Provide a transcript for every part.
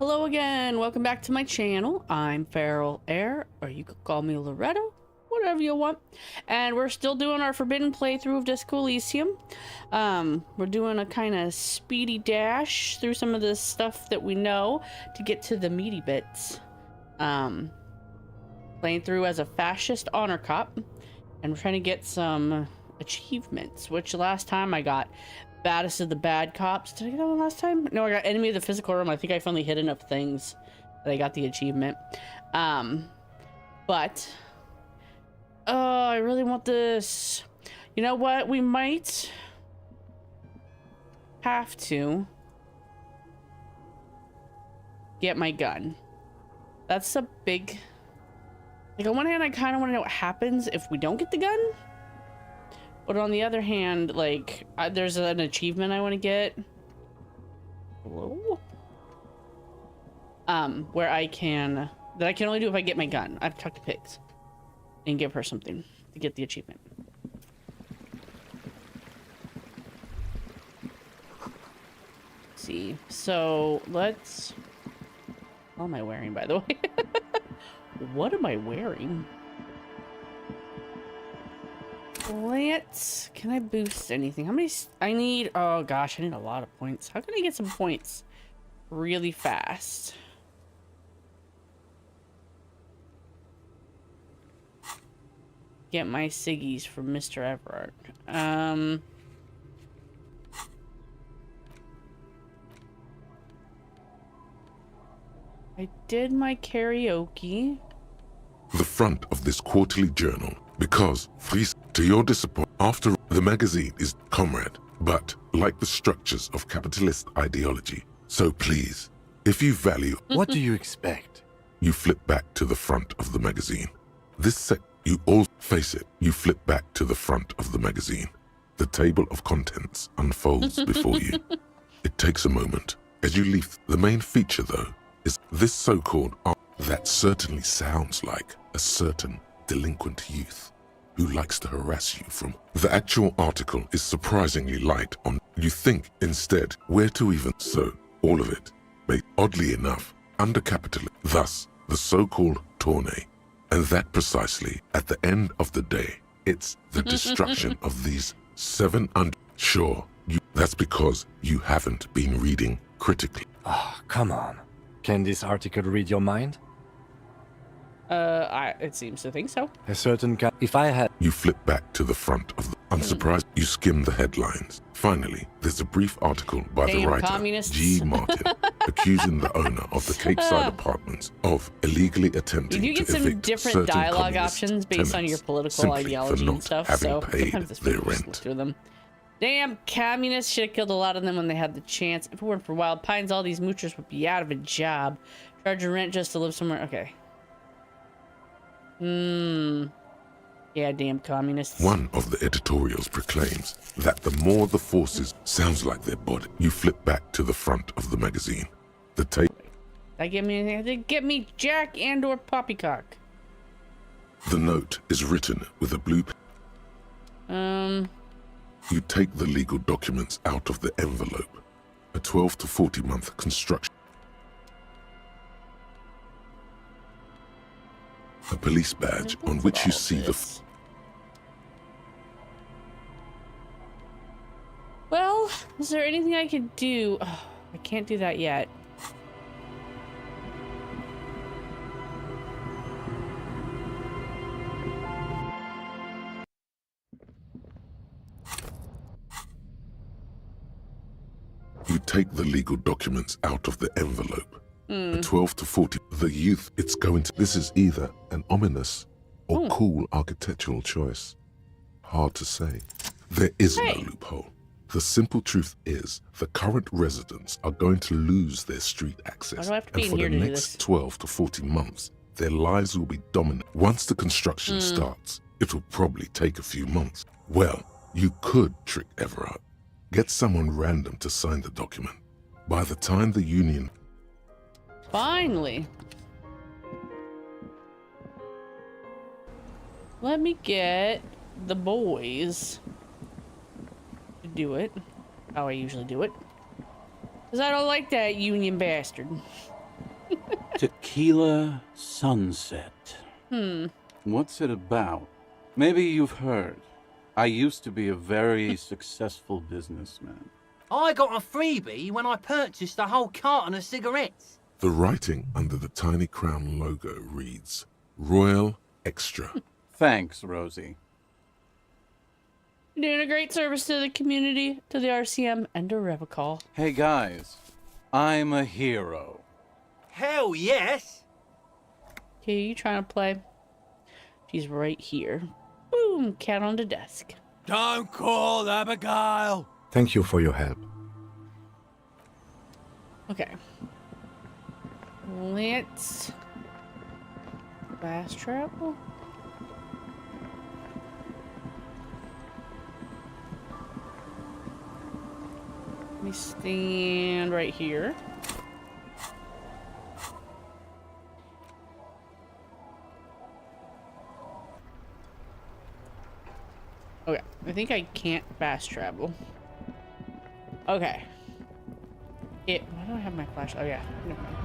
Hello again, welcome back to my channel. I'm Ferallair, or you could call me Loretto, whatever you want. And we're still doing our forbidden playthrough of Disco Elysium. We're doing a kind of speedy dash through some of the stuff that we know to get to the meaty bits. Playing through as a fascist honor cop, and we're trying to get some achievements, which last time I got Baddest of the bad cops. Did I get that one last time? No, I got enemy of the physical room. I think I finally hit enough things that I got the achievement. But I really want this. You know what? We might have to get my gun. That's a big... Like, on one hand, I kind of want to know what happens if we don't get the gun. But on the other hand, like, there's an achievement I want to get. Hello? Where I can only do if I get my gun. I have to talk to Pigs and give her something to get the achievement. Let's see. So let's... What am I wearing, by the way? What am I wearing? Let's... Can I boost anything? How many... I need... Oh gosh, I need a lot of points. How can I get some points really fast? Get my ciggies from Mr. Everard. I did my karaoke. The front of this quarterly journal, because, to your disappointment, after the magazine is comrade, but like the structures of capitalist ideology. So please, if you value... What do you expect? You flip back to the front of the magazine. You all face it. You flip back to the front of the magazine. The table of contents unfolds before you. It takes a moment. As you leave, the main feature, though, is this so-called art that certainly sounds like a certain delinquent youth who likes to harass you from. The actual article is surprisingly light on. You think instead where to even so all of it may oddly enough under capital, thus the so-called tourney, and that precisely at the end of the day it's the destruction of these 700. Sure, that's because you haven't been reading critically. Oh, come on. Can this article read your mind? It seems to think so. A certain if I had... You flip back to the front of the... Unsurprised, you skim the headlines. Finally, there's a brief article by the writer, communists. G. Martin, accusing the owner of the Capeside Apartments of illegally attempting to you get some evict different certain dialogue communist options based on your tenants political simply ideology for and not stuff, having so paid sometimes it's their pretty rent. useless to them. Damn communists, should have killed a lot of them when they had the chance. If it weren't for Wild Pines, all these moochers would be out of a job. Charging rent just to live somewhere. Okay. Yeah, damn communists. One of the editorials proclaims that the more the forces sounds like their body. You flip back to the front of the magazine. The tape. That get me anything? Did get me Jack and or Poppycock. The note is written with a blue pen. You take the legal documents out of the envelope. A 12 to 40 month construction. A police badge on which you see the... Well, is there anything I could do? Oh, I can't do that yet. You take the legal documents out of the envelope. A 12 to 40. The youth, it's going to... This is either an ominous or cool architectural choice. Hard to say. There is no loophole. The simple truth is the current residents are going to lose their street access. And for the next 12 to 40 months, their lives will be dominant. Once the construction starts, it will probably take a few months. Well, you could trick Everard. Get someone random to sign the document. By the time the union... Finally. Let me get the boys to do it how I usually do it, because I don't like that union bastard. Tequila Sunset. What's it about? Maybe you've heard. I used to be a very successful businessman. I got a freebie when I purchased a whole carton of cigarettes. The writing under the tiny crown logo reads, Royal Extra. Thanks, Rosie. You're doing a great service to the community, to the RCM, and to Revocall. Hey guys, I'm a hero. Hell yes! Okay, you trying to play? She's right here. Boom, cat on the desk. Don't call Abigail! Thank you for your help. Okay. Let's fast travel. Let me stand right here. Okay, I think I can't fast travel. Okay. Why don't I have my flashlight? Oh yeah, never mind.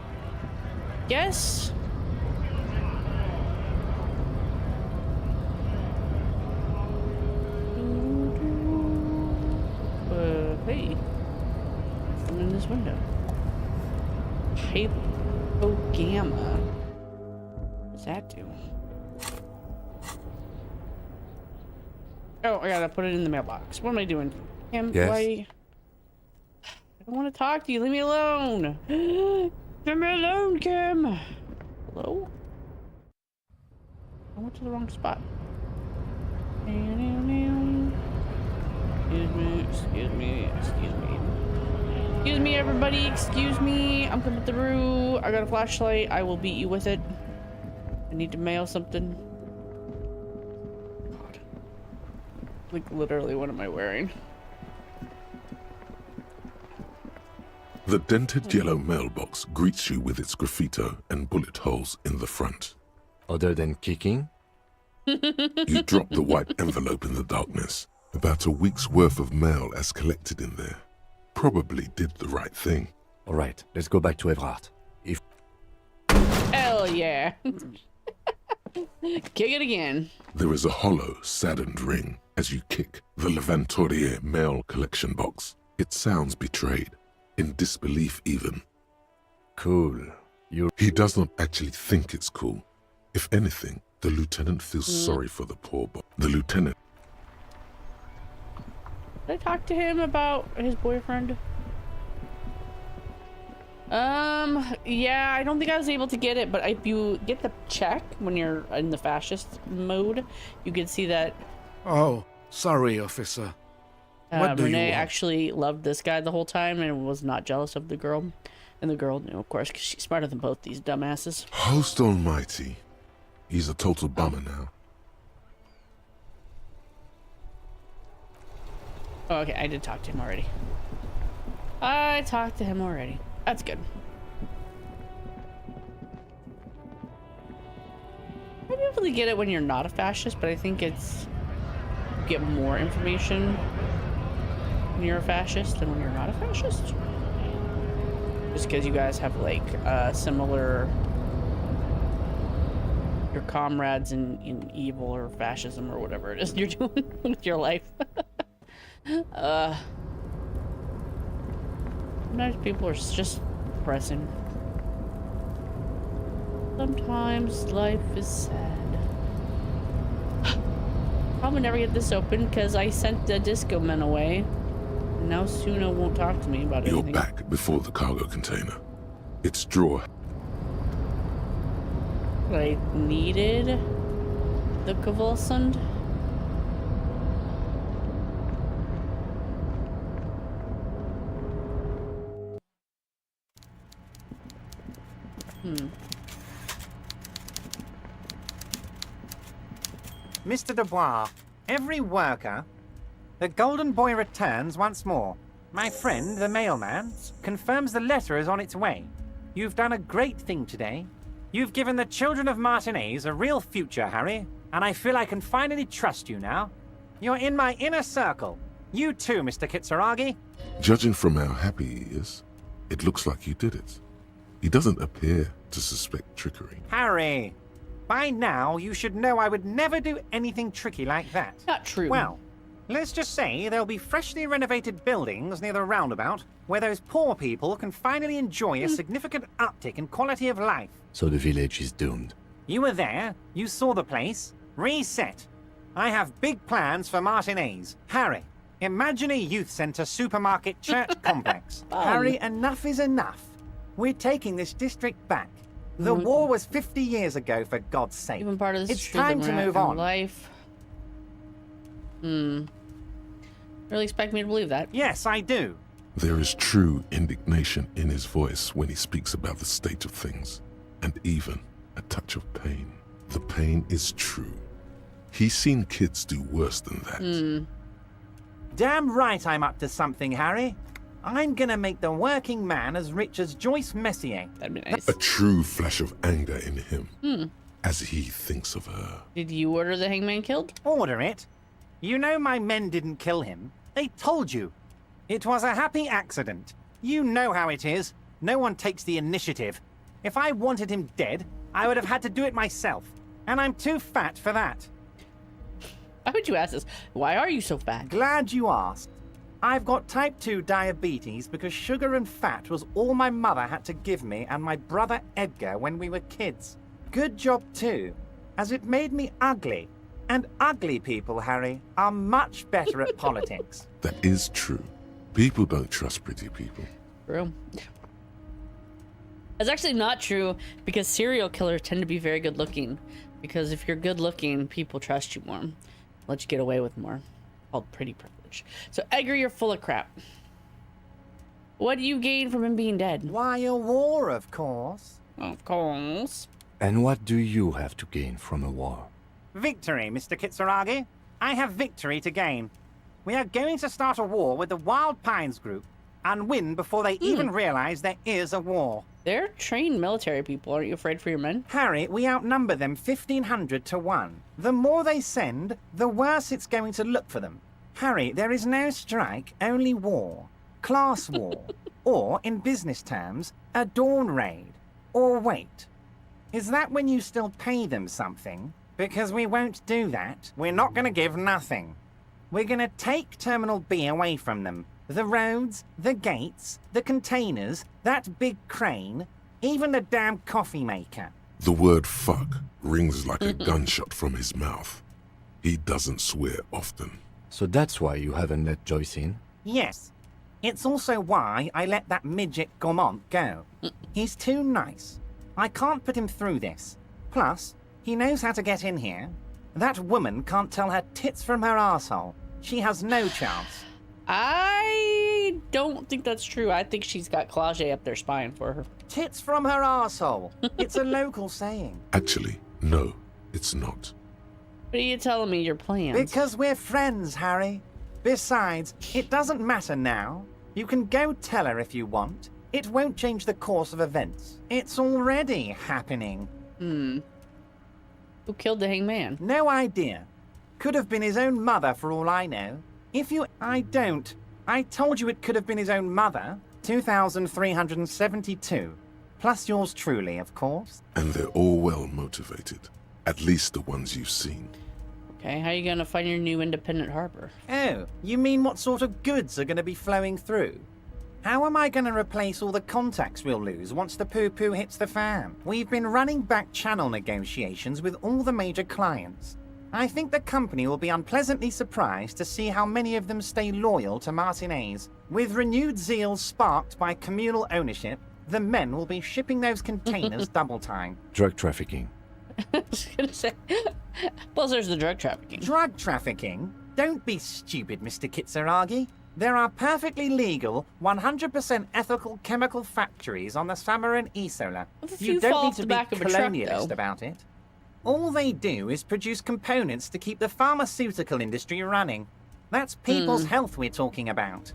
Guess. Hey. I'm in this window. Hypogamma. What's that do? Oh, I gotta put it in the mailbox. What am I doing? Kim, Yes? why? I don't want to talk to you. Leave me alone. Leave me alone, Kim. Hello? I went to the wrong spot. Excuse me, excuse me, excuse me. Excuse me, everybody. Excuse me. I'm coming through. I got a flashlight. I will beat you with it. I need to mail something. God. Like, literally, what am I wearing? The dented yellow mailbox greets you with its graffito and bullet holes in the front. Other than kicking? You drop the white envelope in the darkness. About a week's worth of mail as collected in there. Probably did the right thing. All right, let's go back to Everard. If Hell yeah. Kick it again. There is a hollow, saddened ring as you kick the Levantourier mail collection box. It sounds betrayed, in disbelief even. Cool. He does not actually think it's cool. If anything, the lieutenant feels sorry for the poor boy. The lieutenant. Did I talk to him about his boyfriend? Yeah, I don't think I was able to get it, but if you get the check when you're in the fascist mode, you can see that Oh, sorry, officer. What do you Renee want? actually loved this guy the whole time and was not jealous of the girl. And the girl knew, of course, because she's smarter than both these dumbasses. Host almighty. He's a total bummer now. Oh, okay, I did talk to him already. I talked to him already. That's good. I definitely get it when you're not a fascist, but I think it's... you get more information when you're a fascist than when you're not a fascist. Just because you guys have, like, similar... your comrades in evil or fascism or whatever it is you're doing with your life. Sometimes people are just depressing. Sometimes life is sad. Probably never get this open because I sent the disco men away. And now Suna won't talk to me about You're anything. back before the cargo container. Its drawer. I needed the Kavulsund. Mr. Dubois, every worker... The Golden Boy returns once more. My friend, the mailman, confirms the letter is on its way. You've done a great thing today. You've given the children of Martinez a real future, Harry, and I feel I can finally trust you now. You're in my inner circle. You too, Mr. Kitsuragi. Judging from how happy he is, it looks like you did it. He doesn't appear to suspect trickery. Harry, by now you should know I would never do anything tricky like that. Not true. Well, let's just say there'll be freshly renovated buildings near the roundabout where those poor people can finally enjoy a significant uptick in quality of life. So the village is doomed. You were there, you saw the place. Reset. I have big plans for Martinez. Harry, imagine a youth centre supermarket church complex. Harry, enough is enough. We're taking this district back. The war was 50 years ago, for God's sake. Even part of this It's is true that time we're to not move in on. Life. Really expect me to believe that? Yes, I do. There is true indignation in his voice when he speaks about the state of things, and even a touch of pain. The pain is true. He's seen kids do worse than that. Damn right I'm up to something, Harry. I'm gonna make the working man as rich as Joyce Messier. That'd be nice. A true flash of anger in him as he thinks of her. Did you order the hangman killed? Order it. You know my men didn't kill him. They told you. It was a happy accident. You know how it is. No one takes the initiative. If I wanted him dead, I would have had to do it myself. And I'm too fat for that. Why would you ask this? Why are you so fat? Glad you asked. I've got type 2 diabetes because sugar and fat was all my mother had to give me and my brother Edgar when we were kids. Good job too, as it made me ugly. And ugly people, Harry, are much better at politics. That is true. People don't trust pretty people. True. That's actually not true because serial killers tend to be very good looking. Because if you're good looking, people trust you more. Let you get away with more. Called pretty privilege. So Edgar, you're full of crap. What do you gain from him being dead? Why, a war, of course. Of course. And what do you have to gain from a war? Victory, Mr. Kitsuragi. I have victory to gain. We are going to start a war with the Wild Pines group and win before they even realize there is a war. They're trained military people. Aren't you afraid for your men? Harry, we outnumber them 1,500 to 1. The more they send, the worse it's going to look for them. Harry, there is no strike, only war. Class war. Or, in business terms, a dawn raid. Or wait. Is that when you still pay them something? Because we won't do that. We're not going to give nothing. We're going to take Terminal B away from them. The roads, the gates, the containers, that big crane, even the damn coffee maker. The word fuck rings like a gunshot from his mouth. He doesn't swear often. So that's why you haven't let Joyce in? Yes. It's also why I let that midget Gaumont go. He's too nice. I can't put him through this. Plus, he knows how to get in here. That woman can't tell her tits from her arsehole. She has no chance. I don't think that's true. I think she's got Claude up there spying for her. Tits from her arsehole. It's a local saying. Actually, no, it's not. What are you telling me your plans? Because we're friends, Harry. Besides, it doesn't matter now. You can go tell her if you want. It won't change the course of events. It's already happening. Who killed the hangman? No idea. Could have been his own mother for all I know. I don't. I told you it could have been his own mother. 2,372. Plus yours truly, of course. And they're all well motivated. At least the ones you've seen. Okay, how are you gonna find your new independent harbor? Oh, you mean what sort of goods are going to be flowing through? How am I going to replace all the contacts we'll lose once the poo-poo hits the fan? We've been running back channel negotiations with all the major clients. I think the company will be unpleasantly surprised to see how many of them stay loyal to Martinez. With renewed zeal sparked by communal ownership, the men will be shipping those containers double time. Drug trafficking. I was gonna say. Plus, there's the drug trafficking. Drug trafficking? Don't be stupid, Mr. Kitsuragi. There are perfectly legal, 100% ethical chemical factories on the Samaran Isola. If a few You fall don't need off to the be back of a truck, colonialist though. about it. All they do is produce components to keep the pharmaceutical industry running. That's people's health we're talking about.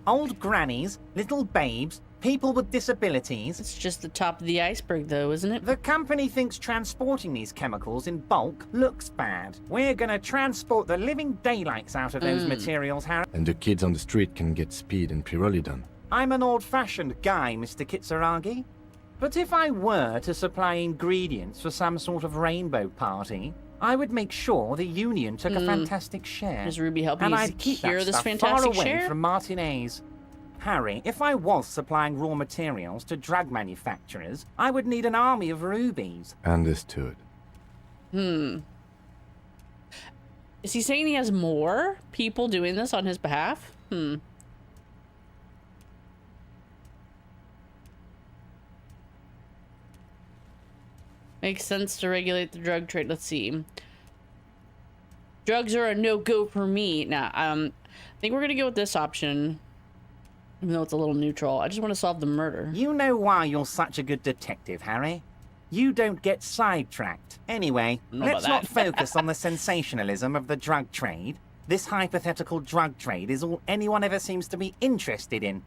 Old grannies, little babes, people with disabilities. It's just the top of the iceberg, though, isn't it? The company thinks transporting these chemicals in bulk looks bad. We're gonna transport the living daylights out of those materials, Harry. And the kids on the street can get speed and pyrrolidon. I'm an old-fashioned guy, Mr. Kitsuragi. But if I were to supply ingredients for some sort of rainbow party, I would make sure the Union took a fantastic share. Does Ruby help and you I'd keep secure that this stuff fantastic far away share? from Martinez. Harry, if I was supplying raw materials to drug manufacturers, I would need an army of rubies. Understood. Is he saying he has more people doing this on his behalf? Makes sense to regulate the drug trade. Let's see. Drugs are a no-go for me. Nah, I think we're gonna go with this option. Even though it's a little neutral. I just want to solve the murder. You know why you're such a good detective, Harry? You don't get sidetracked. Anyway, let's not focus on the sensationalism of the drug trade. This hypothetical drug trade is all anyone ever seems to be interested in.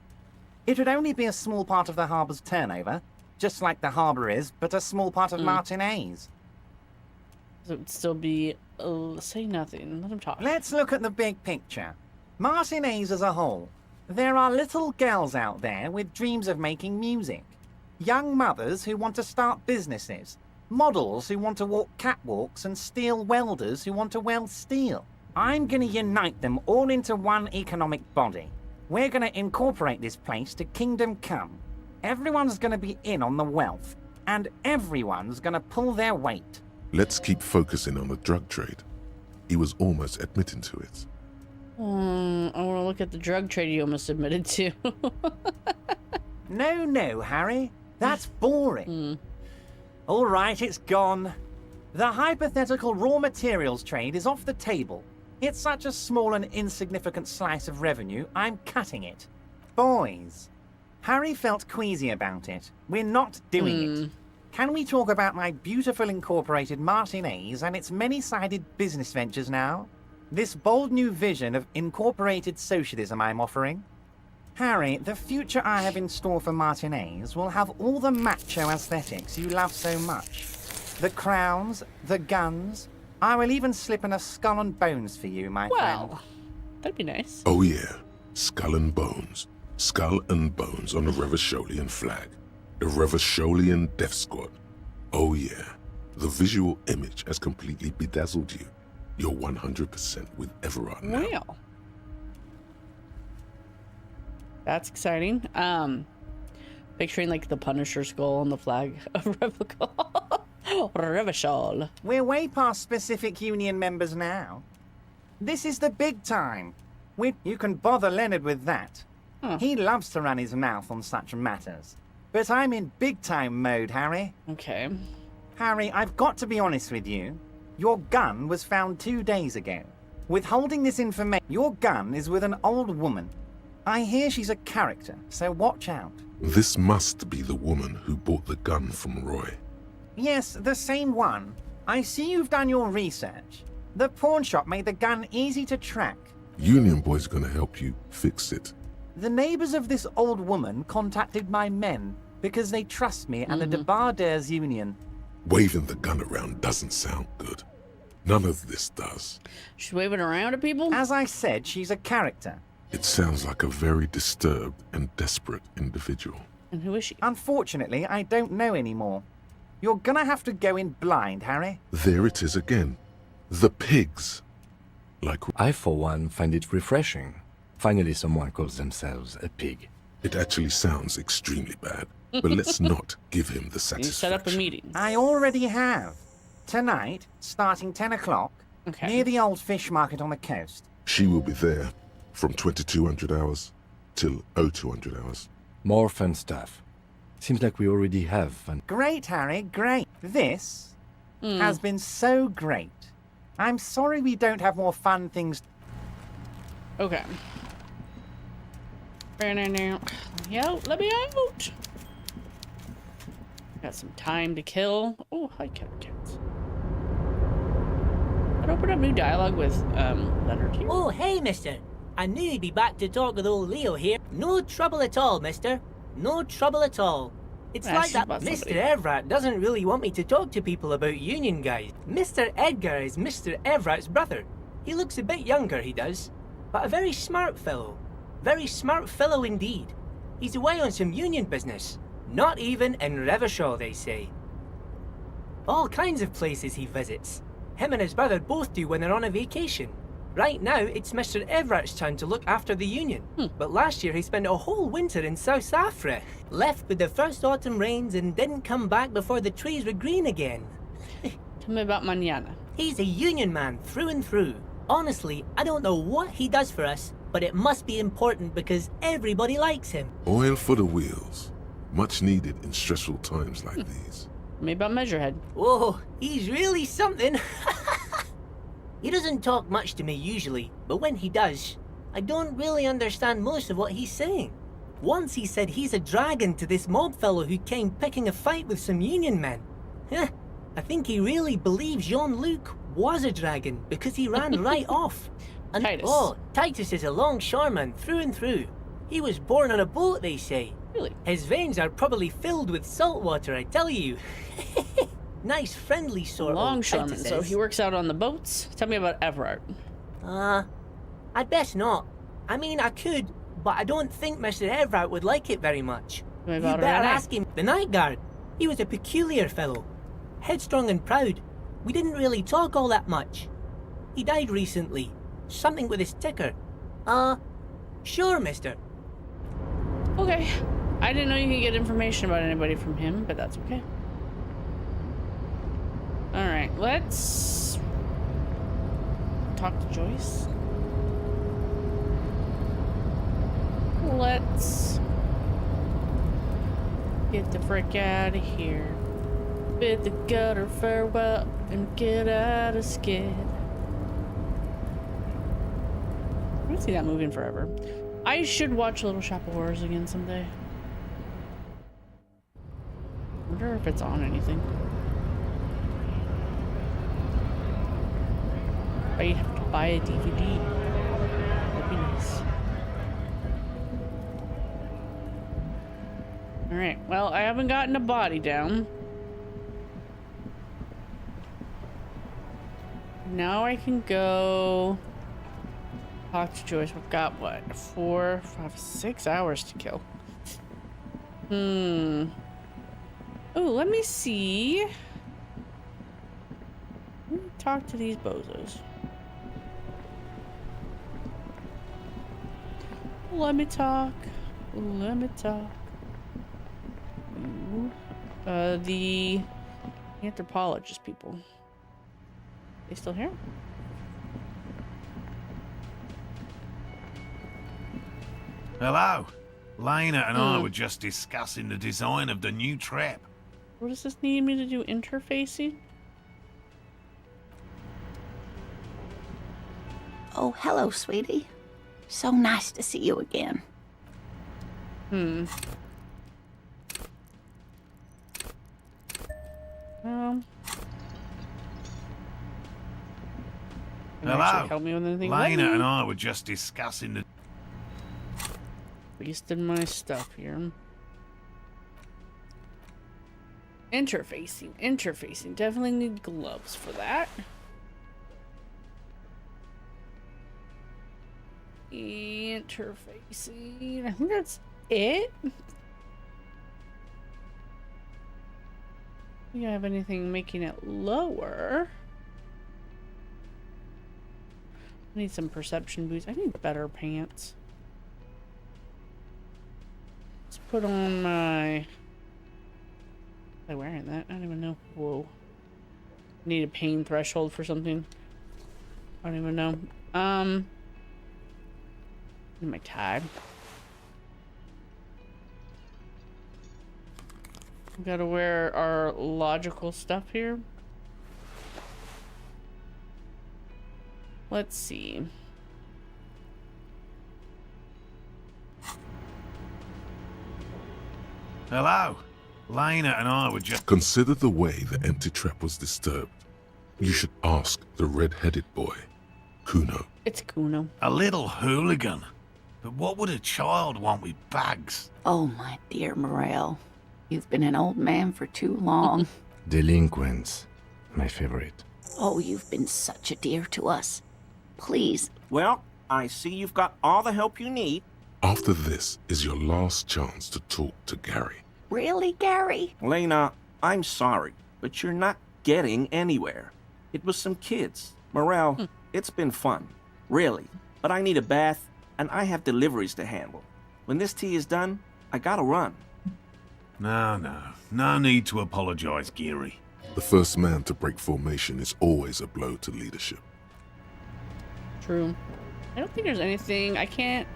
It would only be a small part of the harbour's turnover, just like the harbour is, but a small part of Martinez. So it would still be... say nothing. Let him talk. Let's look at the big picture. Martinez as a whole. There are little girls out there with dreams of making music. Young mothers who want to start businesses. Models who want to walk catwalks and steel welders who want to weld steel. I'm going to unite them all into one economic body. We're going to incorporate this place to Kingdom Come. Everyone's going to be in on the wealth, and everyone's going to pull their weight. Let's keep focusing on the drug trade. He was almost admitting to it. I want to look at the drug trade you almost admitted to. No, Harry. That's boring. All right, it's gone. The hypothetical raw materials trade is off the table. It's such a small and insignificant slice of revenue, I'm cutting it. Boys, Harry felt queasy about it. We're not doing it. Can we talk about my beautiful incorporated Martinez and its many-sided business ventures now? This bold new vision of incorporated socialism I'm offering? Harry, the future I have in store for Martinez will have all the macho aesthetics you love so much. The crowns, the guns. I will even slip in a skull and bones for you, my friend. Well, that'd be nice. Oh yeah, skull and bones. Skull and bones on a Revacholian flag. The Revacholian Death Squad. Oh yeah, the visual image has completely bedazzled you. You're 100% with Everard now. Well, that's exciting. Picturing like the Punisher skull on the flag of Revachol. We're way past specific union members now. This is the big time. You can bother Leonard with that. He loves to run his mouth on such matters. But I'm in big time mode, Harry. Okay. Harry, I've got to be honest with you. Your gun was found 2 days ago. Withholding this information, your gun is with an old woman. I hear she's a character, so watch out. This must be the woman who bought the gun from Roy. Yes, the same one. I see you've done your research. The pawn shop made the gun easy to track. Union Boy's gonna help you fix it. The neighbors of this old woman contacted my men because they trust me and the Debarders Union. Waving the gun around doesn't sound good. None of this does. She's waving around at people? As I said, she's a character. It sounds like a very disturbed and desperate individual. And who is she? Unfortunately, I don't know anymore. You're gonna have to go in blind, Harry. There it is again. The pigs. Like, I, for one, find it refreshing. Finally, someone calls themselves a pig. it actually sounds extremely bad. But let's not give him the You satisfaction. set up a meeting. I already have. Tonight, starting 10 o'clock, Okay. near the old fish market on the coast. She will be there from 2200 hours till 0200 hours. More fun stuff. Seems like we already have fun. Great, Harry, great. This has been so great. I'm sorry we don't have more fun things. Okay. Yo, let me out. Got some time to kill. Oh, hi, cats. I'd open up new dialogue with Leonard here. Oh, hey, mister. I knew you'd be back to talk with old Leo here. No trouble at all, mister. No trouble at all. It's Yeah, like she's that about Mr. somebody. Everett doesn't really want me to talk to people about union guys. Mr. Edgar is Mr. Everett's brother. He looks a bit younger, he does. But a very smart fellow. Very smart fellow indeed. He's away on some union business. Not even in Rivershaw, they say. All kinds of places he visits. Him and his brother both do when they're on a vacation. Right now, it's Mr. Everett's turn to look after the Union. But last year he spent a whole winter in South Africa. Left with the first autumn rains and didn't come back before the trees were green again. Tell me about Mañana. He's a Union man through and through. Honestly, I don't know what he does for us, but it must be important because everybody likes him. Oil for the wheels. Much needed in stressful times like these. Tell me about Measurehead. Whoa, he's really something. He doesn't talk much to me usually, but when he does, I don't really understand most of what he's saying. Once he said he's a dragon to this mob fellow who came picking a fight with some Union men. I think he really believes Jean-Luc was a dragon because he ran right off. And Titus. oh, Titus is a longshoreman through and through. He was born on a boat, they say. Really? His veins are probably filled with salt water, I tell you. Nice, friendly sort Longshoreman, Titus so is. he works out on the boats. Tell me about Everett. I'd best not. I mean, I could, but I don't think Mr. Everett would like it very much. Tell me You about better René. ask him. The night guard. He was a peculiar fellow. Headstrong and proud. We didn't really talk all that much. He died recently. Something with his ticker. Sure, mister. Okay. I didn't know you could get information about anybody from him, but that's okay. Alright, let's talk to Joyce. Let's get the frick out of here. Bid the gutter farewell and get out of skid. I haven't seen that movie in forever. I should watch Little Shop of Horrors again someday. Wonder if it's on anything. I have to buy a DVD. That'd be nice. Alright, well, I haven't gotten a body down. Now I can go talk to Joyce. We've got what? 4, 5, 6 hours to kill. Oh, let me see. Let me talk to these bozos. Let me talk. Let me talk. Ooh. The anthropologist people. They still here? Hello. Lena and I were just discussing the design of the new trap. What does this need me to do? Interfacing? Oh, hello, sweetie. So nice to see you again. Can you actually help me with anything? Lena and I were just discussing the... Wasting my stuff here. Interfacing. Definitely need gloves for that. Interfacing. I think that's it. Do you have anything making it lower? I need some perception boost. I need better pants. Let's put on my... Am I wearing that? I don't even know. Whoa. Need a pain threshold for something. I don't even know. Need my tag. We gotta wear our logical stuff here. Let's see. Hello. Lena and I were just... Consider the way the empty trap was disturbed. You should ask the red-headed boy, Kuno. It's Kuno. A little hooligan. But what would a child want with bags? Oh, my dear Morel. You've been an old man for too long. Delinquents, my favorite. Oh, you've been such a dear to us. Please. Well, I see you've got all the help you need. After this is your last chance to talk to Gary. Really, Gary? Lena, I'm sorry, but you're not getting anywhere. It was some kids. Morel, it's been fun. Really. But I need a bath, and I have deliveries to handle. When this tea is done, I gotta run. No need to apologize, Geary. The first man to break formation is always a blow to leadership. True. I don't think there's anything I can't.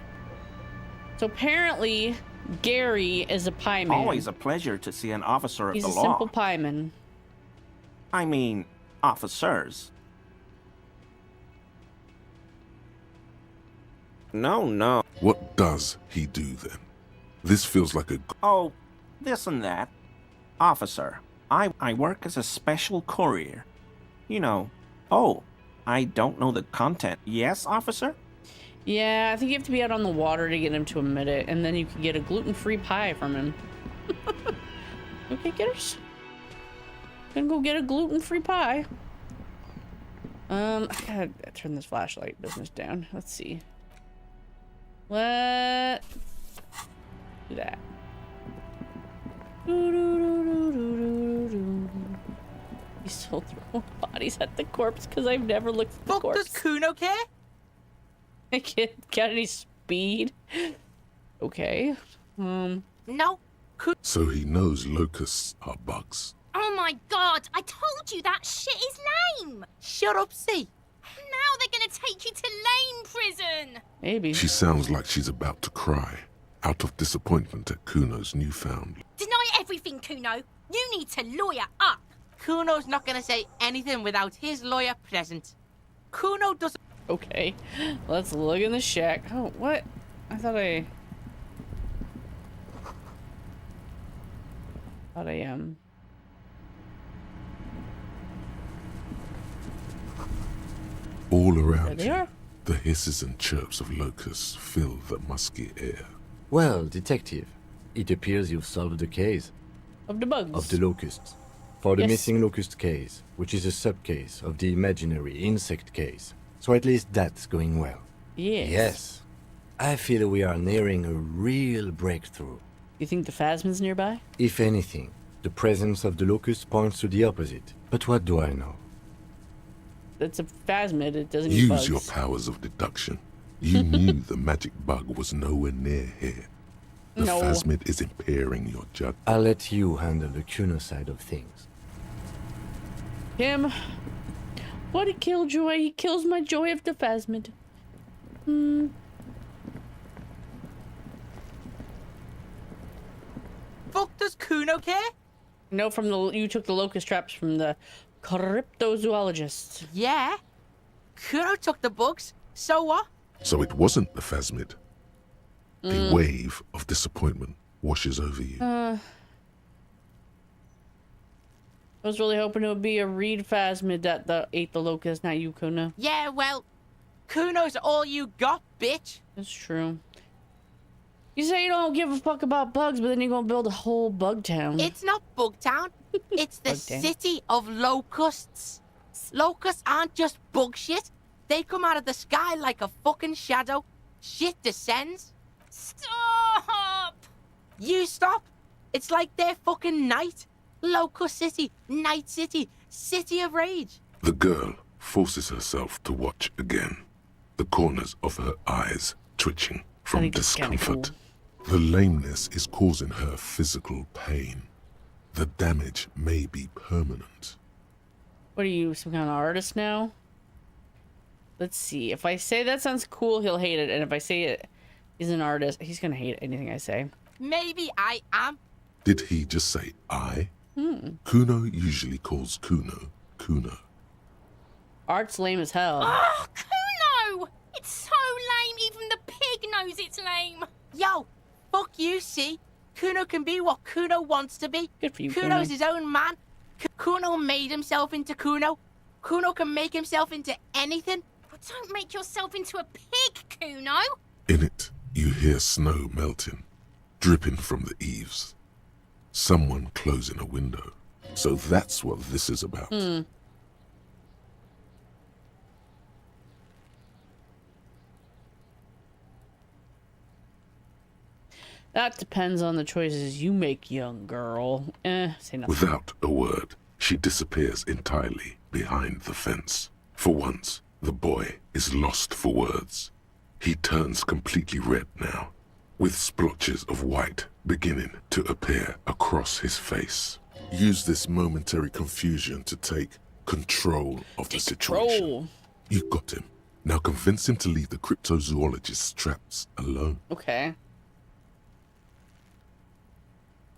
So apparently, Gary is a pie man. Always a pleasure to see an officer of He's the a law. simple pieman. I mean, officers. No. What does he do then? This feels like a... Oh, this and that. Officer, I work as a special courier. You know, oh, I don't know the content. Yes, officer? Yeah, I think you have to be out on the water to get him to admit it, and then you can get a gluten-free pie from him. Okay, getters. Gonna go get a gluten-free pie. I gotta turn this flashlight business down. Let's see. What? Do that. He's still throwing bodies at the corpse because I've never looked at the Fuck, corpse. does Kuno care? I can't got any speed. Okay. No. So he knows locusts are bugs. Oh my god, I told you that shit is lame. Shut up, see. Now they're gonna take you to lame prison. Maybe. She sounds like she's about to cry, out of disappointment at Kuno's newfound. Deny everything, Kuno. You need to lawyer up. Kuno's not gonna say anything without his lawyer present. Kuno doesn't... Okay. Let's look in the shack. Oh, what? I thought I All There around they you, are. the hisses and chirps of locusts fill the musky air. Well, detective, it appears you've solved the case Of the bugs. of the locusts. For the Yes. missing locust case, which is a sub-case of the imaginary insect case. So at least that's going well. Yes. Yes. I feel we are nearing a real breakthrough. You think the Phasma's nearby? If anything, the presence of the locust points to the opposite. But what do I know? It's a Phasmid. It doesn't eat bugs. Use your powers of deduction. You knew the magic bug was nowhere near here. The No. phasmid is impairing your judgment. I'll let you handle the Kuno side of things. Him. What a killjoy. He kills my joy of the Phasmid. Fuck, does Kuno care? No, from the you took the locust traps from the cryptozoologists. Yeah. Kuno took the bugs. So what? So it wasn't the phasmid. A wave of disappointment washes over you. I was really hoping it would be a Reed Phasmid that ate the locust, not you, Kuno. Yeah, well, Kuno's all you got, bitch. That's true. You say you don't give a fuck about bugs, but then you're gonna build a whole bug town. It's not Bugtown. It's the Bugtown. city of locusts. Locusts aren't just bug shit. They come out of the sky like a fucking shadow. Shit descends. Stop! You stop. It's like their fucking night. Locust City, Night City, City of Rage. The girl forces herself to watch again, the corners of her eyes twitching I from think it's kinda discomfort. The lameness is causing her physical pain. The damage may be permanent. What are you, some kind of artist now? Let's see. If I say that sounds cool, he'll hate it. And if I say it, he's an artist, he's gonna hate anything I say. Maybe I am. Did he just say I? Kuno usually calls Kuno, Kuno. Art's lame as hell. Oh, Kuno! It's so lame, even the pig knows it's lame. Yo, fuck you, see? Kuno can be what Kuno wants to be. Good for you, Kuno's Kuno. his own man. Kuno made himself into Kuno. Kuno can make himself into anything. But don't make yourself into a pig, Kuno. In it, you hear snow melting, dripping from the eaves. Someone closing a window. So that's what this is about. That depends on the choices you make, young girl. Say nothing. Without a word, she disappears entirely behind the fence. For once, the boy is lost for words. He turns completely red now, with splotches of white beginning to appear across his face. Use this momentary confusion to take control of the situation. You got him. Now convince him to leave the cryptozoologist's traps alone. Okay.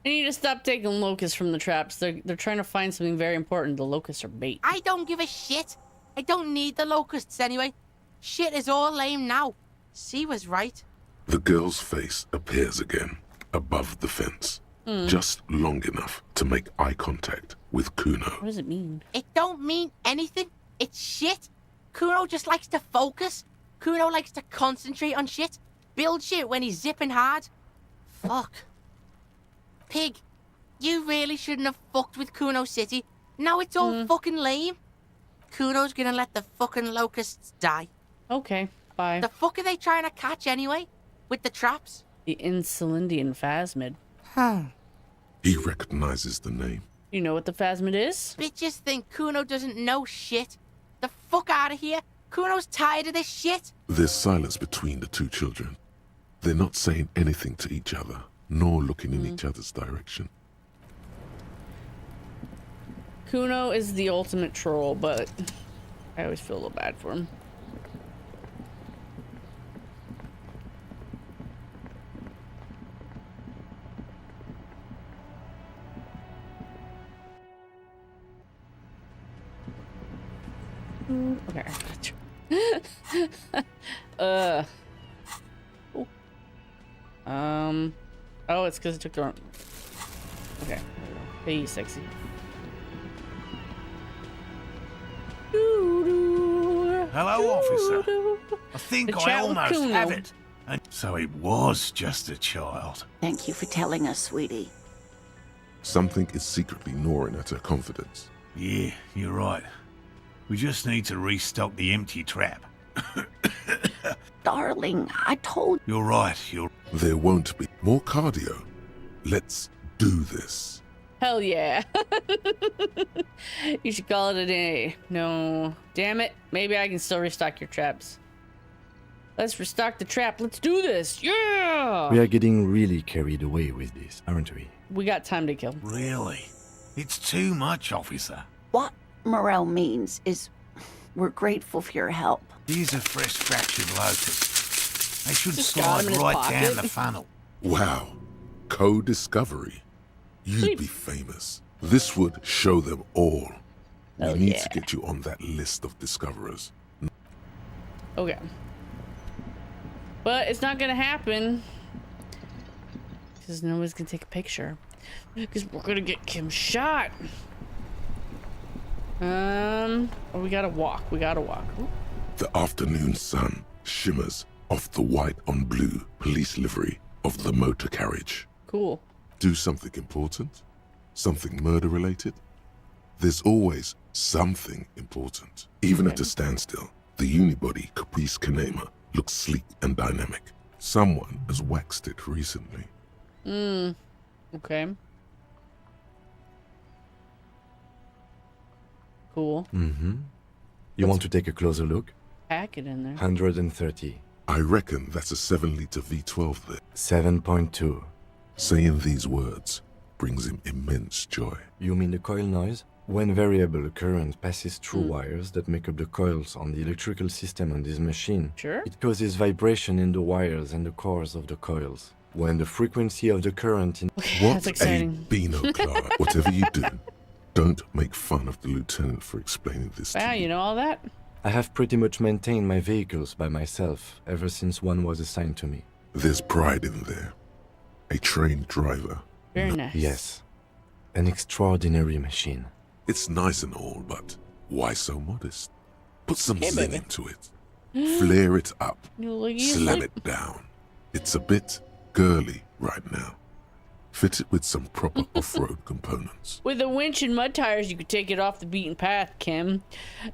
I need to stop taking locusts from the traps. They're trying to find something very important. The locusts are bait. I don't give a shit. I don't need the locusts anyway. Shit is all lame now. C was right. The girl's face appears again, above the fence. Just long enough to make eye contact with Kuno. What does it mean? It don't mean anything. It's shit. Kuno just likes to focus. Kuno likes to concentrate on shit. Build shit when he's zipping hard. Fuck. Pig, you really shouldn't have fucked with Kuno City. Now it's all fucking lame. Kuno's gonna let the fucking locusts die. Okay, bye. The fuck are they trying to catch anyway? With the traps? The Insulindian Phasmid. He recognizes the name. You know what the Phasmid is? Bitches think Kuno doesn't know shit. The fuck out of here. Kuno's tired of this shit. There's silence between the two children. They're not saying anything to each other, nor looking in each other's direction. Kuno is the ultimate troll, but I always feel a little bad for him. Okay. Oh, it's because it took the wrong. Okay. Hey, sexy. Hello, officer. I think I almost Kuno. have it. And so it was just a child. Thank you for telling us, sweetie. Something is secretly gnawing at her confidence. Yeah, you're right. We just need to restock the empty trap. Darling, I told You're right, There won't be more cardio. Let's do this. Hell yeah. You should call it a day. No. Damn it. Maybe I can still restock your traps. Let's restock the trap. Let's do this. Yeah! We are getting really carried away with this, aren't we? We got time to kill. Really? It's too much, officer. what Morel means is we're grateful for your help. Here's a fresh fractured locust. They should Just got him slide in his right pocket. down the funnel. Wow. Co-discovery. You'd be famous. This would show them all. We Oh, need yeah. to get you on that list of discoverers. Okay. But it's not gonna happen. Because nobody's gonna take a picture. Because we're gonna get Kim shot. Oh, we gotta walk. We gotta walk. Ooh. The afternoon sun shimmers off the white on blue police livery of the motor carriage. Cool. Do something important? Something murder-related? There's always something important. Even at a standstill, the unibody Caprice Kanema looks sleek and dynamic. Someone has waxed it recently. Okay. Cool. You want to take a closer look? Pack it in there. 130. I reckon that's a 7-liter V12 there. 7.2. Saying these words brings him immense joy. You mean the coil noise? When variable current passes through wires that make up the coils on the electrical system on this machine, Sure. it causes vibration in the wires and the cores of the coils. When the frequency of the current in That's What a exciting. beano, Clara. Whatever you do, don't make fun of the lieutenant for explaining this Wow, to you. you know all that? I have pretty much maintained my vehicles by myself ever since one was assigned to me. There's pride in there. A trained driver. Very nice. Yes, an extraordinary machine. It's nice and all, but why so modest? Put some Hey, zing baby. into it. Flare it up. You look Slam easy. it down. It's a bit girly right now. Fit it with some proper off-road components. With a winch and mud tires, you could take it off the beaten path, Kim.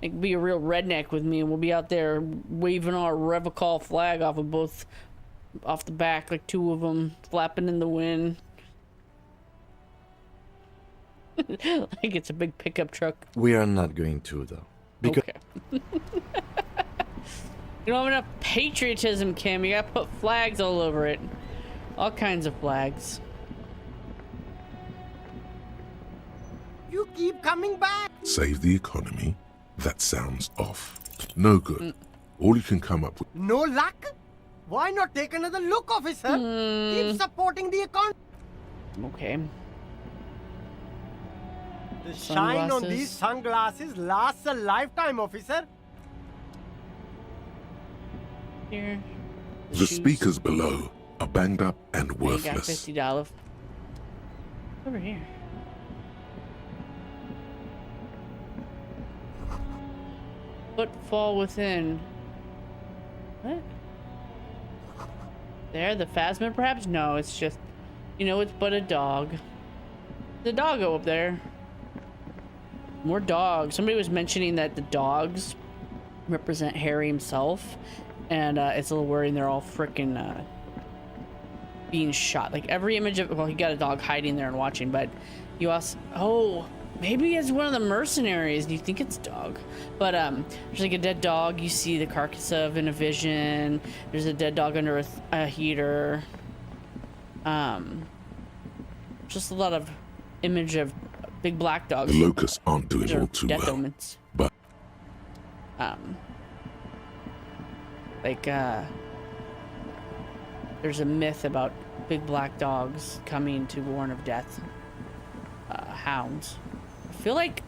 You could be a real redneck with me, and we'll be out there waving our Revocol flag off of both off the back, like 2 of them flapping in the wind. Like it's a big pickup truck. We are not going to, though. Because Okay. You don't have enough patriotism, Kim. You gotta put flags all over it. All kinds of flags. You keep coming back. Save the economy? That sounds off. No good. All you can come up with. No luck? Why not take another look, officer? Keep supporting the economy. Okay. The shine on Sunglasses. these sunglasses lasts a lifetime, officer. Here. The shoes. speakers below are banged up and You got worthless. $50. Over here. Footfall within. What? There, the phasma perhaps? No, it's just, you know, it's but a dog. The doggo up there. More dogs. Somebody was mentioning that the dogs represent Harry himself, and it's a little worrying they're all freaking being shot. Like every image of, well, you got a dog hiding there and watching, but you also, oh, maybe it's one of the mercenaries. Do you think it's a dog? But there's like a dead dog you see the carcass of in a vision. There's a dead dog under a heater. Just a lot of image of big black dogs. The locusts aren't doing all too Death well. omens. But there's a myth about big black dogs coming to warn of death. Hounds. I feel like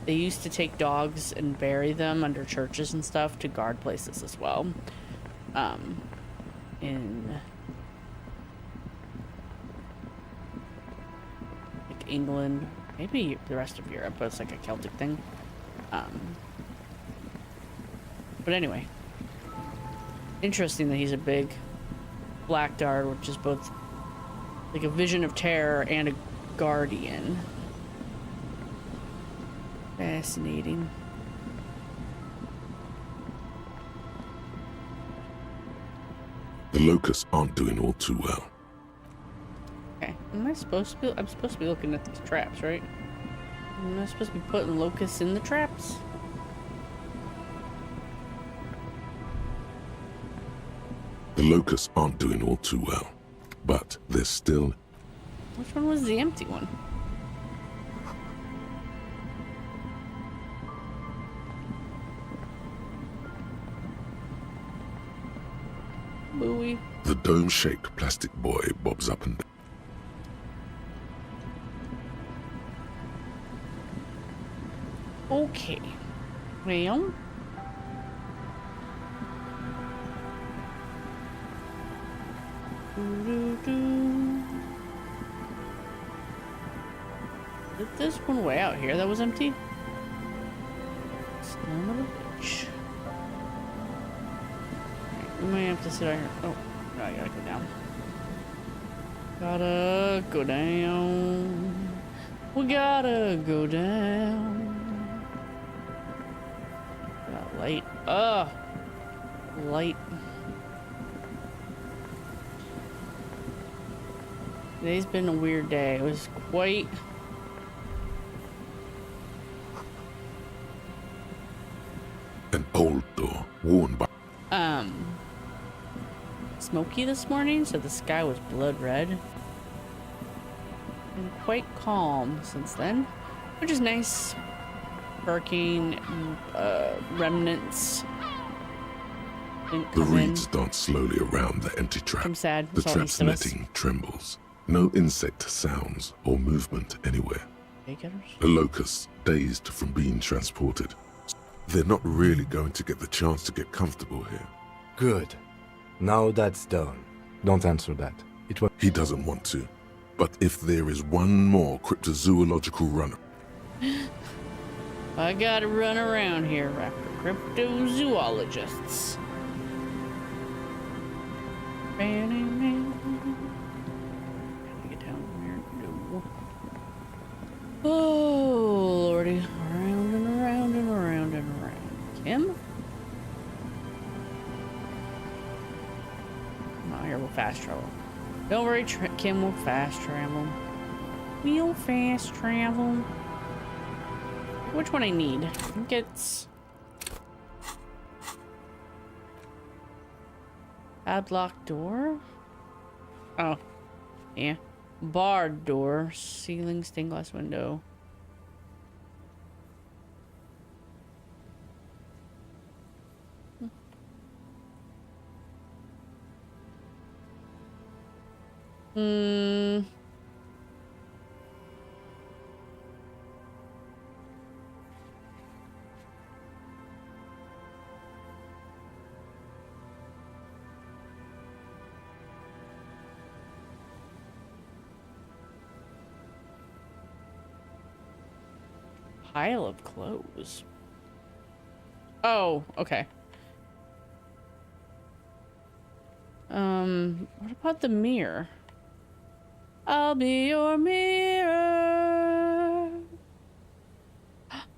they used to take dogs and bury them under churches and stuff to guard places as well. In like England, maybe the rest of Europe, but it's like a Celtic thing. But anyway, interesting that he's a big black dart, which is both like a vision of terror and a guardian. Fascinating. the locusts aren't doing all too well. Okay, I'm supposed to be looking at these traps, right? Am I supposed to be putting locusts in the traps? The locusts aren't doing all too well, but there's still. Which one was the empty one? Buoy. The dome-shaped plastic boy bobs up and down. Okay. Well. Is this one way out here that was empty? Son of a bitch. Right, we might have to sit out here. Oh, no, I gotta go down. Gotta go down. We gotta go down. Got light. Ugh. Light. Today's been a weird day. It was quite. An old door worn by. Smoky this morning, so the sky was blood red. And quite calm since then, which is nice. Hurricane remnants. Didn't The come in. reeds dance slowly around the empty trap. I'm sad. The It's all trap's east of us. netting trembles. No insect sounds or movement anywhere. Big-getters? The locusts, dazed from being transported. They're not really going to get the chance to get comfortable here. Good. Now that's done. Don't answer that. It was. He doesn't want to. But if there is one more cryptozoological runner, I gotta run around here after cryptozoologists. Get down here. No. Oh, lordy. Around and around and around and around. Kim? fast travel. Don't worry, Kim will fast travel. We'll fast travel. Which one I need? I think it's padlock door. Oh, yeah. Barred door, ceiling, stained glass window. Hmm. Pile of clothes. Oh, okay. What about the mirror? I'll be your mirror.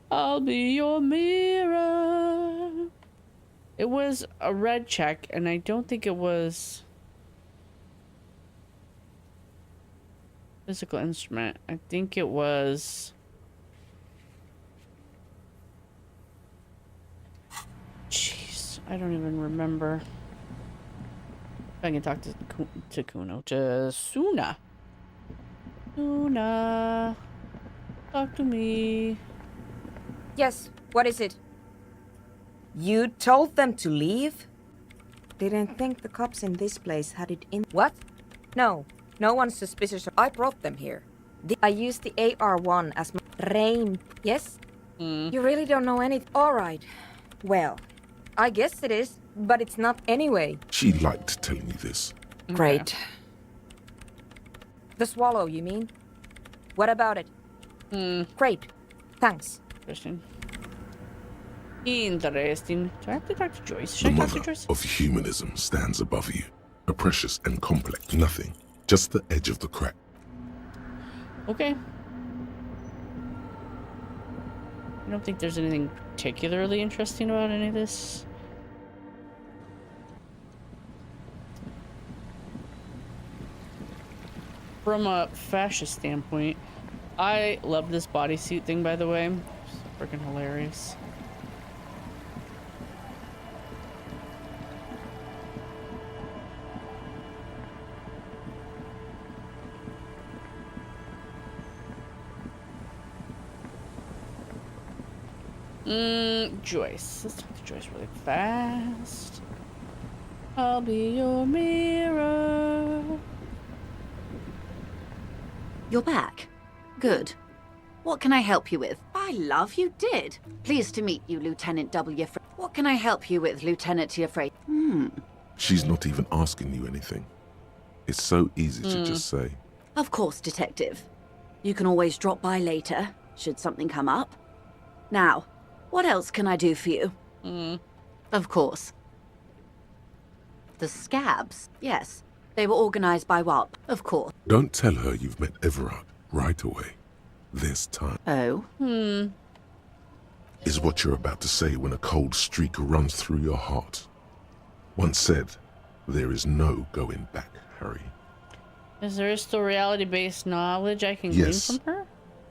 I'll be your mirror. It was a red check, and I don't think it was physical instrument. I think it was jeez, I don't even remember. If I can talk to Kuno, to Suna. Suna, talk to me. Yes, what is it? You told them to leave? Didn't think the cops in this place had it in. What? No, no one's suspicious. I brought them here. I used the AR-1 as my rain. Yes? You really don't know anything. All right. Well, I guess it is, but it's not anyway. She liked telling you this. Great. The swallow, you mean? What about it? Great. Thanks. Interesting. Interesting. Do I have to talk to Joyce? The Should I talk to mother Joyce? of humanism stands above you. A precious and complex nothing. Just the edge of the crack. Okay. I don't think there's anything particularly interesting about any of this. From a fascist standpoint, I love this bodysuit thing, by the way. It's freaking hilarious. Joyce. Let's talk to Joyce really fast. I'll be your mirror. You're back. Good. What can I help you with? I love you did. Pleased to meet you, Lieutenant W. What can I help you with, Lieutenant Tiafre? She's not even asking you anything. It's so easy to just say. Of course, Detective. You can always drop by later, should something come up. Now, what else can I do for you? Of course. The scabs, yes. They were organized by WAP, of course. Don't tell her you've met Everard right away. This time. Oh? Is what you're about to say when a cold streak runs through your heart. Once said, there is no going back, Harry. Is there still reality-based knowledge I can glean from her?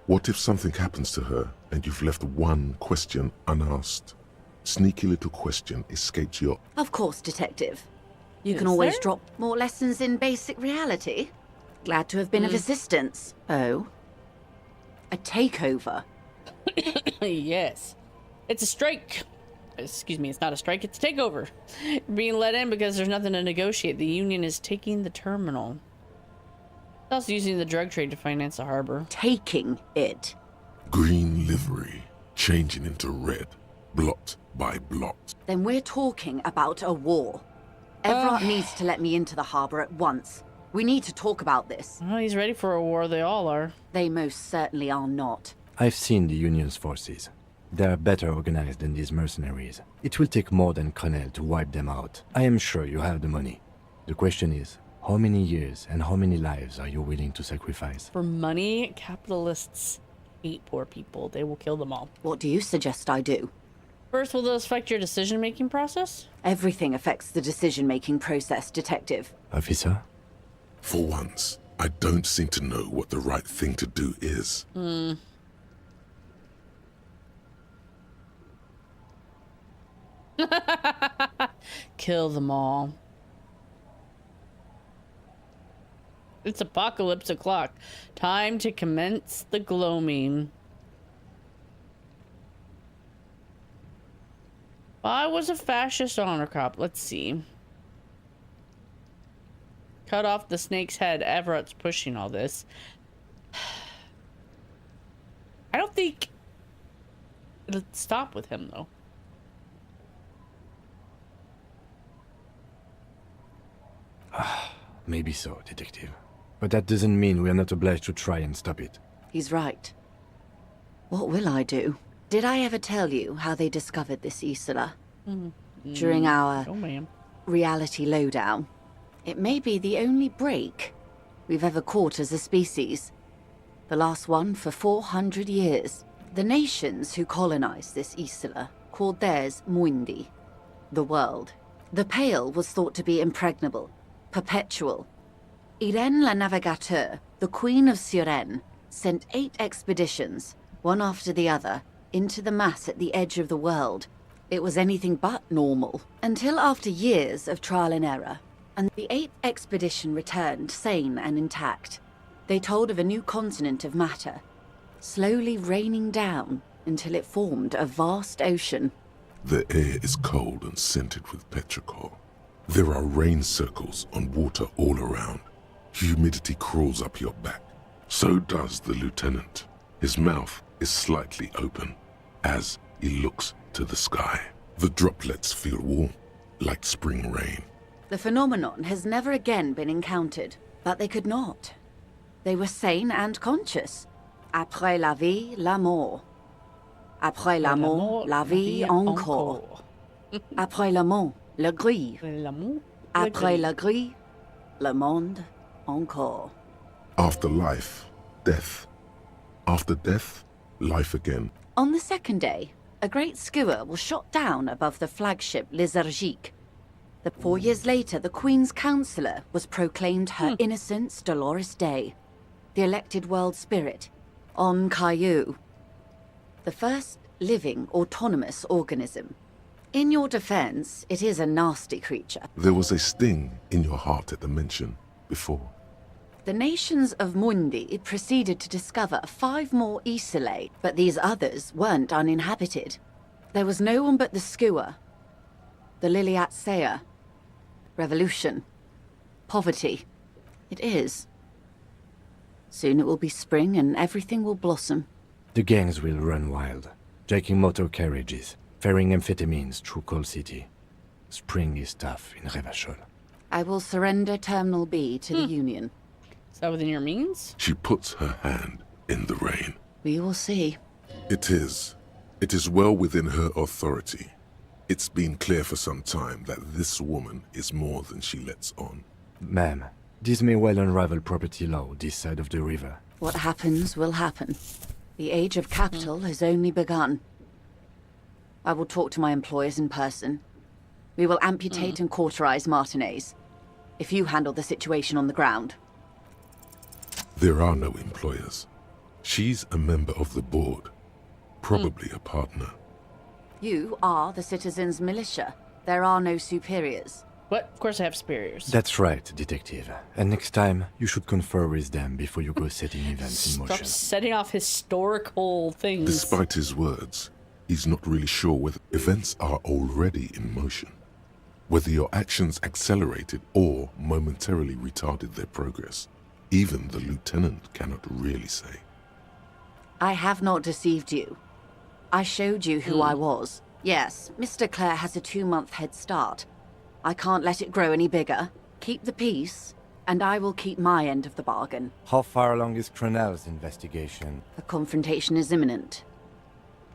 What if something happens to her and you've left one question unasked? Sneaky little question escapes your... Of course, Detective. You can Is always there? drop more lessons in basic reality. Glad to have been of assistance. Oh? A takeover. Yes. It's a strike. Excuse me, it's not a strike, it's a takeover. Being let in because there's nothing to negotiate. The Union is taking the terminal. It's also using the drug trade to finance the harbor. Taking it. Green livery, changing into red, blot by blot. Then we're talking about a war. Everard needs to let me into the harbor at once. We need to talk about this. Well, he's ready for a war, they all are. They most certainly are not. I've seen the Union's forces. They are better organized than these mercenaries. It will take more than Crenel to wipe them out. I am sure you have the money. The question is, how many years and how many lives are you willing to sacrifice? For money, capitalists hate poor people. They will kill them all. What do you suggest I do? First, will this affect your decision-making process? Everything affects the decision-making process, Detective. Officer? For once, I don't seem to know what the right thing to do is. Kill them all. It's apocalypse o'clock. Time to commence the gloaming. I was a fascist honor cop. Let's see. Cut off the snake's head. Everett's pushing all this. I don't think it'll stop with him, though. Maybe so, Detective. But that doesn't mean we are not obliged to try and stop it. He's right. What will I do? Did I ever tell you how they discovered this Isola? During our reality lowdown. It may be the only break we've ever caught as a species. The last one for 400 years. The nations who colonized this Isola called theirs Muindi, the world. The Pale was thought to be impregnable, perpetual. Irene la Navigateur, the Queen of Suren, sent 8 expeditions, one after the other, into the mass at the edge of the world. It was anything but normal, until after years of trial and error, and the 8th expedition returned sane and intact. They told of a new continent of matter, slowly raining down until it formed a vast ocean. The air is cold and scented with petrichor. There are rain circles on water all around. Humidity crawls up your back. So does the lieutenant. His mouth is slightly open as he looks to the sky. The droplets feel warm, like spring rain. The phenomenon has never again been encountered, but they could not. They were sane and conscious. Après la vie, la mort. Après la mort, la vie encore. Après la mort, le gris. Après la gris, le monde encore. After life, death. After death, life again. On the second day, a great skewer was shot down above the flagship Lysergique. 4 years later, the Queen's Counsellor was proclaimed Her Innocence Dolores Day, the elected world spirit, on Caillou, the first living autonomous organism. In your defense, it is a nasty creature. There was a sting in your heart at the mention before. The nations of Mundi proceeded to discover 5 more Isolae, but these others weren't uninhabited. There was no one but the skewer, the Liliat Seer. Revolution. Poverty. It is. Soon it will be spring and everything will blossom. The gangs will run wild, jacking motor carriages, ferrying amphetamines through Coal City. Spring is tough in Revachol. I will surrender Terminal B to the Union. Is that within your means? She puts her hand in the rain. We will see. It is. It is well within her authority. It's been clear for some time that this woman is more than she lets on. Ma'am, this may well unravel property law this side of the river. What happens will happen. The age of capital has only begun. I will talk to my employers in person. We will amputate and cauterize Martinez. If you handle the situation on the ground. There are no employers. She's a member of the board. Probably a partner. You are the citizens' militia. There are no superiors. What? Of course I have superiors. That's right, Detective. And next time, you should confer with them before you go setting events in motion. Stop setting off historical things. Despite his words, he's not really sure whether events are already in motion. Whether your actions accelerated or momentarily retarded their progress. Even the lieutenant cannot really say. I have not deceived you. I showed you who I was. Yes, Mr. Clare has a 2-month head start. I can't let it grow any bigger. Keep the peace, and I will keep my end of the bargain. How far along is Cronell's investigation? A confrontation is imminent.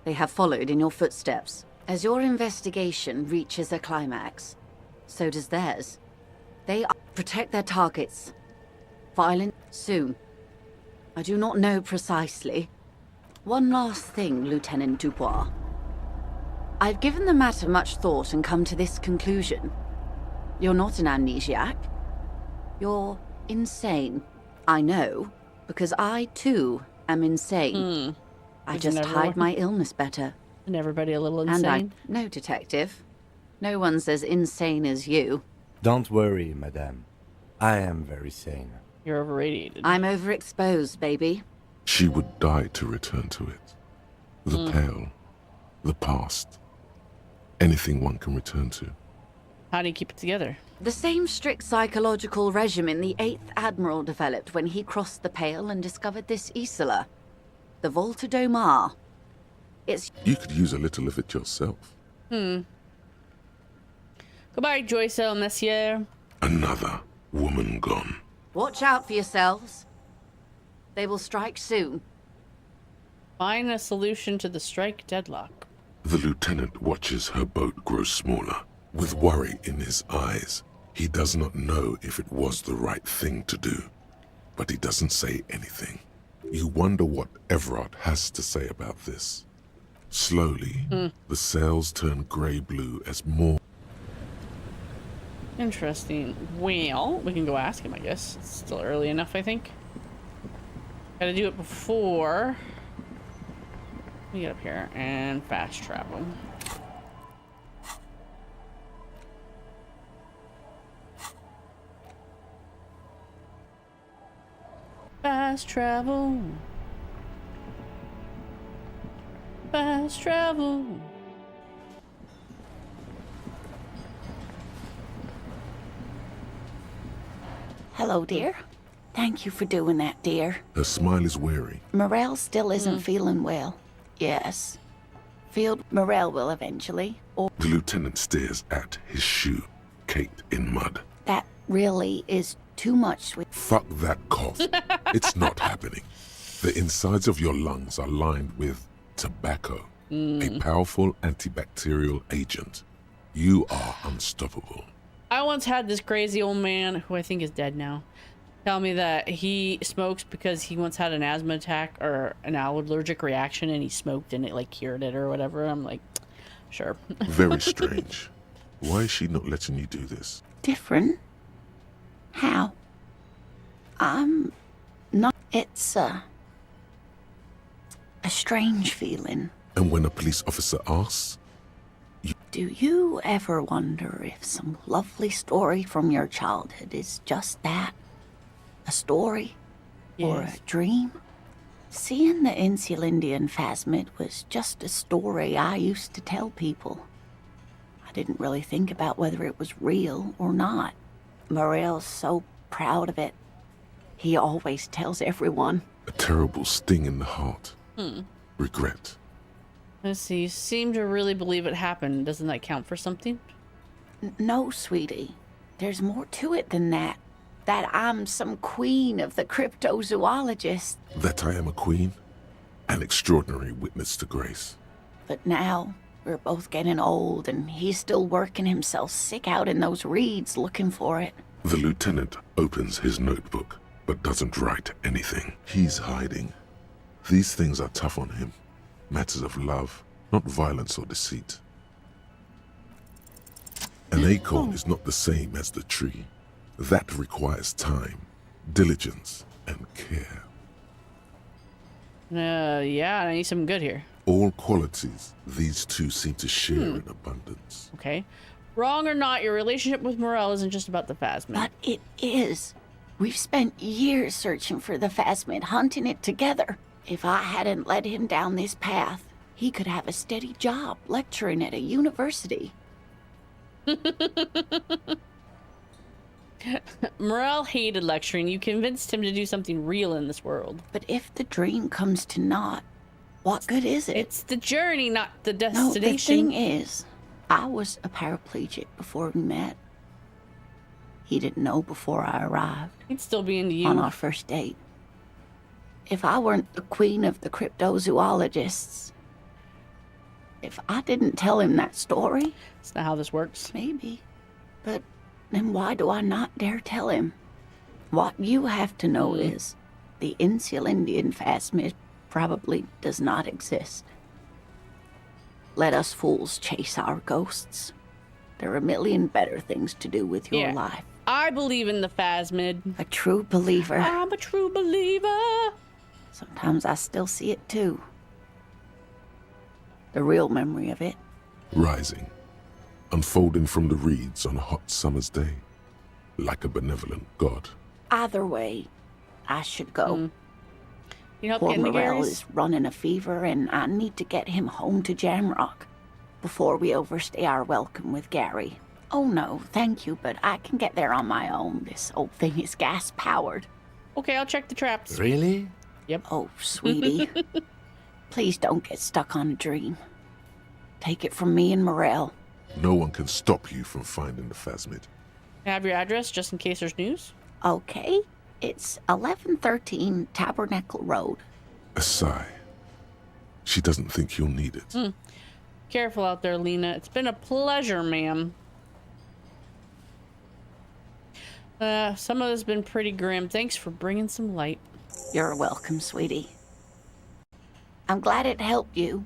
They have followed in your footsteps. As your investigation reaches a climax, so does theirs. They protect their targets. Violent soon. I do not know precisely. One last thing, Lieutenant Dubois. I've given the matter much thought and come to this conclusion. You're not an amnesiac. You're insane. I know, because I, too, am insane. I just hide my illness better. And everybody a little insane? No, detective. No one's as insane as you. Don't worry, madame. I am very sane. You're overradiated. I'm overexposed, baby. She would die to return to it. The pale, the past, anything one can return to. How do you keep it together? The same strict psychological regimen the 8th Admiral developed when he crossed the Pale and discovered this Isola. The Volta do Mar. It's... You could use a little of it yourself. Goodbye, Joyce El Messier. Another woman gone. Watch out for yourselves. They will strike soon. Find a solution to the strike deadlock. The lieutenant watches her boat grow smaller, with worry in his eyes. He does not know if it was the right thing to do, but he doesn't say anything. You wonder what Everard has to say about this. Slowly, the sails turn grey-blue as more... Interesting. Well, we can go ask him, I guess. It's still early enough, I think. Gotta do it before we get up here and fast travel. Fast travel. Fast travel. Hello, dear. Thank you for doing that, dear. Her smile is weary. Morel still isn't feeling well. Yes. Field Morel will eventually. Or The lieutenant stares at his shoe, caked in mud. that really is too much with... Fuck that cough. It's not happening. The insides of your lungs are lined with tobacco, a powerful antibacterial agent. You are unstoppable. I once had this crazy old man, who I think is dead now, tell me that he smokes because he once had an asthma attack or an allergic reaction and he smoked and it like cured it or whatever. I'm like, sure. Very strange. Why is she not letting you do this? Different? How? I'm not... It's a strange feeling. And when a police officer asks, Do you ever wonder if some lovely story from your childhood is just that? A story? Or a dream? Seeing the Insulindian phasmid was just a story I used to tell people. I didn't really think about whether it was real or not. Morel's so proud of it. He always tells everyone. a terrible sting in the heart. Regret. Let's see, you seem to really believe it happened. Doesn't that count for something? No, sweetie. There's more to it than that. That I'm some queen of the cryptozoologists. That I am a queen, an extraordinary witness to grace. But now, we're both getting old, and he's still working himself sick out in those reeds looking for it. The lieutenant opens his notebook, but doesn't write anything. He's hiding. These things are tough on him. Matters of love, not violence or deceit. An acorn is not the same as the tree. That requires time, diligence, and care. Yeah, I need some good here. All qualities these two seem to share in abundance. Okay. Wrong or not, your relationship with Morel isn't just about the phasmid. But it is. We've spent years searching for the phasmid, hunting it together. If I hadn't led him down this path, he could have a steady job lecturing at a university. Morel hated lecturing. You convinced him to do something real in this world. But if the dream comes to naught, what good is it? It's the journey, not the No, destination. the thing is, I was a paraplegic before we met. He didn't know before I arrived. He'd still be into you. On our first date. If I weren't the queen of the cryptozoologists, if I didn't tell him that story... That's not how this works. Maybe. But then why do I not dare tell him? What you have to know is the Insulindian phasmid probably does not exist. let us fools chase our ghosts. There are a million better things to do with your life. I believe in the phasmid. A true believer. I'm a true believer. Sometimes I still see it too. The real memory of it. Rising, unfolding from the reeds on a hot summer's day, like a benevolent god. Either way, I should go. You know, Poor Morel is running a fever, and I need to get him home to Jamrock before we overstay our welcome with Gary. Oh no, thank you, but I can get there on my own. This old thing is gas-powered. Okay, I'll check the traps. Really? Yep. Oh, sweetie. Please don't get stuck on a dream. Take it from me and Morel. No one can stop you from finding the phasmid. Have your address just in case there's news? Okay. It's 1113 Tabernacle Road. A sigh. She doesn't think you'll need it. Careful out there, Lena. It's been a pleasure, ma'am. Some of this has been pretty grim. Thanks for bringing some light. You're welcome, sweetie. I'm glad it helped you,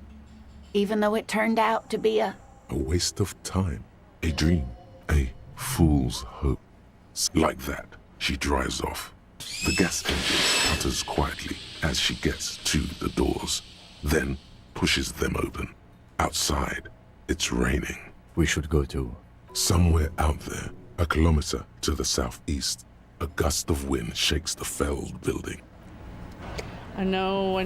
even though it turned out to be a waste of time. A dream. A fool's hope. Like that, she drives off. The gas engine putters quietly as she gets to the doors, then pushes them open. Outside, it's raining. We should go to... Somewhere out there, a kilometer to the southeast, a gust of wind shakes the felled building. I know.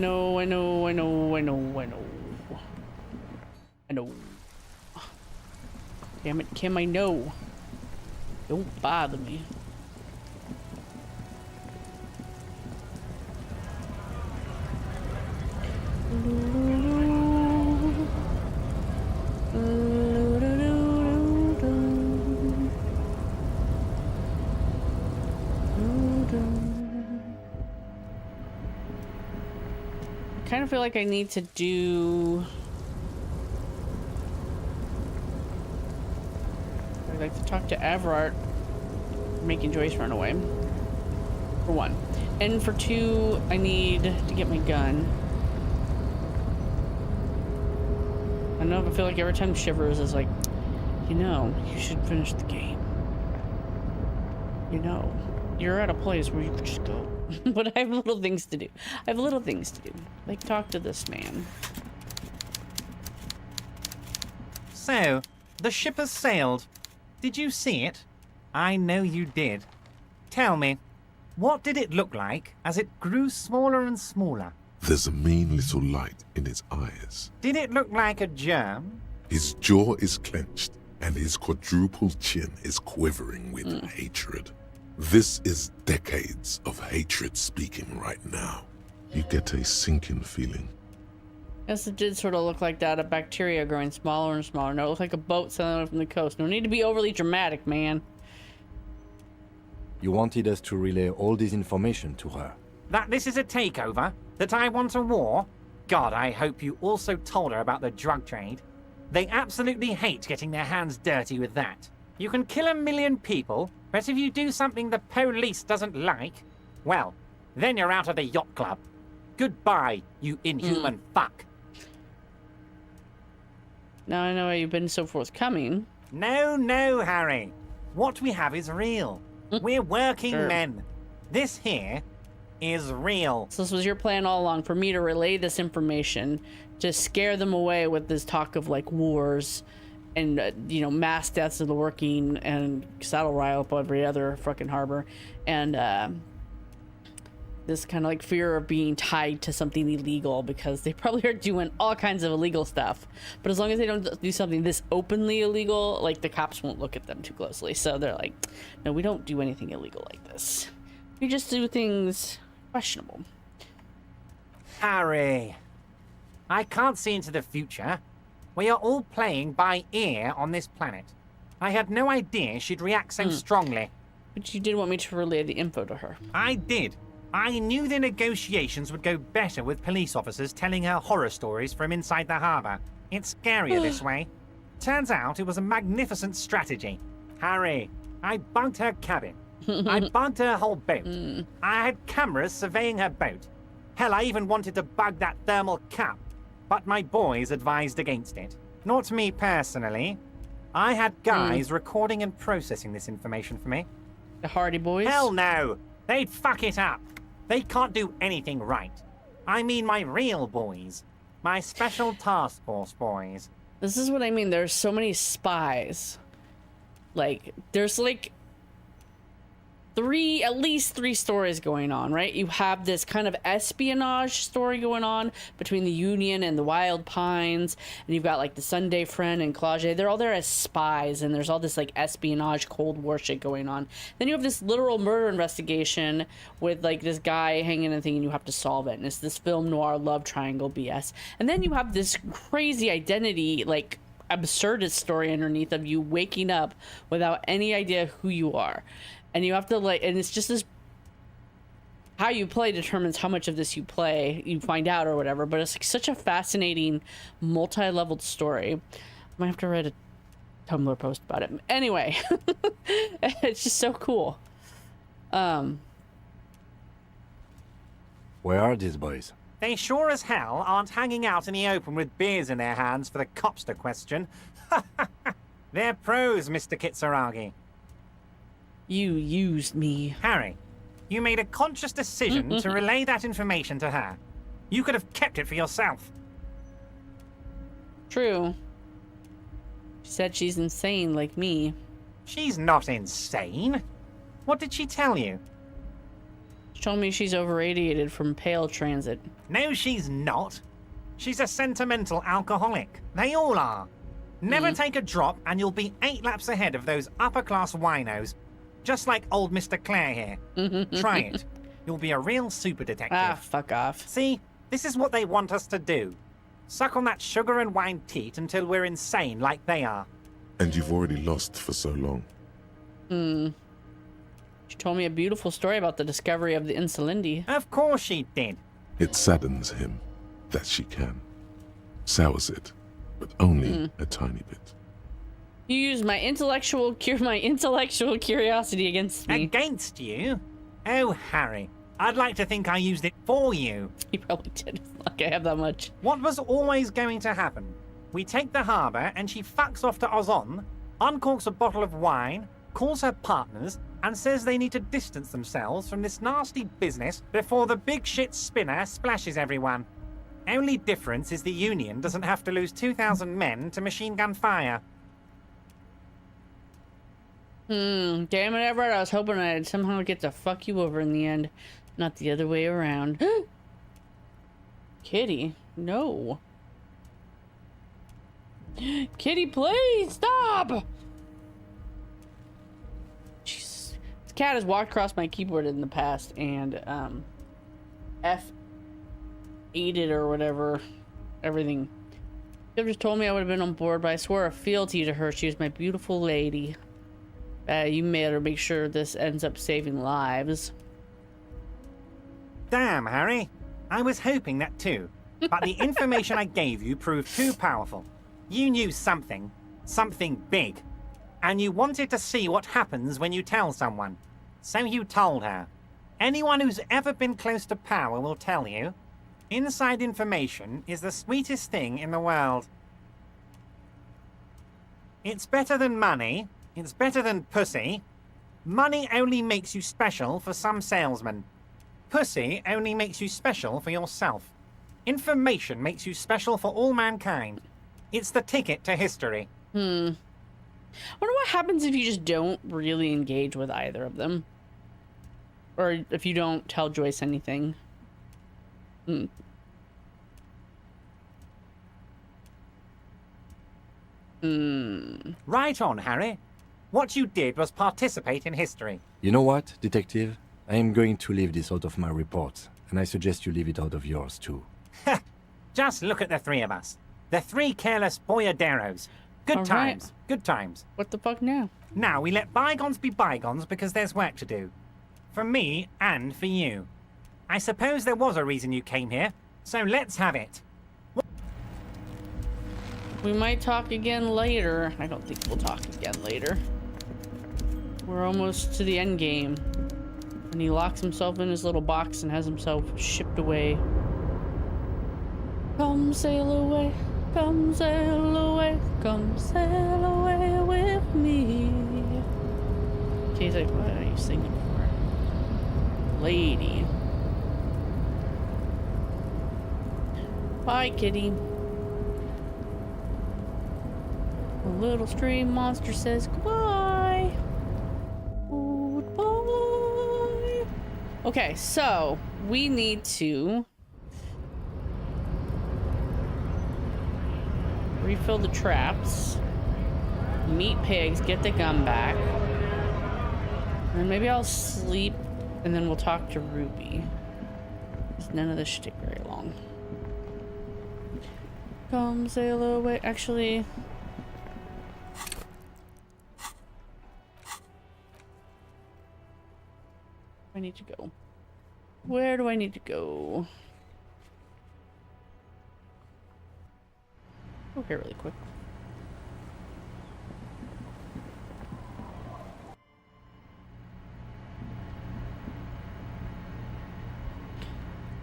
Damn it, Kim, I know. Don't bother me. I kind of feel like I need to do... I'd like to talk to Everard, making Joyce run away, for one. And for two, I need to get my gun. I don't know if I feel like every time Shivers is like, you know, you should finish the game. You know, you're at a place where you could just go. But I have little things to do. Like talk to this man. So, the ship has sailed. Did you see it? I know you did. Tell me, what did it look like as it grew smaller and smaller? There's a mean little light in his eyes. Did it look like a germ? His jaw is clenched, and his quadruple chin is quivering with hatred. This is decades of hatred speaking right now. You get a sinking feeling. Yes, it did sort of look like that, a bacteria growing smaller and smaller. No, it looked like a boat sailing away from the coast. No need to be overly dramatic, man. You wanted us to relay all this information to her. That this is a takeover? That I want a war? God, I hope you also told her about the drug trade. They absolutely hate getting their hands dirty with that. You can kill 1 million people, but if you do something the police doesn't like, well, then you're out of the yacht club. Goodbye, you inhuman fuck. Now I know why you've been so forthcoming. No, Harry. What we have is real. We're working men. This here is real. So this was your plan all along, for me to relay this information to scare them away with this talk of like wars and you know, mass deaths of the working, and that'll rile up every other fucking harbor, and this kind of like fear of being tied to something illegal, because they probably are doing all kinds of illegal stuff, but as long as they don't do something this openly illegal, like the cops won't look at them too closely. So they're like, no, we don't do anything illegal like this. We just do things questionable. Harry, I can't see into the future. We are all playing by ear on this planet. I had no idea she'd react so strongly. But you did want me to relay the info to her. I did. I knew the negotiations would go better with police officers telling her horror stories from inside the harbour. It's scarier this way. Turns out it was a magnificent strategy. Harry, I bugged her cabin. I bugged her whole boat. I had cameras surveying her boat. Hell, I even wanted to bug that thermal cap, but my boys advised against it. Not me personally. I had guys recording and processing this information for me. The Hardy Boys? Hell no! They'd fuck it up. They can't do anything right. I mean my real boys. My special task force boys. This is what I mean. There's so many spies. Like, there's like at least three stories going on, right? You have this kind of espionage story going on between the Union and the Wild Pines, and you've got like the Sunday Friend and Claude. They're all there as spies, and there's all this like espionage Cold War shit going on. Then you have this literal murder investigation with like this guy hanging in a thing, and you have to solve it, and it's this film noir love triangle BS. And then you have this crazy identity, like absurdist story underneath of you waking up without any idea who you are. And you have to like, and it's just this, how you play determines how much of this you find out or whatever, but it's like such a fascinating multi-leveled story. I might have to write a Tumblr post about it. Anyway, it's just so cool. Where are these boys? They sure as hell aren't hanging out in the open with beers in their hands for the cops to question. They're pros, Mr. Kitsuragi. You used me. Harry, you made a conscious decision to relay that information to her. You could have kept it for yourself. True. She said she's insane like me. She's not insane. What did she tell you? She told me she's overradiated from pale transit. No, she's not. She's a sentimental alcoholic. They all are. Never take a drop and you'll be 8 laps ahead of those upper-class winos. Just like old Mr. Clare here. Try it. You'll be a real super detective. Ah, fuck off. See, this is what they want us to do. Suck on that sugar and wine teat until we're insane like they are. And you've already lost for so long. She told me a beautiful story about the discovery of the Insulindi. Of course she did. It saddens him that she can. Sours it, but only a tiny bit. You used my intellectual curiosity against me. Against you? Oh, Harry, I'd like to think I used it for you. You probably did. Like I have that much. What was always going to happen? We take the harbour and she fucks off to Ozon, uncorks a bottle of wine, calls her partners, and says they need to distance themselves from this nasty business before the big shit spinner splashes everyone. Only difference is the Union doesn't have to lose 2,000 men to machine gun fire. Damn it, Everett. I was hoping I'd somehow get to fuck you over in the end. Not the other way around. Kitty, no. Kitty, please stop! Jesus. This cat has walked across my keyboard in the past and, F8'd or whatever. Everything. She just told me I would have been on board, but I swore a fealty to her. She was my beautiful lady. You better make sure this ends up saving lives. Damn, Harry. I was hoping that too. But the information I gave you proved too powerful. You knew something. Something big. And you wanted to see what happens when you tell someone. So you told her. Anyone who's ever been close to power will tell you. Inside information is the sweetest thing in the world. It's better than money. It's better than pussy. Money only makes you special for some salesmen. Pussy only makes you special for yourself. Information makes you special for all mankind. It's the ticket to history. I wonder what happens if you just don't really engage with either of them. Or if you don't tell Joyce anything. Right on, Harry. What you did was participate in history. You know what, detective? I am going to leave this out of my report, and I suggest you leave it out of yours too. Just look at the three of us. The 3 careless boyaderos. Good All times. right. Good times. What the fuck now? Now we let bygones be bygones because there's work to do. For me and for you. I suppose there was a reason you came here, so let's have it. We might talk again later. I don't think we'll talk again later. We're almost to the end game. And he locks himself in his little box and has himself shipped away. Come sail away. Come sail away with me. She's like, what are you singing for? Lady. Bye, kitty. The little stream monster says goodbye. Goodbye. Okay, so we need to refill the traps, meet pigs, get the gun back, and then maybe I'll sleep, and then we'll talk to Ruby. None of this should take very long. Come sail away. Actually, I need to go. Where do I need to go? Okay, really quick.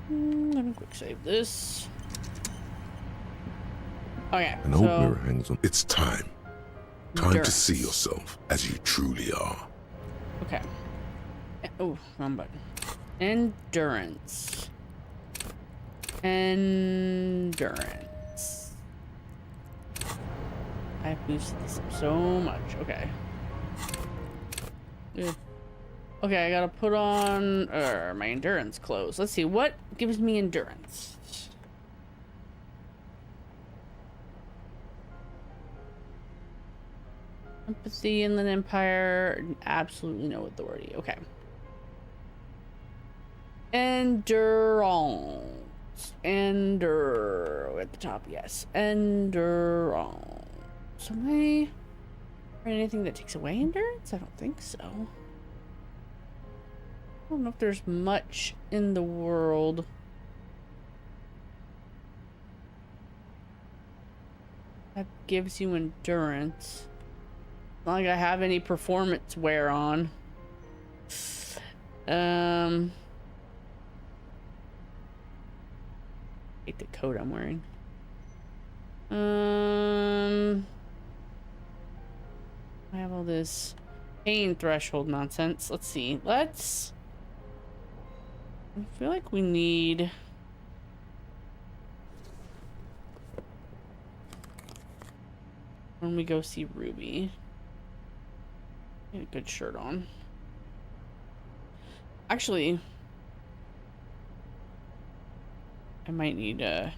Let me quick save this. Okay, An old mirror hangs on. It's time. Time to see yourself as you truly are. Okay. Oh, wrong button. Endurance. Endurance. I've boosted this up so much. Okay. Ugh. Okay, I gotta put on my endurance clothes. Let's see, what gives me endurance? Empathy, Inland Empire, absolutely no authority. Okay. Endurance. At the top, yes. Endurance. So am I anything that takes away endurance? I don't think so. I don't know if there's much in the world that gives you endurance. Not like I have any performance wear on. Hate the coat I'm wearing. I have all this pain threshold nonsense. Let's see. I feel like we need when we go see Ruby. Get a good shirt on. Actually, I might need a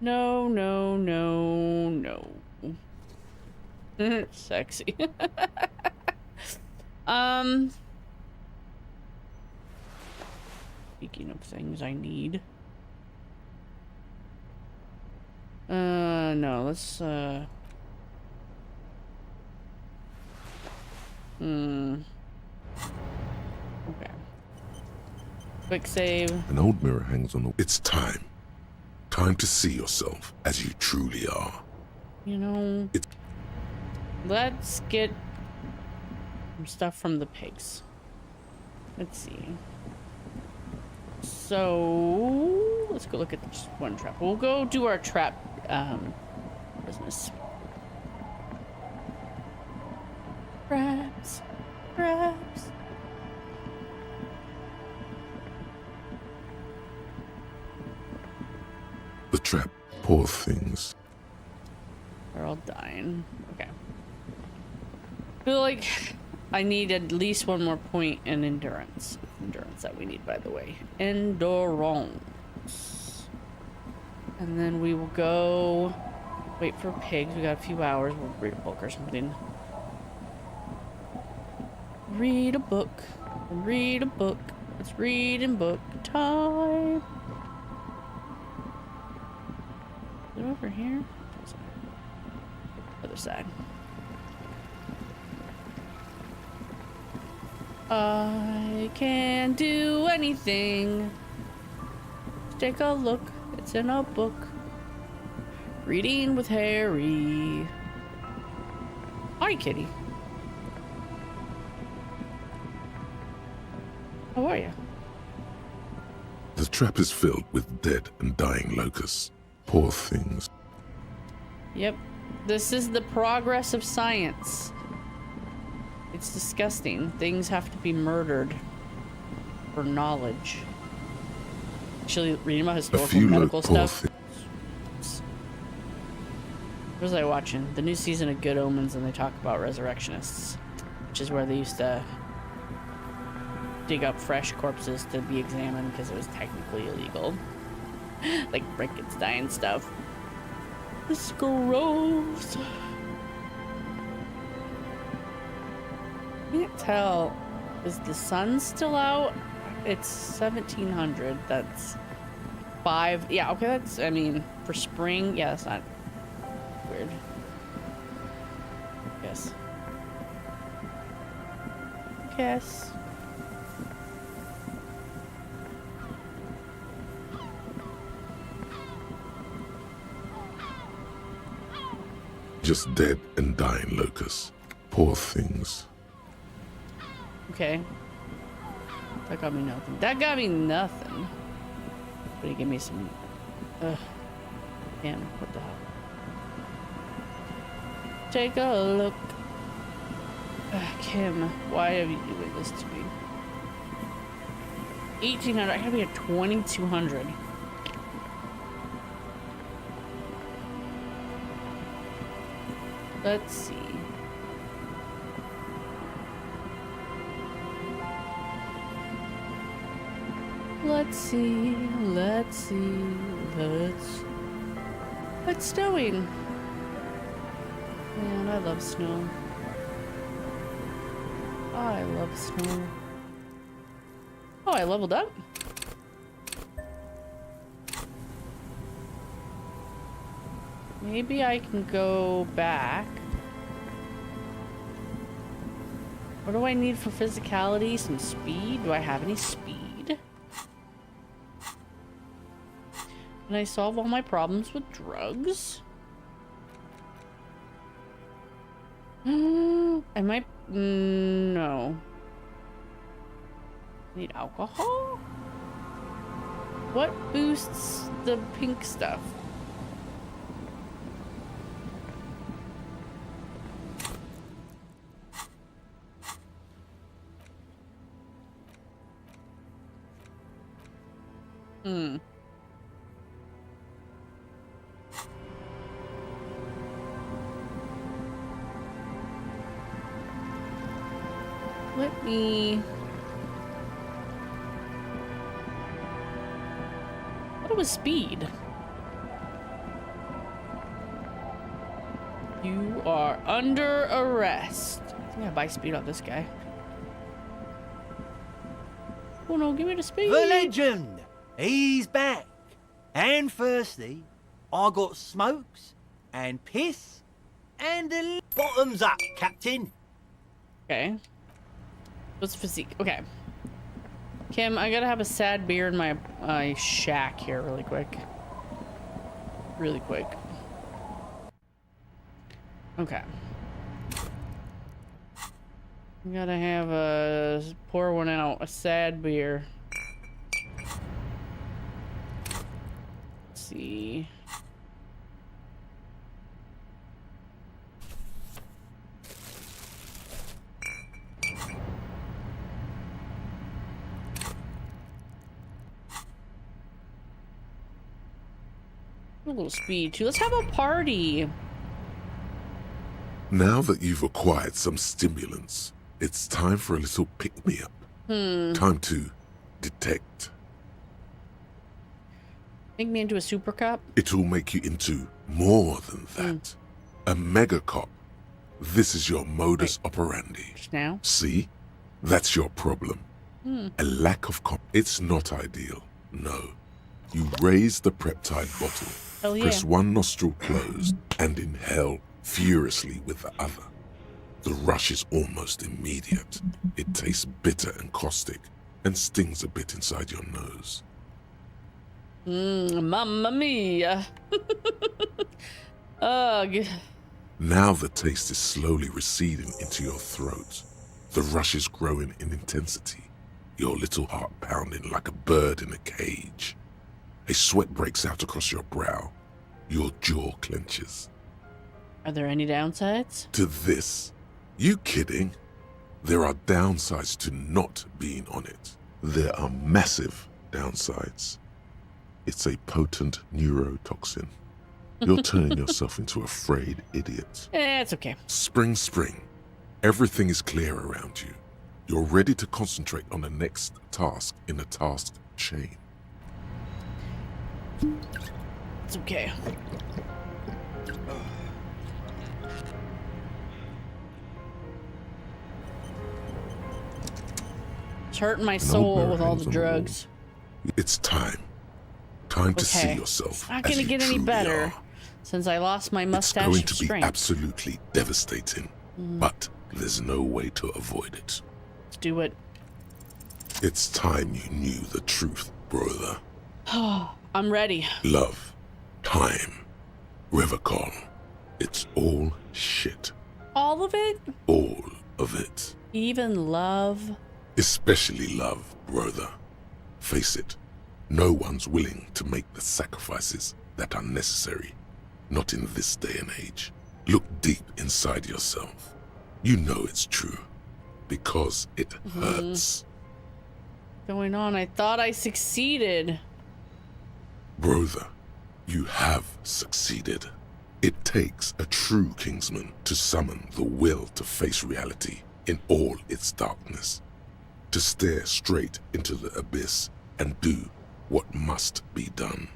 No, no, no, no. Sexy. Speaking of things I need. No, let's, okay. Quick save. An old mirror hangs on the... It's time. Time to see yourself as you truly are. You know, let's get some stuff from the pigs. Let's see. So, let's go look at just one trap. We'll go do our trap business. Traps. Traps. The trap. Poor things. They're all dying. Okay. I feel like I need at least one more point in endurance. Endurance that we need, by the way. Endurance. And then we will go wait for pigs. We got a few hours. We'll read a book or something. Read a book. Read a book. It's reading book time. Is it over here? Other side. I can do anything. Take a look. It's in a book. Reading with Harry. Hi, kitty. How are you? The trap is filled with dead and dying locusts. Poor things. Yep. This is the progress of science. It's disgusting. Things have to be murdered for knowledge. Actually, reading about historical medical stuff. What was I watching? The new season of Good Omens, and they talk about resurrectionists, which is where they used to dig up fresh corpses to be examined because it was technically illegal. Like Frankenstein stuff. This is gross. Can't tell. Is the sun still out? It's 1700. That's 5. Yeah, okay, that's, I mean, for spring, yeah, that's not weird. Yes. Guess. Just dead and dying locusts. Poor things. Okay. That got me nothing. That got me nothing. But he gave me some... Ugh. Damn, what the hell? Take a look. Kim, why are you doing this to me? 1800. I gotta be at 2200. Let's see. Let's see. It's snowing. Man, I love snow. I love snow. Oh, I leveled up. Maybe I can go back. What do I need for physicality? Some speed? Do I have any speed? Can I solve all my problems with drugs? I might... no. Need alcohol? What boosts the pink stuff? Let me... What was speed? You are under arrest. I think I buy speed on this guy. Oh no, give me the speed. The legend! He's back. And firstly, I got smokes and piss and a bottoms up, Captain. Okay. What's physique? Okay. Kim, I gotta have a sad beer in my shack here really quick. Really quick. Okay. I gotta have a... pour one out. A sad beer. Let's see... A little speed too. Let's have a party. Now that you've acquired some stimulants, it's time for a little pick-me-up. Time to detect. Make me into a super cop? It will make you into more than that. A mega cop. This is your modus operandi. Just now? See? That's your problem. A lack of It's not ideal. No. You raise the peptide bottle. Hell yeah. Press one nostril closed and inhale furiously with the other. The rush is almost immediate. It tastes bitter and caustic and stings a bit inside your nose. Mamma mia. Ugh. Now the taste is slowly receding into your throat. The rush is growing in intensity, your little heart pounding like a bird in a cage. A sweat breaks out across your brow. Your jaw clenches. Are there any downsides? To this? You kidding? There are downsides to not being on it. There are massive downsides. It's a potent neurotoxin. You're turning yourself into a frayed idiot. It's okay. Spring. Everything is clear around you. You're ready to concentrate on the next task in the task chain. It's okay. It's hurting my soul with all the drugs. It's time. Time to see Okay. yourself. It's not as gonna you get any truly better are. since I lost my It's mustache going of to be strength. absolutely devastating, but there's no way to avoid it. Let's do it. It's time you knew the truth, brother. I'm ready. Love, time, river call. It's all shit. All of it? All of it. Even love? Especially love, brother. Face it, no one's willing to make the sacrifices that are necessary. Not in this day and age. Look deep inside yourself. You know it's true. Because it hurts. Going on, I thought I succeeded. Brother, you have succeeded. It takes a true Kingsman to summon the will to face reality in all its darkness. To stare straight into the abyss and do what must be done.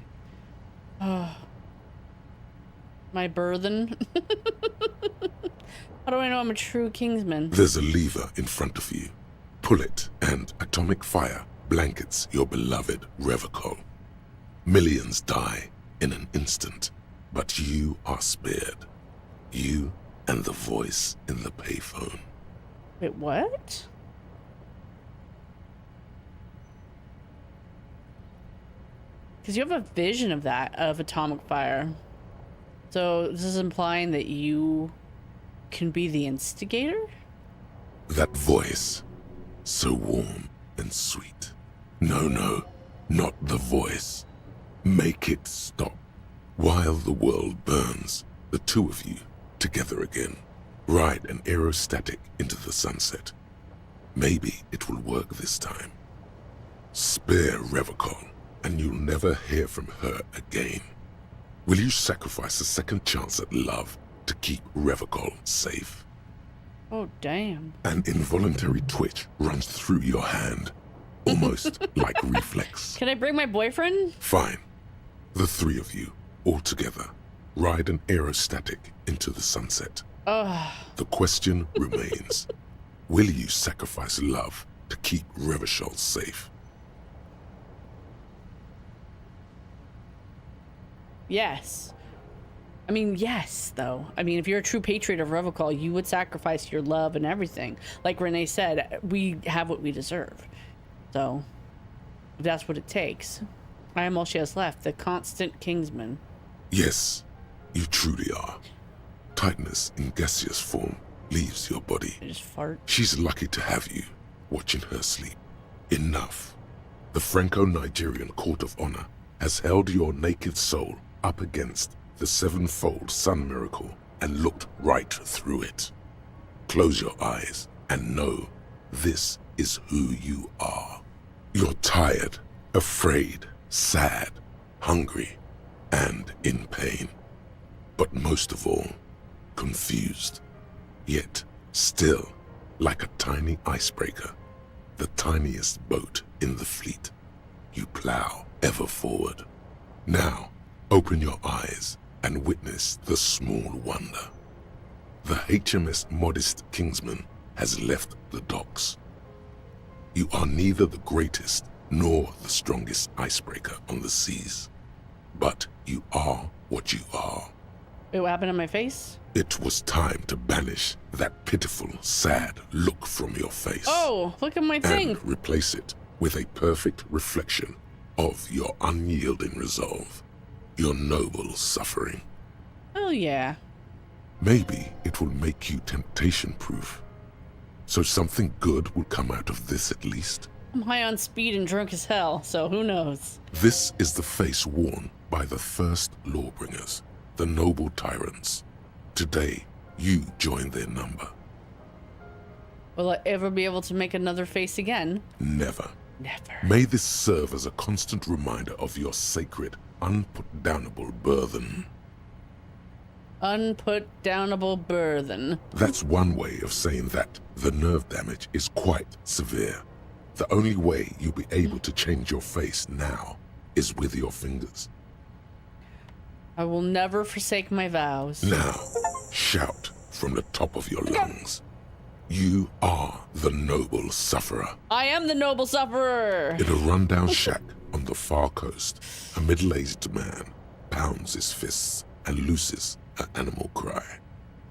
My burden? How do I know I'm a true Kingsman? There's a lever in front of you. Pull it, and atomic fire blankets your beloved Revocol. Millions die in an instant, but you are spared. You and the voice in the payphone. Wait, what? Because you have a vision of that, of atomic fire. So this is implying that you can be the instigator? That voice, so warm and sweet. No, not the voice. Make it stop. While the world burns, the two of you, together again, ride an aerostatic into the sunset. Maybe it will work this time. Spare Revocol, and you'll never hear from her again. Will you sacrifice a second chance at love to keep Revocol safe? Oh, damn. An involuntary twitch runs through your hand, almost like reflex. Can I bring my boyfriend? Fine. The three of you, all together, ride an aerostatic into the sunset. The question remains, will you sacrifice love to keep Revachol safe? Yes. I mean, yes, though. I mean, if you're a true patriot of Revocol, you would sacrifice your love and everything. Like Renee said, we have what we deserve. So, if that's what it takes. I am all she has left, the constant Kingsman. Yes, you truly are. Tightness in gaseous form leaves your body. I just fart. She's lucky to have you, watching her sleep. Enough. The Franco-Nigerian Court of Honor has held your naked soul up against the sevenfold sun miracle and looked right through it. Close your eyes and know this is who you are. You're tired, afraid, sad, hungry, and in pain. But most of all, confused. Yet, still, like a tiny icebreaker, the tiniest boat in the fleet, you plow ever forward. Now, open your eyes and witness the small wonder. The HMS Modest Kingsman has left the docks. You are neither the greatest nor the strongest icebreaker on the seas, but you are what you are. Wait, what happened to my face? It was time to banish that pitiful, sad look from your face. Oh, look at my thing. And replace it with a perfect reflection of your unyielding resolve, your noble suffering. Oh, yeah. Maybe it will make you temptation-proof. So something good will come out of this at least. I'm high on speed and drunk as hell, so who knows? This is the face worn by the first lawbringers, the noble tyrants. Today, you join their number. Will I ever be able to make another face again? Never. Never. May this serve as a constant reminder of your sacred, unputdownable burden. Unputdownable burden. That's one way of saying that the nerve damage is quite severe. The only way you'll be able to change your face now is with your fingers. I will never forsake my vows. Now, shout from the top of your lungs. You are the noble sufferer. I am the noble sufferer! In a rundown shack on the far coast, a middle-aged man pounds his fists and looses an animal cry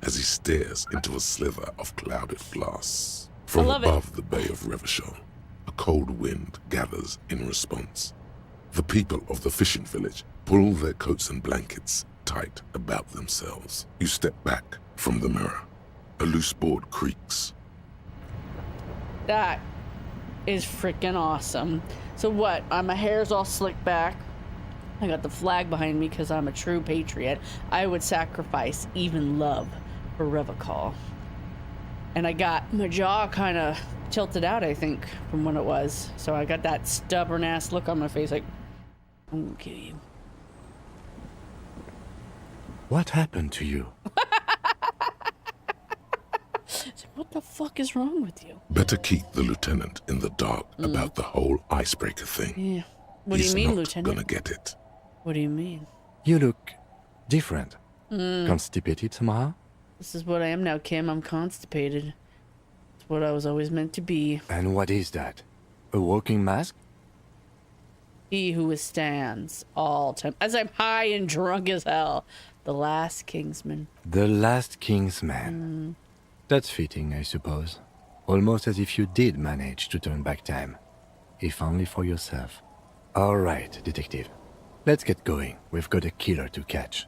as he stares into a slither of clouded glass. From above the Bay of Revachol, a cold wind gathers in response. The people of the fishing village pull their coats and blankets tight about themselves. You step back from the mirror. A loose board creaks. That is freaking awesome. So what? My hair's all slicked back. I got the flag behind me because I'm a true patriot. I would sacrifice even love for Revachol. And I got my jaw kind of tilted out, I think, from when it was. So I got that stubborn ass look on my face like, okay. What happened to you? What the fuck is wrong with you? Better keep the lieutenant in the dark about the whole icebreaker thing. Yeah. What do you mean, Lieutenant? He's not gonna get it. What do you mean? You look different. Constipated somehow? This is what I am now, Kim. I'm constipated. It's what I was always meant to be. And what is that? A walking mask? He who withstands all time. As I'm high and drunk as hell. The last Kingsman. The last king's man. That's fitting, I suppose. Almost as if you did manage to turn back time. If only for yourself. All right, detective. Let's get going. We've got a killer to catch.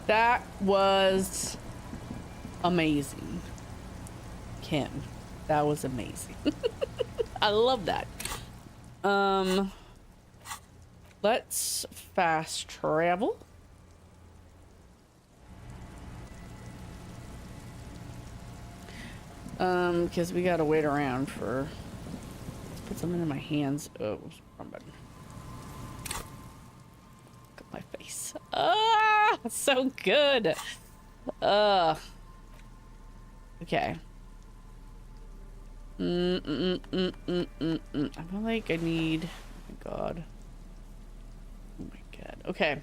That was amazing. Kim, that was amazing. I love that. Let's fast travel. Because we gotta wait around for... Let's put something in my hands. Oh, wrong button. Look at my face. Ah, so good. Okay. I feel like I need... Oh my god. Oh my god. Okay.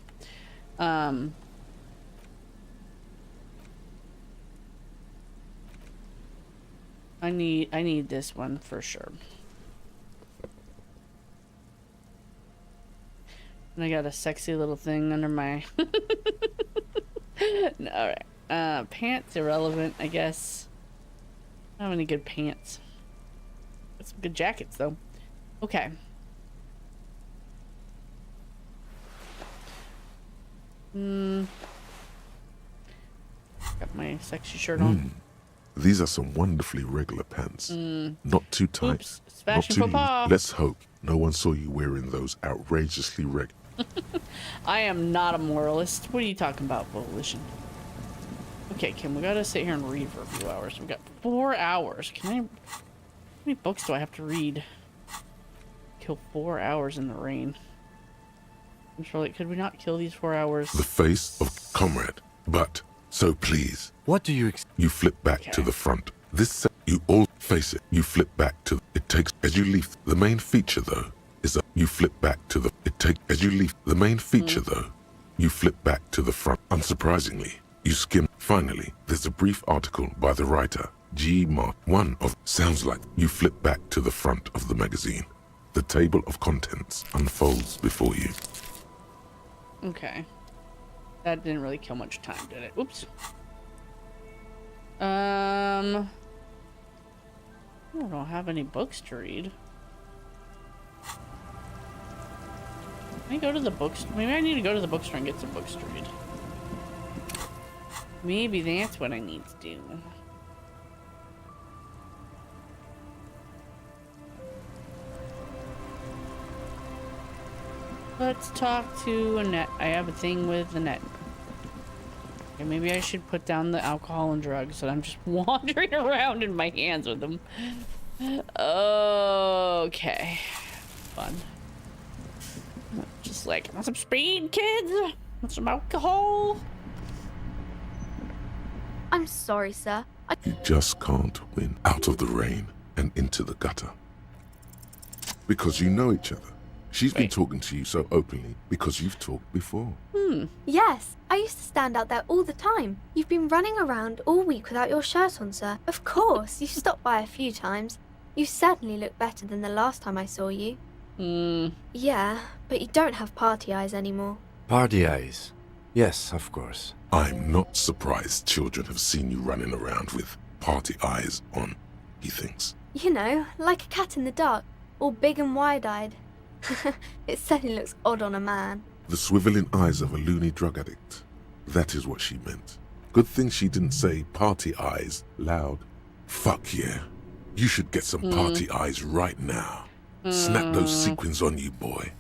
I need this one for sure. And I got a sexy little thing under my... No, alright. Pants irrelevant, I guess. I don't have any good pants. Got some good jackets, though. Okay. Got my sexy shirt on. These are some wonderfully regular pants. Not too tight. Oops, it's not fashion too faux pas. loose. Let's hope no one saw you wearing those outrageously I am not a moralist. What are you talking about, Volition? Okay, Kim, we gotta sit here and read for a few hours. We got 4 hours. How many books do I have to read? Kill 4 hours in the rain. I'm sure, like, could we not kill these 4 hours? The face of comrade. But, so please. What do you You flip back to the front. This you all face it. You flip back to it takes as you leave. The main feature though is that you flip back to the it take as you leave. The main feature though, you flip back to the front. Unsurprisingly, you skim. Finally, there's a brief article by the writer G. Mark. One of sounds like you flip back to the front of the magazine. The table of contents unfolds before you. Okay. That didn't really kill much time, did it? Oops. I don't have any books to read. Can I go to the bookstore? Maybe I need to go to the bookstore and get some books to read. Maybe that's what I need to do. Let's talk to Annette. I have a thing with Annette. Okay, maybe I should put down the alcohol and drugs so I'm just wandering around in my hands with them. Okay. Fun. Just like, want some speed, kids? Want some alcohol? I'm sorry, sir. You just can't win out of the rain and into the gutter. Because you know each other. She's been talking to you so openly because you've talked before. Yes, I used to stand out there all the time. You've been running around all week without your shirt on, sir. Of course, you stopped by a few times. You certainly look better than the last time I saw you. Yeah, but you don't have party eyes anymore. Party eyes? Yes, of course. I'm not surprised children have seen you running around with party eyes on, he thinks. You know, like a cat in the dark, all big and wide-eyed. It certainly looks odd on a man. The swiveling eyes of a loony drug addict. That is what she meant. Good thing she didn't say party eyes loud. Fuck yeah. You should get some party eyes right now. Snap those sequins on you, boy.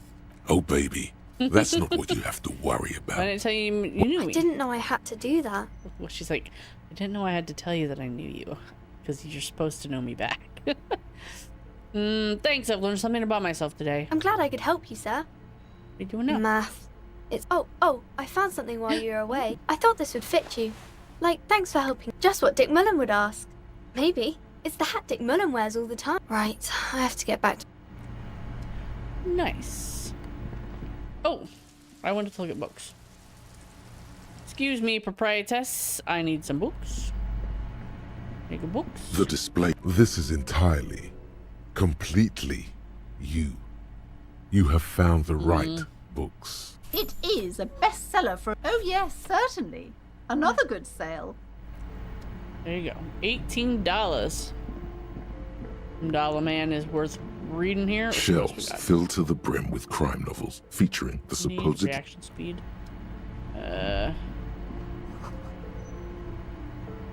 Oh, baby. That's not what you have to worry about. I didn't tell you you knew me. I didn't know I had to do that. Well, she's like, I didn't know I had to tell you that I knew you. Because you're supposed to know me back. Thanks, I've learned something about myself today. I'm glad I could help you, sir. What are you doing now? Math. It's... Oh, I found something while you were away. I thought this would fit you. Like, thanks for helping. Just what Dick Mullen would ask. Maybe. It's the hat Dick Mullen wears all the time. Right, I have to get back to... Nice. Oh, I wanted to look at books. Excuse me, proprietress. I need some books. Make a books. The display. This is entirely, completely you. You have found the right books. It is a bestseller for... Oh yes, certainly. Another good sale. There you go. $18. Dollar Man is worth reading here. Shelves filled to the brim with crime novels featuring the supposed reaction speed.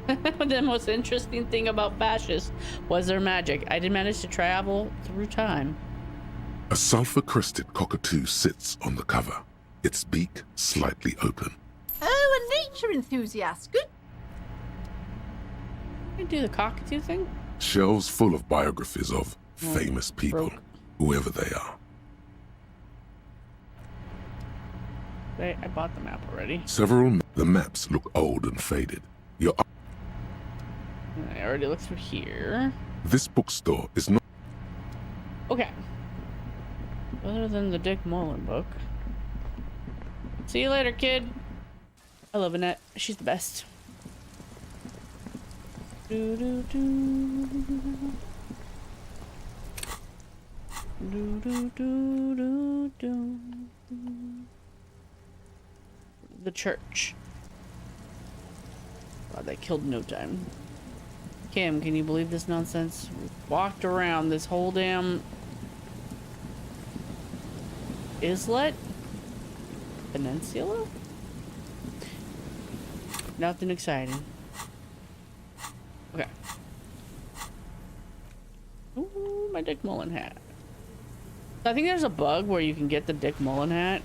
The most interesting thing about Fascist was their magic. I did manage to travel through time. A sulfur-crested cockatoo sits on the cover, its beak slightly open. Oh, a nature enthusiast. Good. You do the cockatoo thing? Shelves full of biographies of famous people, whoever they are. I bought the map already. The maps look old and faded. I already looked through here. This bookstore is not... Okay. Other than the Dick Mullen book. See you later, kid. I love Annette. She's the best. Do do do. Do do do do do. The church. Wow, that killed no time. Kim, can you believe this nonsense? We've walked around this whole damn islet? Peninsula? Nothing exciting. Okay. Ooh, my Dick Mullen hat. I think there's a bug where you can get the Dick Mullen hat.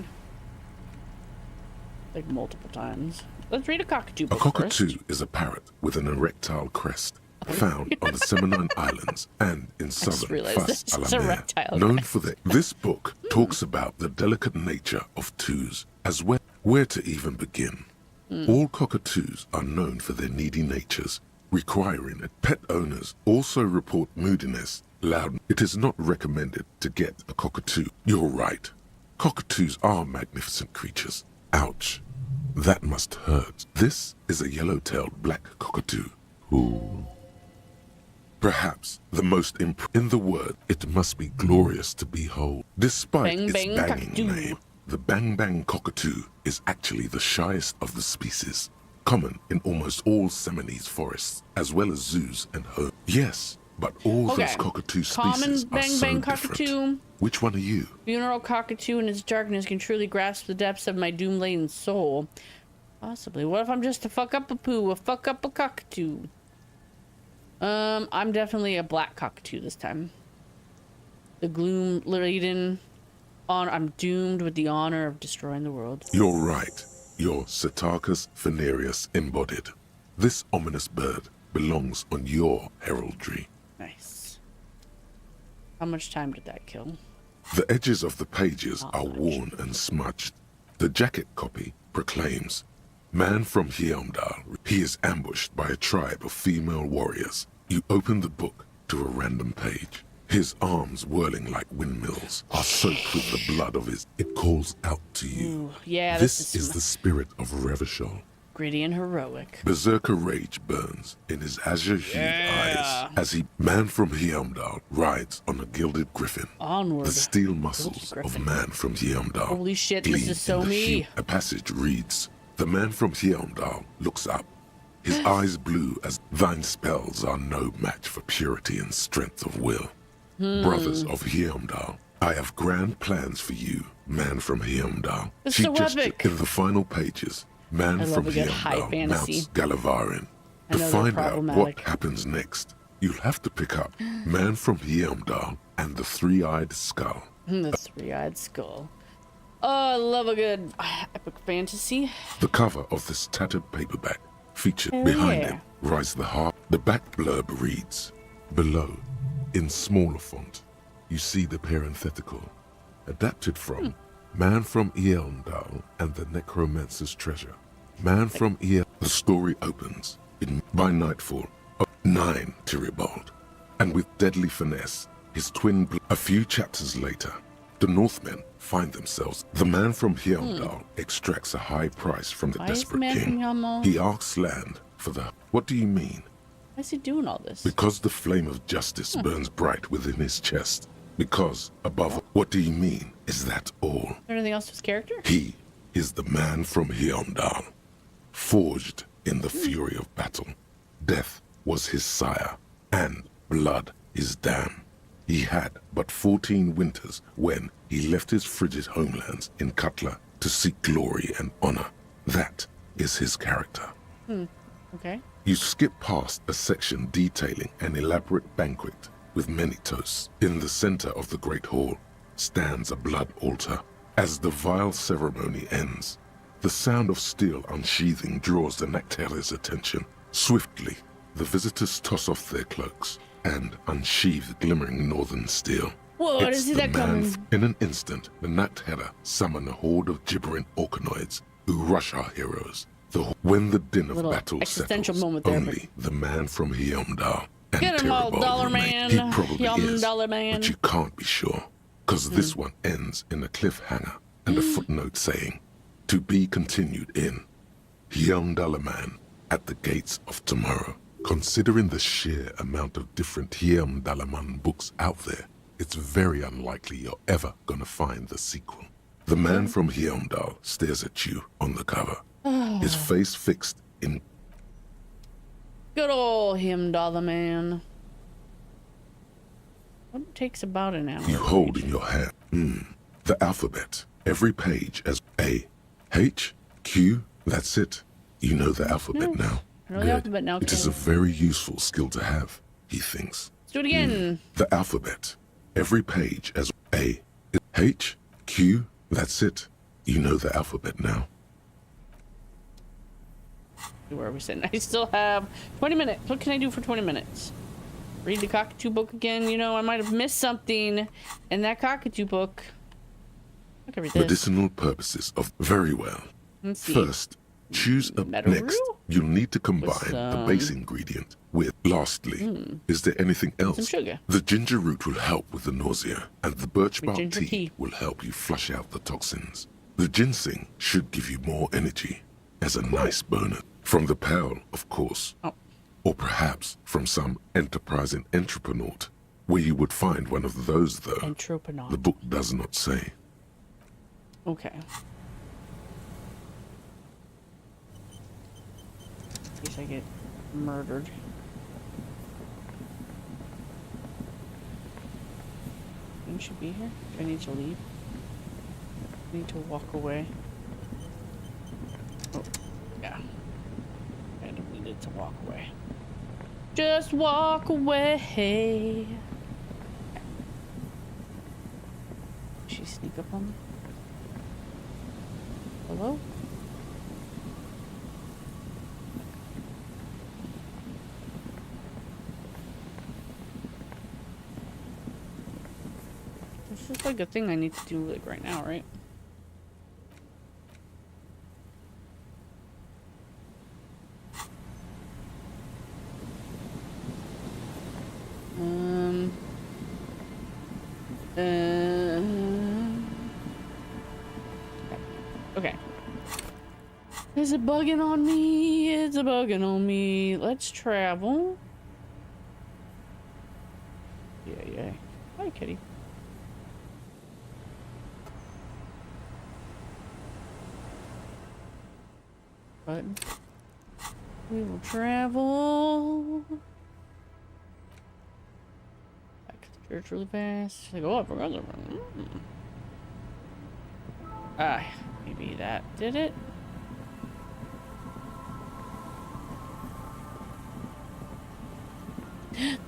Like multiple times. Let's read a cockatoo book. A cockatoo is a parrot with an erectile crest found on the Seminole Islands and in southern Fascist, known for this book talks about the delicate nature of twos, as well where to even begin. All cockatoos are known for their needy natures, requiring it. Pet owners also report moodiness, loud. It is not recommended to get a cockatoo. You're right. Cockatoos are magnificent creatures. Ouch. That must hurt. This is a yellow-tailed black cockatoo. Ooh. Perhaps the most in the world, it must be glorious to behold. Despite its banging name, the Bang Bang cockatoo is actually the shyest of the species, common in almost all Seminoles forests, as well as zoos and homes. Yes, but all those cockatoo species are so different. Which one are you? Funeral cockatoo in its darkness can truly grasp the depths of my doom-laden soul. Possibly. What if I'm just a fuck up a poo, a fuck up a cockatoo? I'm definitely a black cockatoo this time. The gloom laden honor. I'm doomed with the honor of destroying the world. You're right. You're Cetarchus venereus embodied. This ominous bird belongs on your heraldry. Nice. How much time did that kill? The edges of the pages are worn and smudged. The jacket copy proclaims, "Man from Heimdall. He is ambushed by a tribe of female warriors." You open the book to a random page. His arms, whirling like windmills, are soaked with the blood of his... It calls out to you. Ooh, yeah, This is the spirit of Revachol. Gritty and heroic. Berserker rage burns in his azure-hued eyes as he, Man from Heimdall, rides on a gilded griffin. Onward. The steel muscles of Man from Heimdall. Holy shit, this is so me. A passage reads, "The man from Heimdall looks up. His eyes blue as thine spells are no match for purity and strength of will. Brothers of Heimdall, I have grand plans for you, Man from Heimdall." It's She so gestured epic. in the final pages. Man I from love a good high Heimdall fantasy. mounts Gallavarin. I To know they're find out what problematic. happens next, you'll have to pick up Man from Heimdall and the Three-Eyed Skull. The three-eyed skull. Oh, I love a good epic fantasy. The cover of this tattered paperback featured Hell behind yeah. it rise the heart. The back blurb reads, below, in smaller font, you see the parenthetical, adapted from Man from Eondal and the Necromancer's Treasure. Man from Eondal. The story opens by nightfall of 9 Tiribald, and with deadly finesse, his twin. A few chapters later, the Northmen find themselves. The man from Heimdall extracts a high price from the Why is the desperate man from king. Heimdall? He asks land for the. What do you mean? Why is he doing all this? Because the flame of justice burns bright within his chest. Because, above, what do you mean? Is that all? Is there anything else to his character? He is the man from Heimdall, forged in the fury of battle. Death was his sire, and blood his dam. He had but 14 winters when he left his frigid homelands in Cutler to seek glory and honor. That is his character. Okay. You skip past a section detailing an elaborate banquet with many toasts. In the center of the great hall stands a blood altar. As the vile ceremony ends, the sound of steel unsheathing draws the Nectary's attention. Swiftly, the visitors toss off their cloaks and unsheathe glimmering northern steel. Whoa, I didn't It's see the that man coming. In an instant, the Nectara summon a horde of gibbering orcanoids who rush our heroes. When the din of Little battle existential settles, moment there, only the man from Heimdall and Get him all, Tiribald dollar remain. man. He probably Yum, is, dollar man. but you can't be sure, because this one ends in a cliffhanger and a footnote saying, "To be continued in Heimdall Man at the gates of tomorrow." Considering the sheer amount of different Heimdallaman books out there, it's very unlikely you're ever gonna find the sequel. The man from Heimdall stares at you on the cover, his face fixed in. Good old Heimdall man. What takes about an hour? You hold in your hand the alphabet. Every page as A, H, Q. That's it. You know the alphabet now. I know the alphabet now, It is a very useful skill to have, he thinks. Let's do it again. The alphabet. Every page as A, H, Q. That's it. You know the alphabet now. Where are we sitting? I still have 20 minutes. What can I do for 20 minutes? Read the cockatoo book again. You know, I might have missed something in that cockatoo book. I can read this. Medicinal purposes of very well. Let's see. First, choose a Meadow next. root? You'll need to combine With the base ingredient with. Lastly, is there anything else? Some sugar. The ginger root will help with the nausea, and the birch With bark ginger tea tea. will help you flush out the toxins. The ginseng should give you more energy as a nice bonus. From the pearl, of course. Oh. Or perhaps from some enterprising entrepreneur, where you would find one of those, though. Entrepreneur. The book does not say. Okay. In case I get murdered. Shouldn't she be here? Do I need to leave? I need to walk away. Oh. to walk away. Just walk away. Did she sneak up on me? Hello? This is like a thing I need to do like right now, right? Okay. Is it bugging on me? It's bugging on me. Let's travel. Yeah. Hi, kitty. Button. We will travel. Back to the church really fast. Like, oh, I forgot the one. Ah, maybe that did it.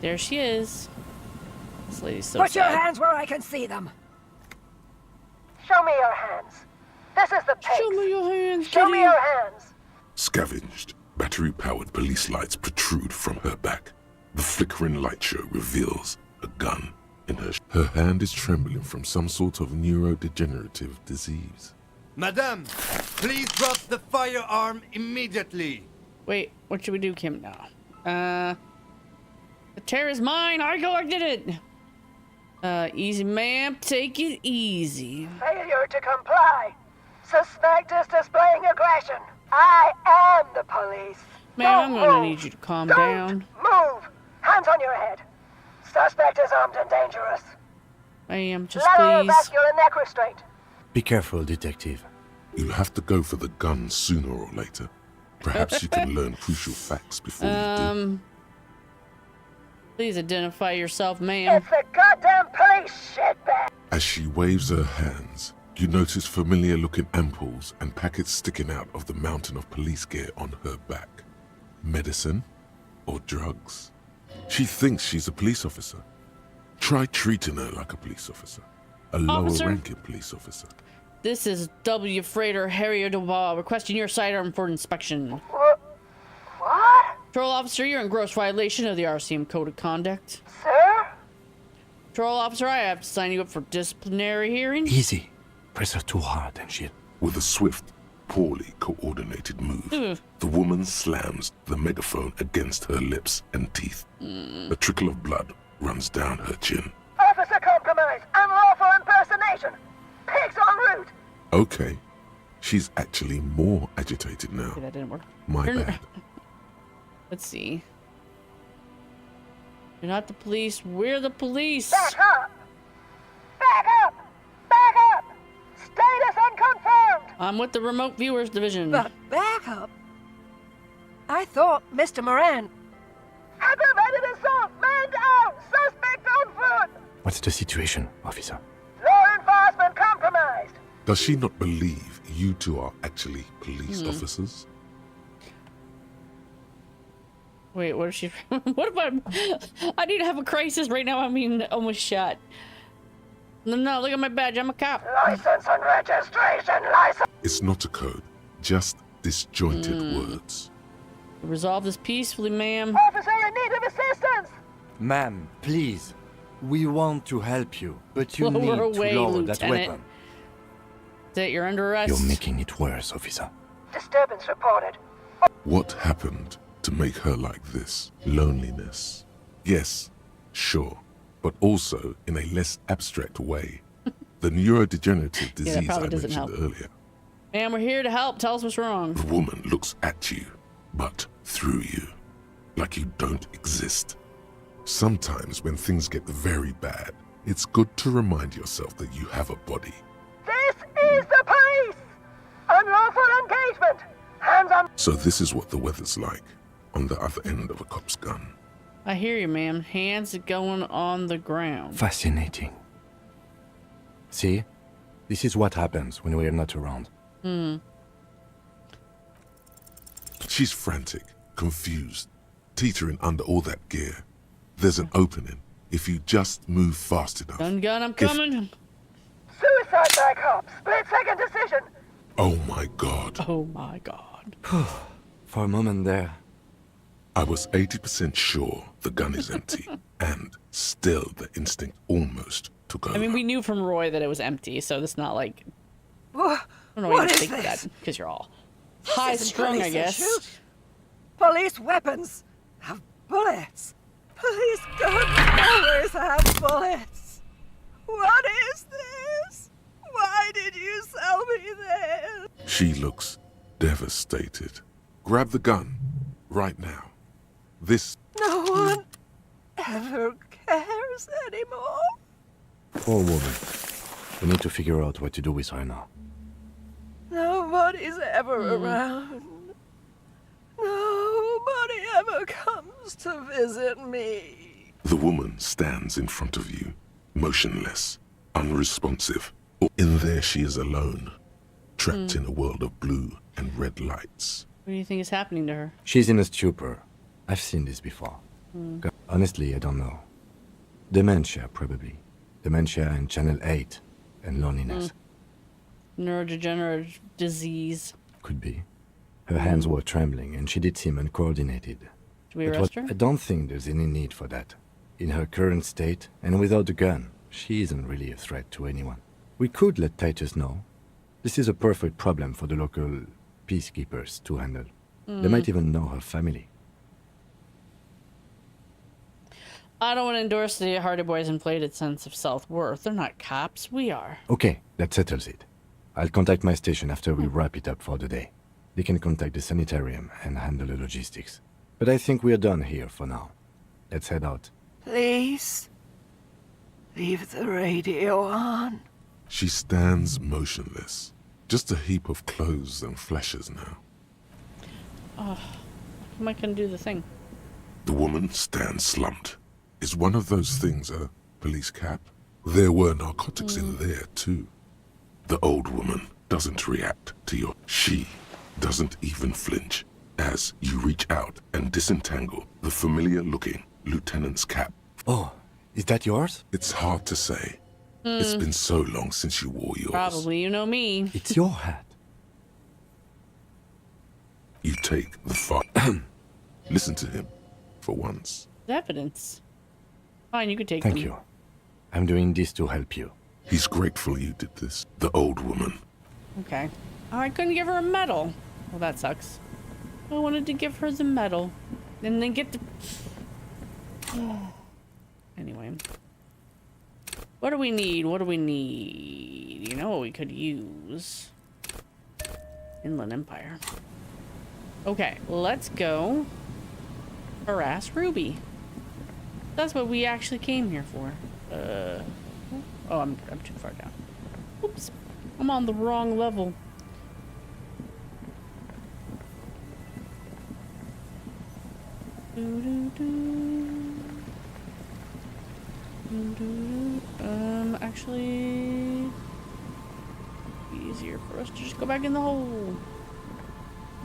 There she is. This lady's so Put sad. your hands where I can see them. Show me your hands. This is the pigs. Show me your hands, Show me kitty. your hands. Scavenged, battery-powered police lights protrude from her back. The flickering light show reveals a gun in her. Her hand is trembling from some sort of neurodegenerative disease. Madame, please drop the firearm immediately. Wait, what should we do, Kim? No. The chair is mine. I did it. Easy, ma'am. Take it easy. Failure to comply. Suspect is displaying aggression. I am the police. Ma'am, I'm Don't gonna move. need you to calm Don't down. move. Hands on your head. Suspect is armed and dangerous. Ma'am, just Lateral please. vascular neck restraint. Be careful, detective. You'll have to go for the gun sooner or later. Perhaps you can learn crucial facts before you do. Please identify yourself, ma'am. It's the goddamn police, shitbag. As she waves her hands, you notice familiar-looking ampoules and packets sticking out of the mountain of police gear on her back. Medicine or drugs? She thinks she's a police officer. Try treating her like a police officer. A Officer? lower-ranking police officer. This is W. Freighter Harrier Dubois requesting your sidearm for inspection. What? Patrol officer, you're in gross violation of the RCM Code of Conduct. Sir? Patrol officer, I have to sign you up for disciplinary hearing. Easy. Press her too hard and shit. With a swift, poorly coordinated move, Ugh. the woman slams the megaphone against her lips and teeth. A trickle of blood runs down her chin. Officer compromise. Unlawful impersonation. Pigs en route. Okay, she's actually more agitated now. Okay, that didn't work. My You're- bad. Let's see. You're not the police. We're the police. Back up. Back up. Back up. Status unconfirmed. I'm with the Remote Viewers Division. Back up? I thought Mr. Moran. Aggravated assault. Man down. Suspect on foot. What's the situation, officer? Law enforcement compromised. Does she not believe you two are actually police officers? Wait, what if she... what if I need to have a crisis right now. I mean, almost shot. No, look at my badge. I'm a cop. License and registration license. It's not a code, just disjointed words. Resolve this peacefully, ma'am. Officer in need of assistance. Ma'am, please. We want to help you, but you Lower need away, to lower that Lieutenant. weapon. That you're under arrest. You're making it worse, officer. Disturbance reported. What happened to make her like this? Loneliness. Yes, sure, but also in a less abstract way. The neurodegenerative Yeah, that disease I probably doesn't mentioned help. earlier. Ma'am, we're here to help. Tell us what's wrong. The woman looks at you, but through you, like you don't exist. Sometimes when things get very bad, it's good to remind yourself that you have a body. This is the police. Unlawful engagement. Hands on. So this is what the weather's like on the other end of a cop's gun. I hear you, ma'am. Hands going on the ground. Fascinating. See? This is what happens when we're not around. She's frantic, confused, teetering under all that gear. There's an opening if you just move fast enough. Gun, I'm coming. Suicide by cop. Split-second decision. Oh my God. Oh my God. For a moment there. I was 80% sure the gun is empty, and still the instinct almost took over. I mean, we knew from Roy that it was empty, so it's not like... What, I don't know why what you is think this? that, because you're all high-strung, I guess. Shoot. Police weapons have bullets. Police guns always have bullets. What is this? Why did you sell me this? She looks devastated. Grab the gun, right now. This... No one ever cares anymore. Poor woman. We need to figure out what to do with her now. Nobody's ever around. Nobody ever comes to visit me. The woman stands in front of you, motionless, unresponsive. In there she is alone, trapped in a world of blue and red lights. What do you think is happening to her? She's in a stupor. I've seen this before. Honestly, I don't know. Dementia, probably. Dementia and Channel 8 and loneliness. Neurodegenerative disease. Could be. Her hands were trembling and she did seem uncoordinated. Should we arrest her? I don't think there's any need for that. In her current state, and without the gun, she isn't really a threat to anyone. We could let Titus know. This is a perfect problem for the local peacekeepers to handle. They might even know her family. I don't want to endorse the Hardy Boys' inflated sense of self-worth. They're not cops. We are. Okay, that settles it. I'll contact my station after we wrap it up for the day. They can contact the sanitarium and handle the logistics. But I think we're done here for now. Let's head out. Please, leave the radio on. She stands motionless, just a heap of clothes and fleshes now. Oh, how am I going to do the thing? The woman stands slumped. Is one of those things a police cap? There were narcotics in there too. The old woman doesn't react to your... She doesn't even flinch as you reach out and disentangle the familiar-looking lieutenant's cap. Oh, is that yours? It's hard to say. It's been so long since you wore yours. Probably, you know me. It's your hat. You take the fight. Listen to him, for once. Evidence. Fine, you could take them. Thank you. I'm doing this to help you. He's grateful you did this. The old woman. Okay. Oh, I couldn't give her a medal. Well, that sucks. I wanted to give her the medal. And then get the... Anyway. What do we need? What do we need? You know what we could use? Inland Empire. Okay, let's go harass Ruby. That's what we actually came here for. Oh, I'm too far down. Oops. I'm on the wrong level. Actually, easier for us to just go back in the hole.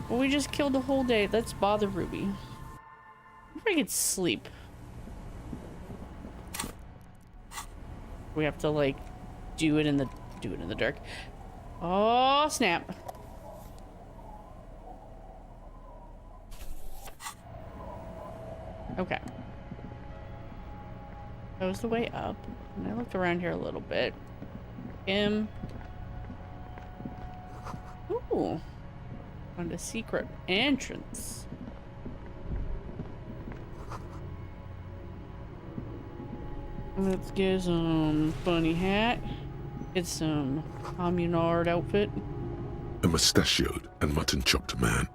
Well, we just killed the whole day. Let's bother Ruby. If I could sleep. We have to like do it in the dark. Oh snap! Okay. That was the way up. And I looked around here a little bit. Ooh. Found a secret entrance. Let's get some funny hat. Get some communard outfit. A mustachioed and mutton-chopped man,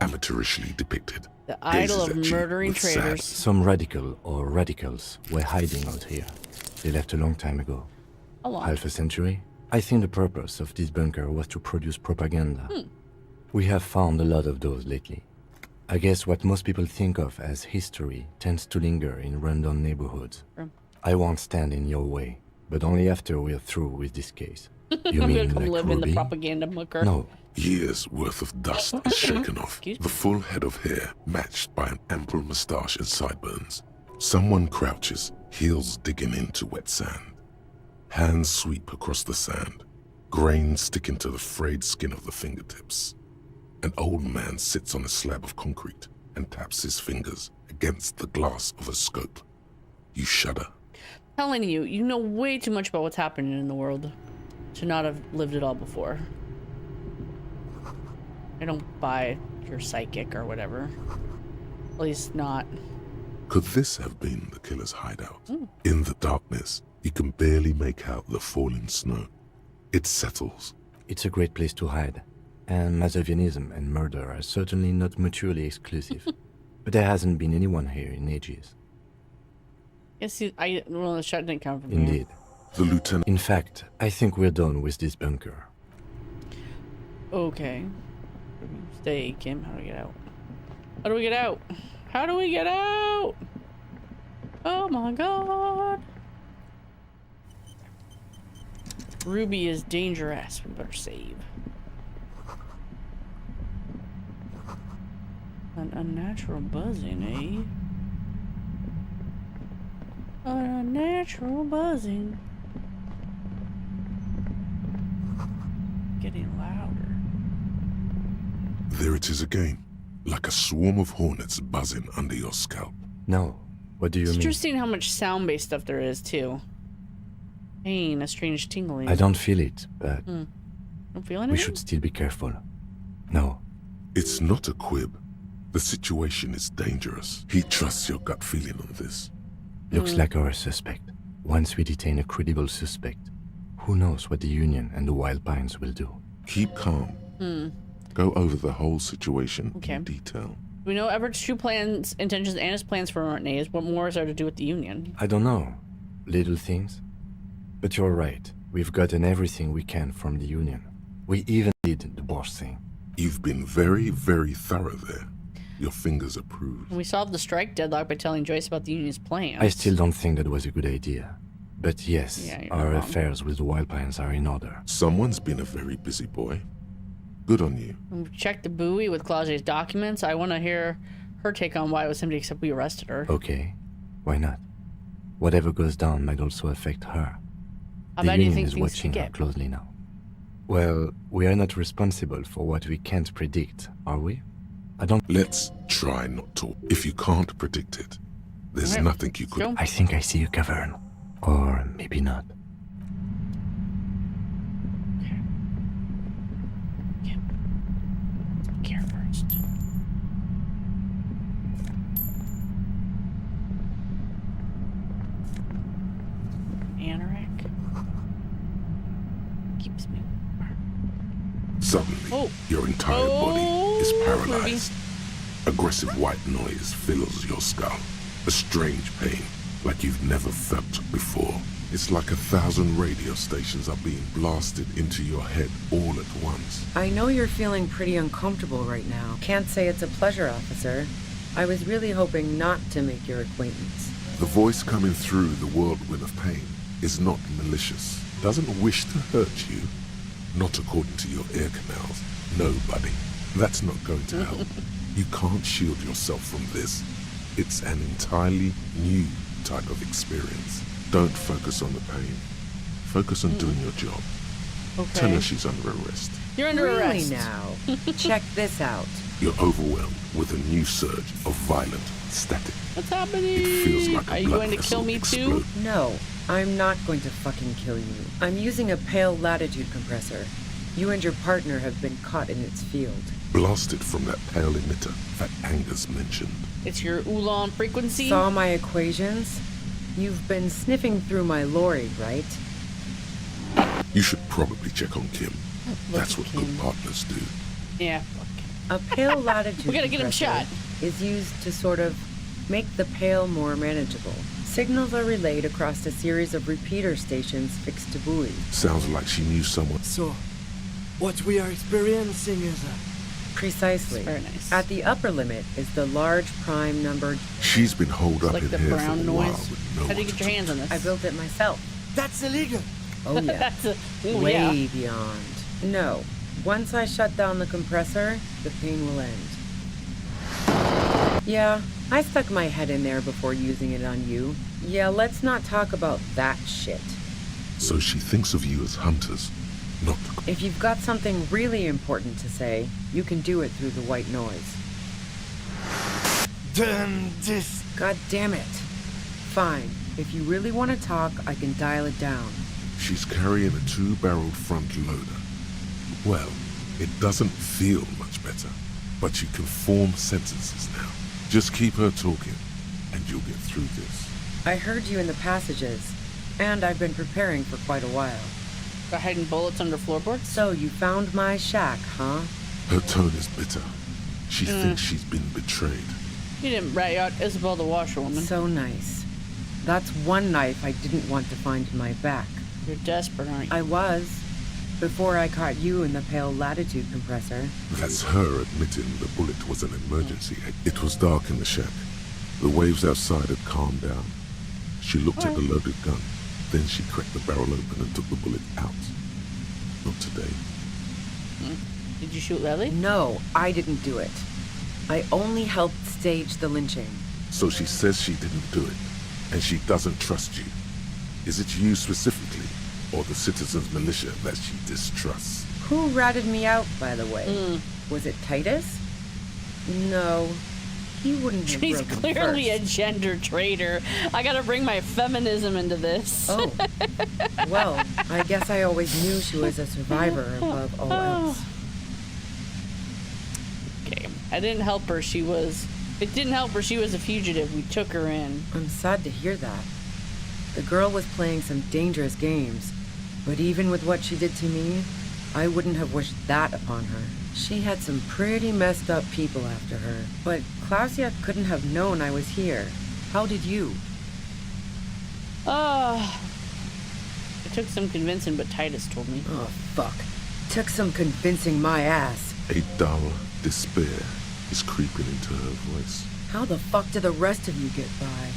amateurishly depicted. The idol gazes of at you murdering with sad- traitors. Some radical or radicals were hiding out here. They left a long time ago. A long. Half a century? I think the purpose of this bunker was to produce propaganda. We have found a lot of those lately. I guess what most people think of as history tends to linger in rundown neighborhoods. I won't stand in your way, but only after we're through with this case. You I'm mean gonna come like live in the Ruby? propaganda mucker. No. Years worth of dust is shaken off. The full head of hair matched by an ample moustache and sideburns. Someone crouches, heels digging into wet sand. Hands sweep across the sand, grains sticking to the frayed skin of the fingertips. An old man sits on a slab of concrete and taps his fingers against the glass of a scope. You shudder. Telling you, you know way too much about what's happening in the world to not have lived it all before. I don't buy your psychic or whatever. At least not. Could this have been the killer's hideout? In the darkness, you can barely make out the falling snow. It settles. It's a great place to hide. And Masovianism and murder are certainly not mutually exclusive. But there hasn't been anyone here in ages. Yes, well, the shot didn't come from Indeed. The lieutenant... In fact, I think we're done with this bunker. Okay. Stay, Kim. How do we get out? How do we get out? How do we get out? Oh my god. Ruby is dangerous. We better save. An unnatural buzzing, eh? An unnatural buzzing. Getting louder. There it is again, like a swarm of hornets buzzing under your scalp. No. What do you It's mean? interesting how much sound-based stuff there is, too. Pain, a strange tingling. I don't feel it, but Don't feel anything? we should still be careful. No. It's not a quib. The situation is dangerous. He trusts your gut feeling on this. Looks like our suspect. Once we detain a credible suspect, who knows what the Union and the Wild Pines will do. Keep calm. Go over the whole situation in detail. We know Everett's true plans, intentions, and his plans for Martinez. What more is there to do with the Union? I don't know. Little things. But you're right. We've gotten everything we can from the Union. We even did the boss thing. You've been very, very thorough there. Your fingers approved. We solved the strike deadlock by telling Joyce about the Union's plans. I still don't think that was a good idea. But yes, Yeah, you're our not wrong. affairs with the Wild Pines are in order. Someone's been a very busy boy. Good on you. We checked the buoy with Claudet's documents. I want to hear her take on why it was empty, except we arrested her. Okay. Why not? Whatever goes down might also affect her. How The bad do you Union think is things watching could her get? closely now. Well, we are not responsible for what we can't predict, are we? I don't... Let's try not to. If you can't predict it, there's Okay. nothing you could... I think I see a cavern. Or maybe not. Care first. Anorak keeps me. Suddenly, your entire body is paralyzed. Aggressive white noise fills your skull. A strange pain, like you've never felt before. It's like 1,000 radio stations are being blasted into your head all at once. I know you're feeling pretty uncomfortable right now. Can't say it's a pleasure, officer. I was really hoping not to make your acquaintance. The voice coming through the whirlwind of pain is not malicious. Doesn't wish to hurt you. Not according to your ear canals. No, buddy. That's not going to help. You can't shield yourself from this. It's an entirely new type of experience. Don't focus on the pain. Focus on doing your job. Tell her she's under arrest. You're under Really arrest. now? Check this out. You're overwhelmed with a new surge of violent static. What's happening? It feels like Are a you blood going to vessel kill me too? explode. No, I'm not going to fucking kill you. I'm using a pale latitude compressor. You and your partner have been caught in its field. Blasted from that pale emitter that Angus mentioned. It's your Ulan frequency? Saw my equations? You've been sniffing through my lorry, right? You should probably check on Kim. That's what good partners do. Yeah. A pale latitude We gotta get him compressor shot. is used to sort of make the pale more manageable. Signals are relayed across a series of repeater stations fixed to buoys. Sounds like she knew someone. So, what we are experiencing is Precisely. Very nice. At the upper limit is the large prime number. She's been holed up Like in the here brown for a while noise. with no How do you one get your hands on this? I built it myself. That's illegal. Oh, yeah. That's a, ooh, Way yeah. beyond. No. Once I shut down the compressor, the pain will end. Yeah, I stuck my head in there before using it on you. Yeah, let's not talk about that shit. So she thinks of you as hunters, not... If you've got something really important to say, you can do it through the white noise. Damn this... God damn it. Fine. If you really want to talk, I can dial it down. She's carrying a 2-barreled front loader. Well, it doesn't feel much better, but you can form sentences now. Just keep her talking, and you'll get through this. I heard you in the passages, and I've been preparing for quite a while. Got hiding bullets under floorboards? So you found my shack, huh? Her tone is bitter. She thinks she's been betrayed. You didn't rat out Isabel the washerwoman. So nice. That's one knife I didn't want to find in my back. You're desperate, aren't you? I was. Before I caught you in the pale latitude compressor. That's her admitting the bullet was an emergency. It was dark in the shack. The waves outside had calmed down. She looked at the loaded gun. Then she cracked the barrel open and took the bullet out. Not today. Did you shoot Lily? No, I didn't do it. I only helped stage the lynching. So she says she didn't do it, and she doesn't trust you. Is it you specifically, or the citizens' militia that she distrusts? Who ratted me out, by the way? Was it Titus? No, he wouldn't have She's broken clearly first. a gender traitor. I gotta bring my feminism into this. Oh. Well, I guess I always knew she was a survivor above all else. Okay, I didn't help her. It didn't help her. She was a fugitive. We took her in. I'm sad to hear that. The girl was playing some dangerous games, but even with what she did to me, I wouldn't have wished that upon her. She had some pretty messed up people after her, but Klausia couldn't have known I was here. How did you? It took some convincing, but Titus told me. Oh, fuck. Took some convincing my ass. A dull despair is creeping into her voice. How the fuck did the rest of you get by?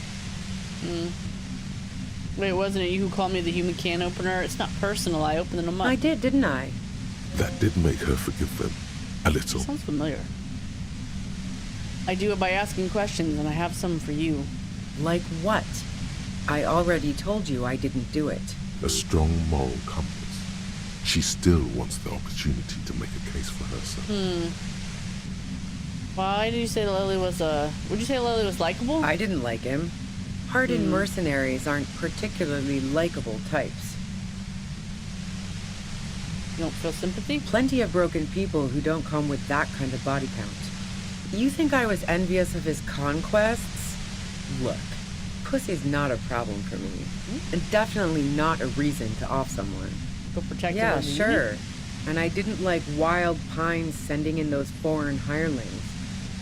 Wait, wasn't it you who called me the human can opener? It's not personal. I opened them up. I did, didn't I? That did make her forgive them. A little. Sounds familiar. I do it by asking questions, and I have some for you. Like what? I already told you I didn't do it. A strong moral compass. She still wants the opportunity to make a case for herself. Why did you say Lily was would you say Lily was likable? I didn't like him. Hardened mercenaries aren't particularly likable types. You don't feel sympathy? Plenty of broken people who don't come with that kind of body count. You think I was envious of his conquests? Look, pussy's not a problem for me. And definitely not a reason to off someone. Go protect her Yeah, as a sure. unit? And I didn't like Wild Pines sending in those foreign hirelings.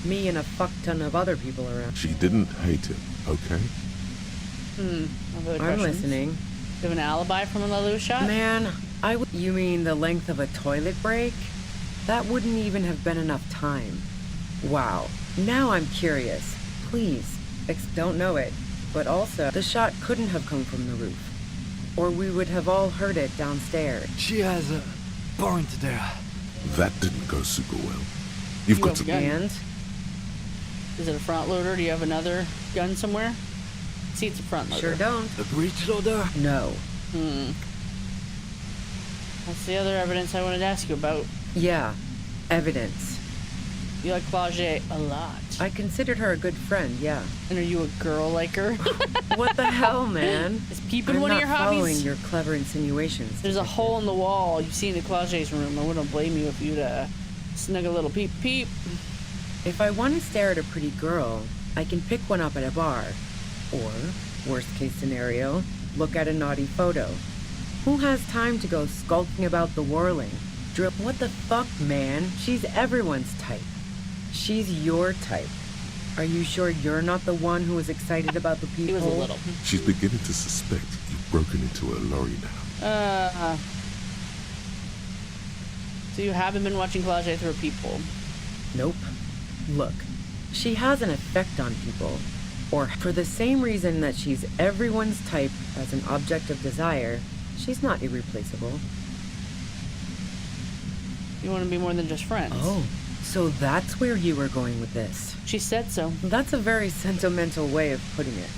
Me and a fuck ton of other people around. She didn't hate him, okay? I'm listening. You have an alibi from when Lily was shot? Man, you mean the length of a toilet break? That wouldn't even have been enough time. Wow. Now I'm curious. Please, don't know it. But also, the shot couldn't have come from the roof. Or we would have all heard it downstairs. She has a point there. That didn't go super well. You've got to... And? Is it a front loader? Do you have another gun somewhere? See, it's a front loader. Sure don't. A breech loader? No. That's the other evidence I wanted to ask you about. Yeah, evidence. You like Claude a lot. I considered her a good friend, yeah. And are you a girl like her? What the hell, man? Is peeping I'm one of your not following hobbies? your clever insinuations. There's a hole in the wall you've seen in Claude's room. I wouldn't blame you if you'd snug a little peep peep. If I want to stare at a pretty girl, I can pick one up at a bar. Or, worst case scenario, look at a naughty photo. Who has time to go skulking about the whirling? What the fuck, man? She's everyone's type. She's your type. Are you sure you're not the one who was excited about the people? He was a little. She's beginning to suspect you've broken into her lorry now. So you haven't been watching Claude through people? Nope. Look, she has an effect on people. Or for the same reason that she's everyone's type as an object of desire, She's not irreplaceable. You want to be more than just friends. Oh, so that's where you were going with this. She said so. That's a very sentimental way of putting it.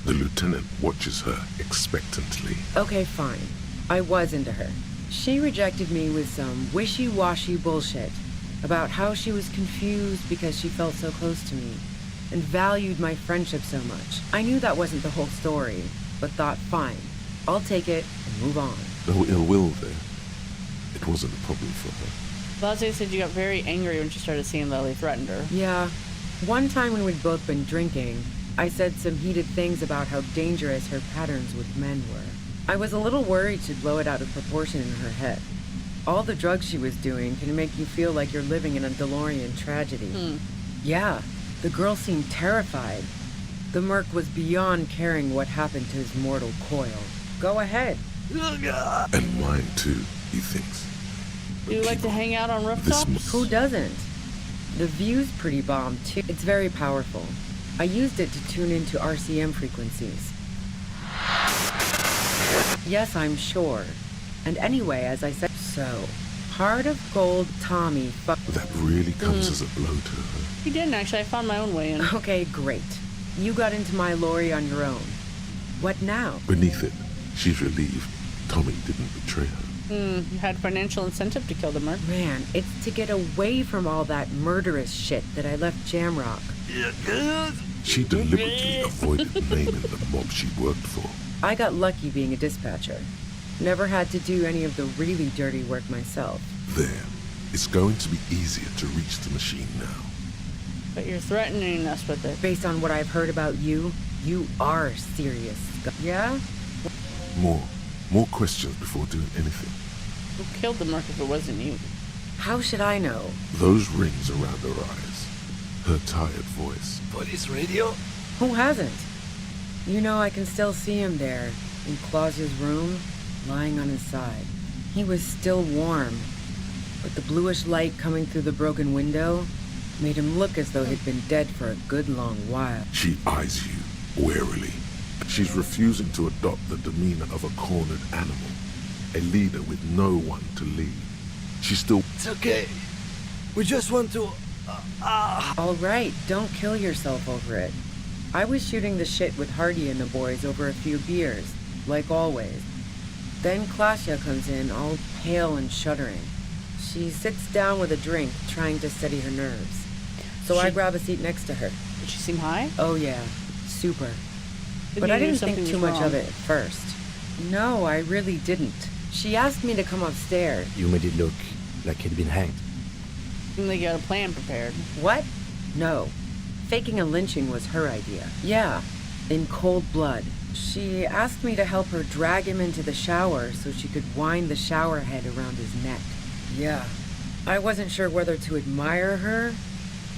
The lieutenant watches her expectantly. Okay, fine. I was into her. She rejected me with some wishy-washy bullshit about how she was confused because she felt so close to me and valued my friendship so much. I knew that wasn't the whole story, but thought, fine, I'll take it and move on. No ill will there. It wasn't a problem for her. Blase said you got very angry when she started seeing Lily threatened her. Yeah. One time when we'd both been drinking, I said some heated things about how dangerous her patterns with men were. I was a little worried she'd blow it out of proportion in her head. All the drugs she was doing can make you feel like you're living in a DeLorean tragedy. Yeah, the girl seemed terrified. The merc was beyond caring what happened to his mortal coil. Go ahead. And mine too, he thinks. Do you like to hang out on rooftops? Who doesn't? The view's pretty bomb too. It's very powerful. I used it to tune into RCM frequencies. Yes, I'm sure. And anyway, as I said, so, Heart of Gold Tommy That really comes as a blow to her. You didn't actually. I found my own way in. Okay, great. You got into my lorry on your own. What now? Beneath it, she's relieved Tommy didn't betray her. You had financial incentive to kill the merc. Man, it's to get away from all that murderous shit that I left Jamrock. She deliberately avoided naming the mob she worked for. I got lucky being a dispatcher. Never had to do any of the really dirty work myself. There. It's going to be easier to reach the machine now. But you're threatening us with it. Based on what I've heard about you, you are serious. Yeah? More questions before doing anything. Who killed the merc if it wasn't you? How should I know? Those rings around her eyes. Her tired voice. Police radio? Who hasn't? You know, I can still see him there, in Claus's room, lying on his side. He was still warm, but the bluish light coming through the broken window made him look as though he'd been dead for a good long while. She eyes you warily. She's refusing to adopt the demeanor of a cornered animal, a leader with no one to lead. She still... It's okay. We just want to... All right, don't kill yourself over it. I was shooting the shit with Hardy and the boys over a few beers, like always. Then Klasya comes in, all pale and shuddering. She sits down with a drink, trying to steady her nerves. So I grab a seat next to her. Did she seem high? Oh yeah, super. But I didn't think too much of it at first. No, I really didn't. She asked me to come upstairs. You made it look like he'd been hanged. And they got a plan prepared. What? No. Faking a lynching was her idea. Yeah, in cold blood. She asked me to help her drag him into the shower so she could wind the shower head around his neck. Yeah. I wasn't sure whether to admire her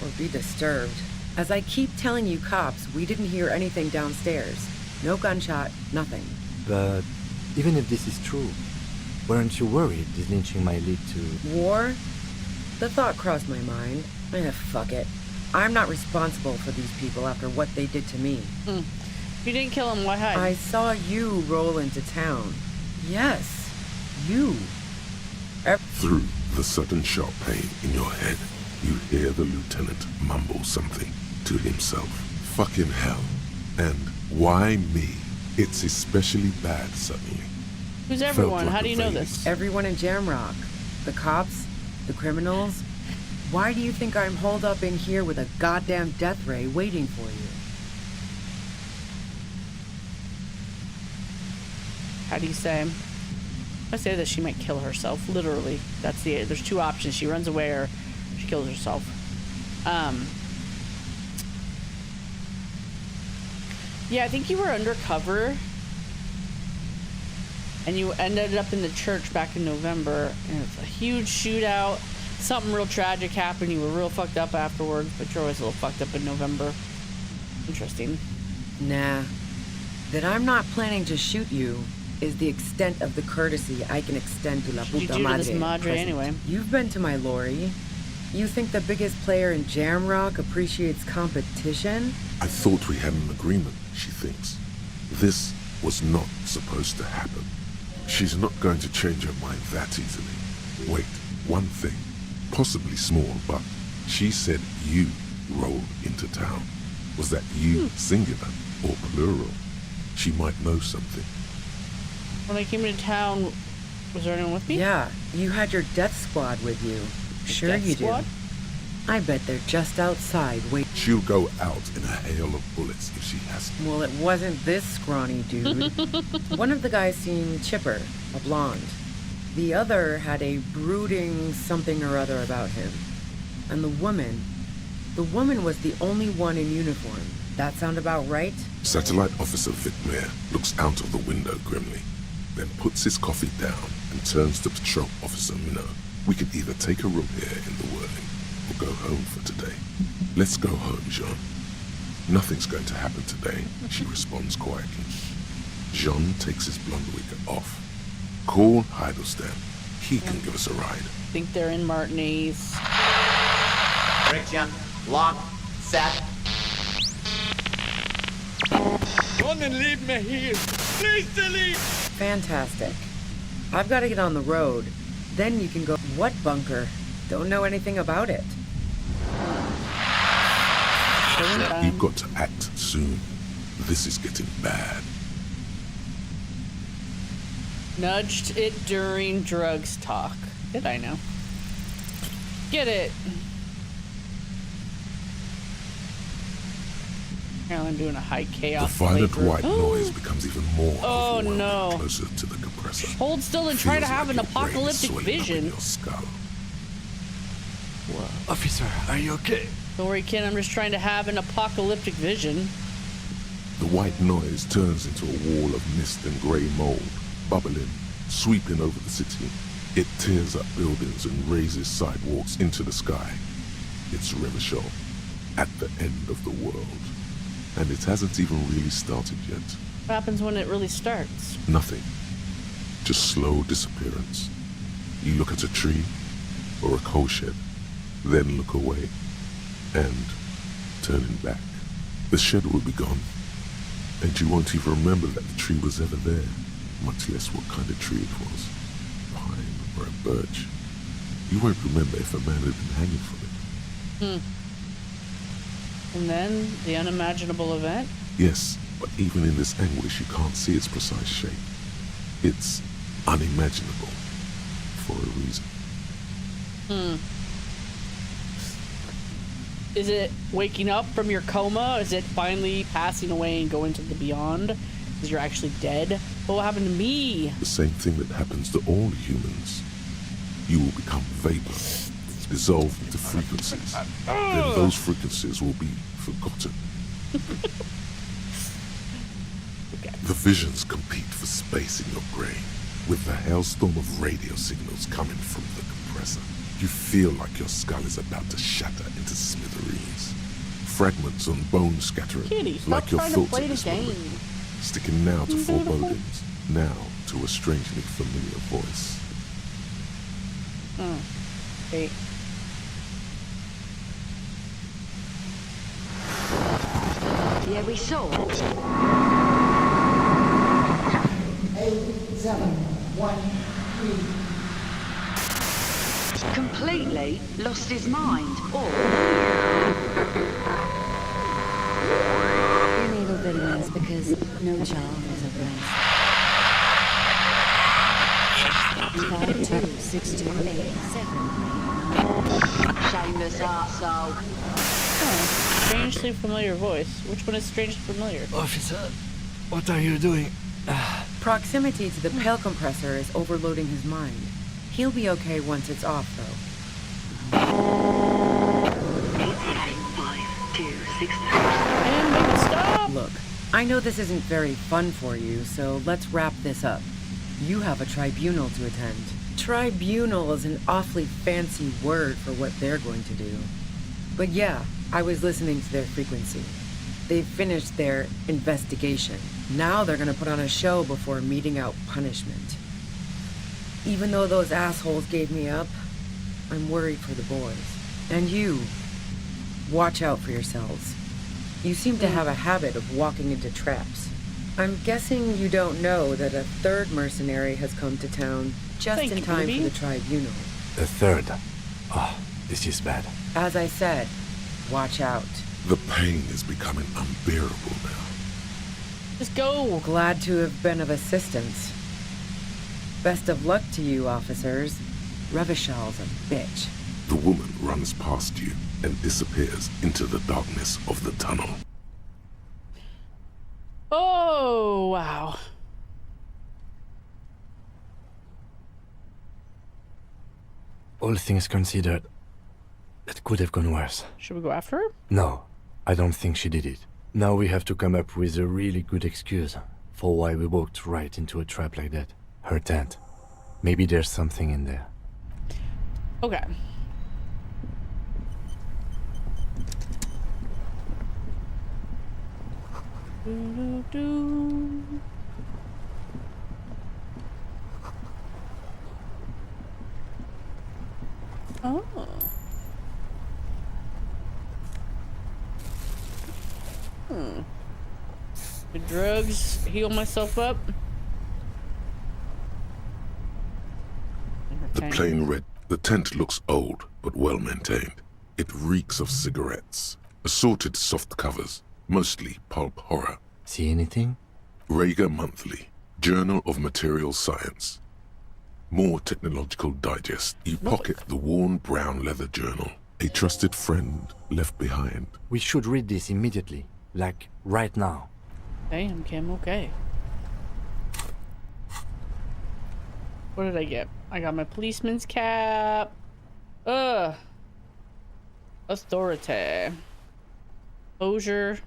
or be disturbed. As I keep telling you cops, we didn't hear anything downstairs. No gunshot, nothing. But even if this is true, weren't you worried this lynching might lead to... War? The thought crossed my mind. Fuck it. I'm not responsible for these people after what they did to me. If you didn't kill him, why hide? I saw you roll into town. Yes, you. Through the sudden sharp pain in your head, you hear the lieutenant mumble something to himself. Fucking hell. And why me? It's especially bad suddenly. Who's everyone? How do you know this? Everyone in Jamrock. The cops, the criminals. Why do you think I'm holed up in here with a goddamn death ray waiting for you? How do you say? I say that she might kill herself, literally. There's two options. She runs away or she kills herself. Yeah, I think you were undercover and you ended up in the church back in November and it's a huge shootout. Something real tragic happened. You were real fucked up afterwards, but you're always a little fucked up in November. Interesting. Nah. That I'm not planning to shoot you is the extent of the courtesy I can extend to La Puta Madre. Anyway. You've been to my lorry. You think the biggest player in Jamrock appreciates competition? I thought we had an agreement, she thinks. This was not supposed to happen. She's not going to change her mind that easily. Wait, one thing, possibly small, but she said you rolled into town. Was that you singular or plural? She might know something. When I came into town, was there anyone with me? Yeah, you had your death squad with you. Sure death you squad? do. I bet they're just outside waiting. She'll go out in a hail of bullets if she has to. Well, it wasn't this scrawny dude. One of the guys seemed chipper, a blonde. The other had a brooding something or other about him. And the woman was the only one in uniform. That sound about right? Satellite Officer Vicmere looks out of the window grimly, then puts his coffee down and turns to Patrol Officer Minot. We can either take a room here in the whirling or go home for today. Let's go home, Jean. Nothing's going to happen today, she responds quietly. Jean takes his blonde wig off. Call Heidelstein. He can give us a ride. I think they're in Martinez. Friction, lock, set. Don't leave me here. Please delete. Fantastic. I've got to get on the road. Then you can go. What bunker? Don't know anything about it. You've got to act soon. This is getting bad. Nudged it during drugs talk. Did I know? Get it. Apparently I'm doing a high chaos. The violent playthrough. white noise becomes even more overwhelming no. closer to the compressor. Hold still and try to have an Feels like your brain is apocalyptic swelling up in vision. your skull. Officer, are you okay? Don't worry, kid. I'm just trying to have an apocalyptic vision. The white noise turns into a wall of mist and grey mold, bubbling, sweeping over the city. It tears up buildings and raises sidewalks into the sky. It's Revachol, at the end of the world. And it hasn't even really started yet. What happens when it really starts? Nothing. Just slow disappearance. You look at a tree or a coal shed, then look away, and turning back. The shed will be gone, and you won't even remember that the tree was ever there, much less what kind of tree it was. Pine or a birch. You won't remember if a man had been hanging from it. And then, the unimaginable event? Yes, but even in this anguish, you can't see its precise shape. It's unimaginable for a reason. Is it waking up from your coma? Is it finally passing away and going to the beyond? Because you're actually dead? But what happened to me? The same thing that happens to all humans. You will become vapor, dissolved into frequencies. Then those frequencies will be forgotten. The visions compete for space in your brain, with the hailstorm of radio signals coming from the compressor. You feel like your skull is about to shatter into smithereens. Fragments on bone scattering, Kitty, stop like your trying to thoughts play at the this moment. game. Sticking now to forebodings, now to a strangely familiar voice. Okay. Yeah, we saw. 8, 7, 1, 3. Completely lost his mind, or... We need obedience because no child is at rest. 5, 2, 6, 2, 8, 7. Shameless arsehole. Strangely familiar voice. Which one is strangely familiar? Officer, what are you doing? Proximity to the pale compressor is overloading his mind. He'll be okay once it's off, though. 5, 2, 6, stop! Look, I know this isn't very fun for you, so let's wrap this up. You have a tribunal to attend. Tribunal is an awfully fancy word for what they're going to do. But yeah, I was listening to their frequency. They've finished their investigation. Now they're gonna put on a show before meting out punishment. Even though those assholes gave me up, I'm worried for the boys. And you. Watch out for yourselves. You seem to have a habit of walking into traps. I'm guessing you don't know that a third mercenary has come to town just in time for the tribunal. A third? Oh, this is bad. As I said, watch out. The pain is becoming unbearable now. Just go. Glad to have been of assistance. Best of luck to you, officers. Revishal's a bitch. The woman runs past you and disappears into the darkness of the tunnel. Oh, wow. All things considered, it could have gone worse. Should we go after her? No, I don't think she did it. Now we have to come up with a really good excuse for why we walked right into a trap like that. Her tent. Maybe there's something in there. Okay. Oh. The drugs, heal myself up. The tent looks old, but well maintained. It reeks of cigarettes, assorted soft covers, mostly pulp horror. See anything? Rager Monthly, Journal of Material Science. More technological digest. You pocket the worn brown leather journal. A trusted friend left behind. We should read this immediately. Like, right now. Damn, Kim, okay. What did I get? I got my policeman's cap. Authority. Exposure.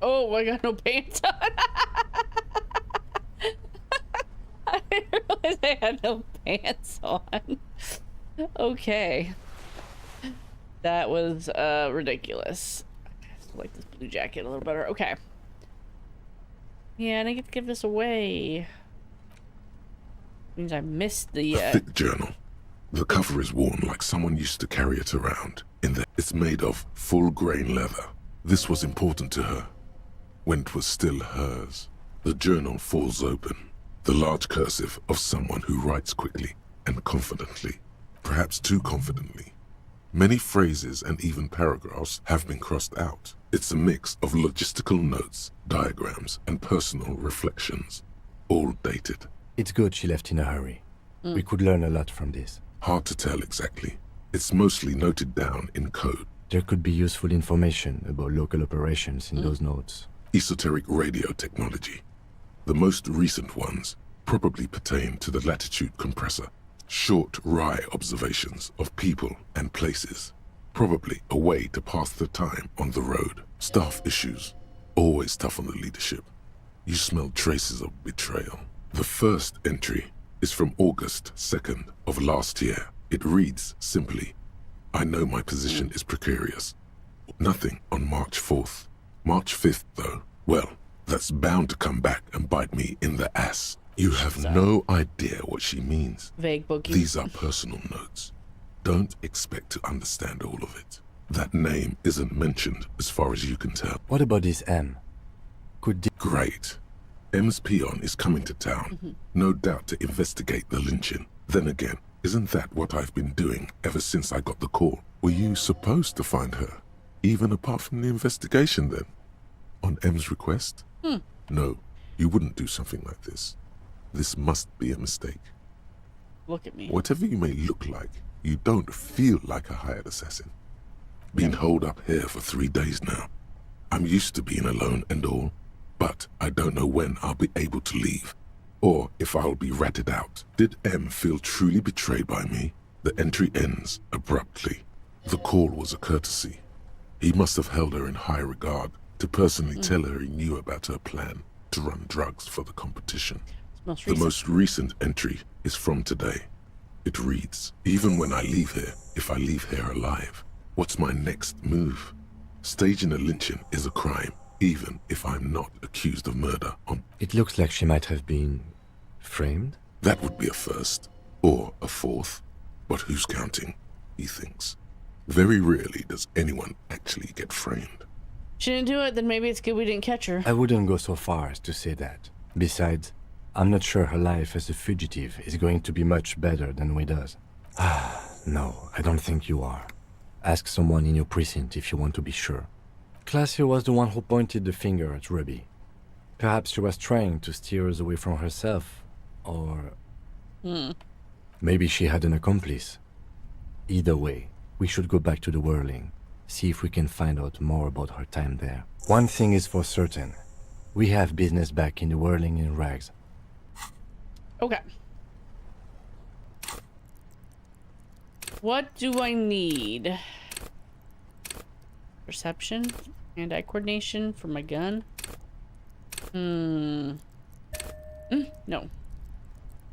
Oh, I got no pants on. I didn't realize I had no pants on. Okay. That was ridiculous. I like this blue jacket a little better. Okay. Yeah, and I get to give this away. Means I missed the A thick journal. The cover is worn like someone used to carry it around. It's made of full grain leather. This was important to her when it was still hers. The journal falls open. The large cursive of someone who writes quickly and confidently. Perhaps too confidently. Many phrases and even paragraphs have been crossed out. It's a mix of logistical notes, diagrams, and personal reflections, all dated. It's good she left in a hurry. We could learn a lot from this. Hard to tell exactly. It's mostly noted down in code. There could be useful information about local operations in those notes. Esoteric radio technology. The most recent ones probably pertain to the latitude compressor. Short wry observations of people and places. Probably a way to pass the time on the road. Staff issues. Always tough on the leadership. You smell traces of betrayal. The first entry is from August 2nd of last year. It reads simply, I know my position is precarious. Nothing on March 4th. March 5th, though, well, that's bound to come back and bite me in the ass. You have no idea what she means. Vague bookie. These are personal notes. Don't expect to understand all of it. That name isn't mentioned as far as you can tell. What about this M? Great. M's peon is coming to town. No doubt to investigate the lynching. Then again, isn't that what I've been doing ever since I got the call? Were you supposed to find her? Even apart from the investigation then? On M's request? No, you wouldn't do something like this. This must be a mistake. Look at me. Whatever you may look like, you don't feel like a hired assassin. Been holed up here for 3 days now. I'm used to being alone and all, but I don't know when I'll be able to leave, or if I'll be ratted out. Did M feel truly betrayed by me? The entry ends abruptly. The call was a courtesy. He must have held her in high regard to personally tell her he knew about her plan to run drugs for the competition. The most recent entry is from today. It reads, even when I leave here, if I leave here alive, what's my next move? Staging a lynching is a crime, even if I'm not accused of murder on... It looks like she might have been framed. That would be a first, or a fourth. But who's counting, he thinks. Very rarely does anyone actually get framed. She didn't do it, then maybe it's good we didn't catch her. I wouldn't go so far as to say that. Besides, I'm not sure her life as a fugitive is going to be much better than Wada's. No, I don't think you are. Ask someone in your precinct if you want to be sure. Classy was the one who pointed the finger at Ruby. Perhaps she was trying to steer us away from herself, or... maybe she had an accomplice. Either way, we should go back to the Whirling, see if we can find out more about her time there. One thing is for certain. We have business back in the Whirling in rags. Okay. What do I need? Perception? Hand-eye coordination for my gun? No.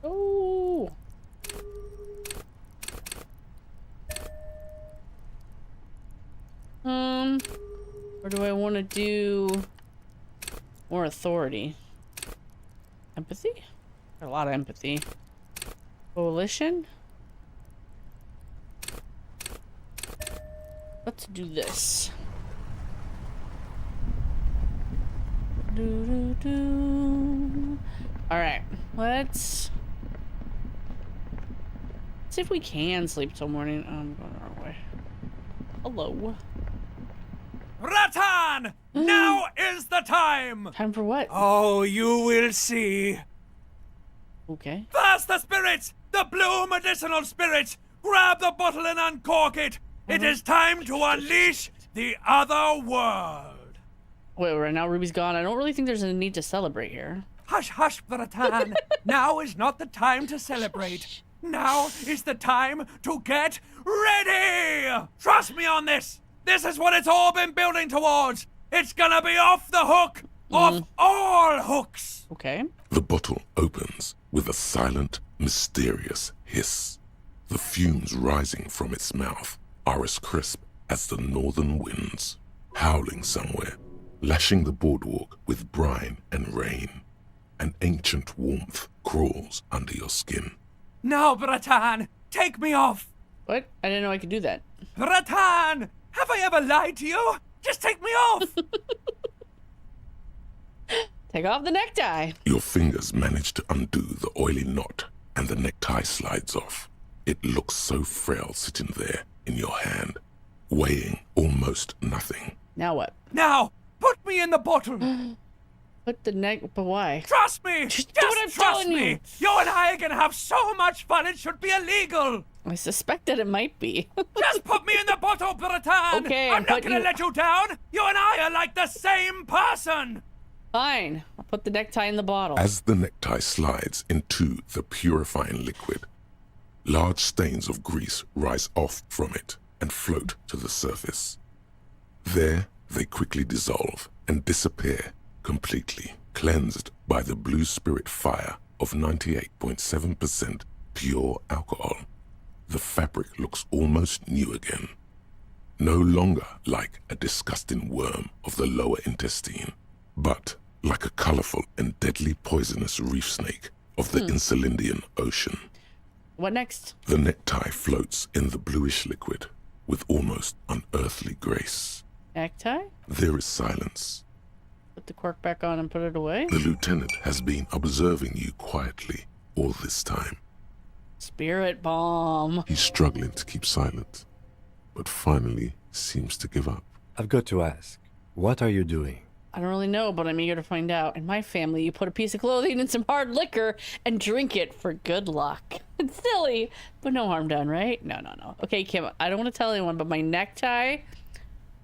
Oh. Or do I want to do more authority? Empathy? A lot of empathy. Coalition? Let's do this. Alright, let's see if we can sleep till morning. I'm going the wrong way. Hello. Rattan! Now is the time! Time for what? Oh, you will see. Okay. First the spirits! The blue medicinal spirits! Grab the bottle and uncork it! It is time to unleash the other world! Wait, right now Ruby's gone. I don't really think there's a need to celebrate here. Hush, hush, Rattan. Now is not the time to celebrate. Now is the time to get ready! Trust me on this! This is what it's all been building towards! It's gonna be off the hook! Off all hooks! Okay. The bottle opens with a silent, mysterious hiss. The fumes rising from its mouth are as crisp as the northern winds, howling somewhere, lashing the boardwalk with brine and rain. An ancient warmth crawls under your skin. Now, Rattan, take me off! What? I didn't know I could do that. Rattan! Have I ever lied to you? Just take me off! Take off the necktie. Your fingers manage to undo the oily knot, and the necktie slides off. It looks so frail sitting there in your hand, weighing almost nothing. Now what? Now, put me in the bottle! Put the neck... But why? Trust me! Just do what I'm trust telling me! you. You and I are gonna have so much fun it should be illegal! I suspect that it might be. Just put me in the bottle, Rattan! Okay, I'm not gonna you... let you down! You and I are like the same person! Fine. I'll put the necktie in the bottle. As the necktie slides into the purifying liquid, large stains of grease rise off from it and float to the surface. There, they quickly dissolve and disappear completely, cleansed by the blue spirit fire of 98.7% pure alcohol. The fabric looks almost new again, no longer like a disgusting worm of the lower intestine, but like a colorful and deadly poisonous reef snake of the Insulindian Ocean. What next? The necktie floats in the bluish liquid with almost unearthly grace. Necktie? There is silence. Put the cork back on and put it away. The lieutenant has been observing you quietly all this time. Spirit bomb. He's struggling to keep silent, but finally seems to give up. I've got to ask, what are you doing? I don't really know, but I'm eager to find out. In my family, you put a piece of clothing in some hard liquor and drink it for good luck. It's silly, but no harm done, right? No. Okay, Kim, I don't want to tell anyone, but my necktie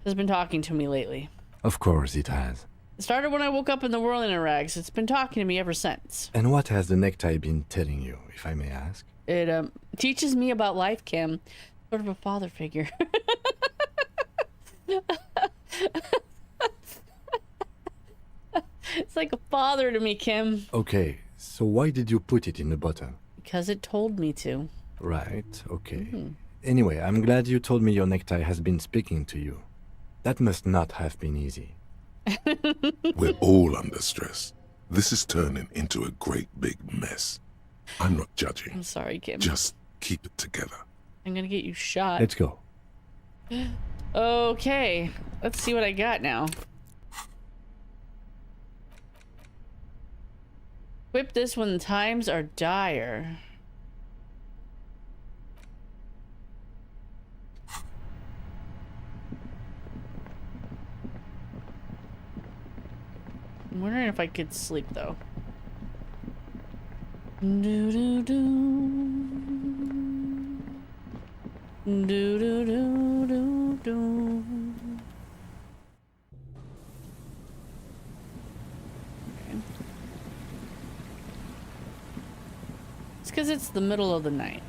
has been talking to me lately. Of course it has. It started when I woke up in the whirling rags. It's been talking to me ever since. And what has the necktie been telling you, if I may ask? It teaches me about life, Kim. Sort of a father figure. It's like a father to me, Kim. Okay, so why did you put it in the bottle? Because it told me to. Right, okay. Anyway, I'm glad you told me your necktie has been speaking to you. That must not have been easy. We're all under stress. This is turning into a great big mess. I'm not judging. I'm sorry, Kim. Just keep it together. I'm gonna get you shot. Let's go. Okay, let's see what I got now. Equip this when times are dire. I'm wondering if I could sleep though. Do do do. Do do do do do. Okay. It's because it's the middle of the night.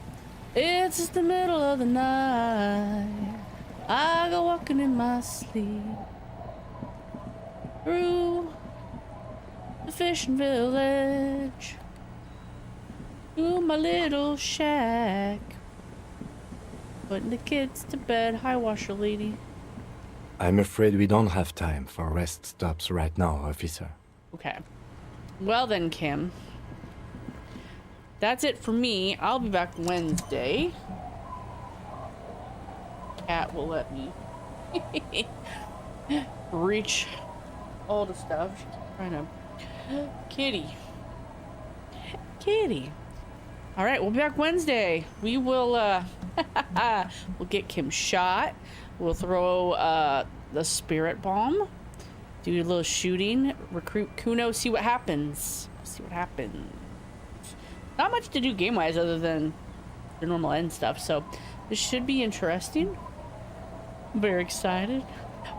It's just the middle of the night. I go walking in my sleep through the fishing village to my little shack. Putting the kids to bed. Hi, washer lady. I'm afraid we don't have time for rest stops right now, officer. Okay. Well then, Kim. That's it for me. I'll be back Wednesday. Cat will let me reach all the stuff. She's trying to... Kitty. Kitty. All right, we'll be back Wednesday. We will, we'll get Kim shot. We'll throw, the spirit bomb. Do a little shooting. Recruit Kuno. See what happens. See what happens. Not much to do game-wise other than the normal end stuff. So this should be interesting. I'm very excited.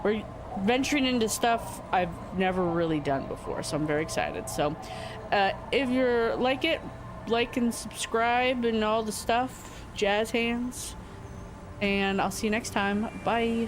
We're venturing into stuff I've never really done before. So I'm very excited. So if you're like it, like and subscribe and all the stuff, jazz hands, and I'll see you next time. Bye.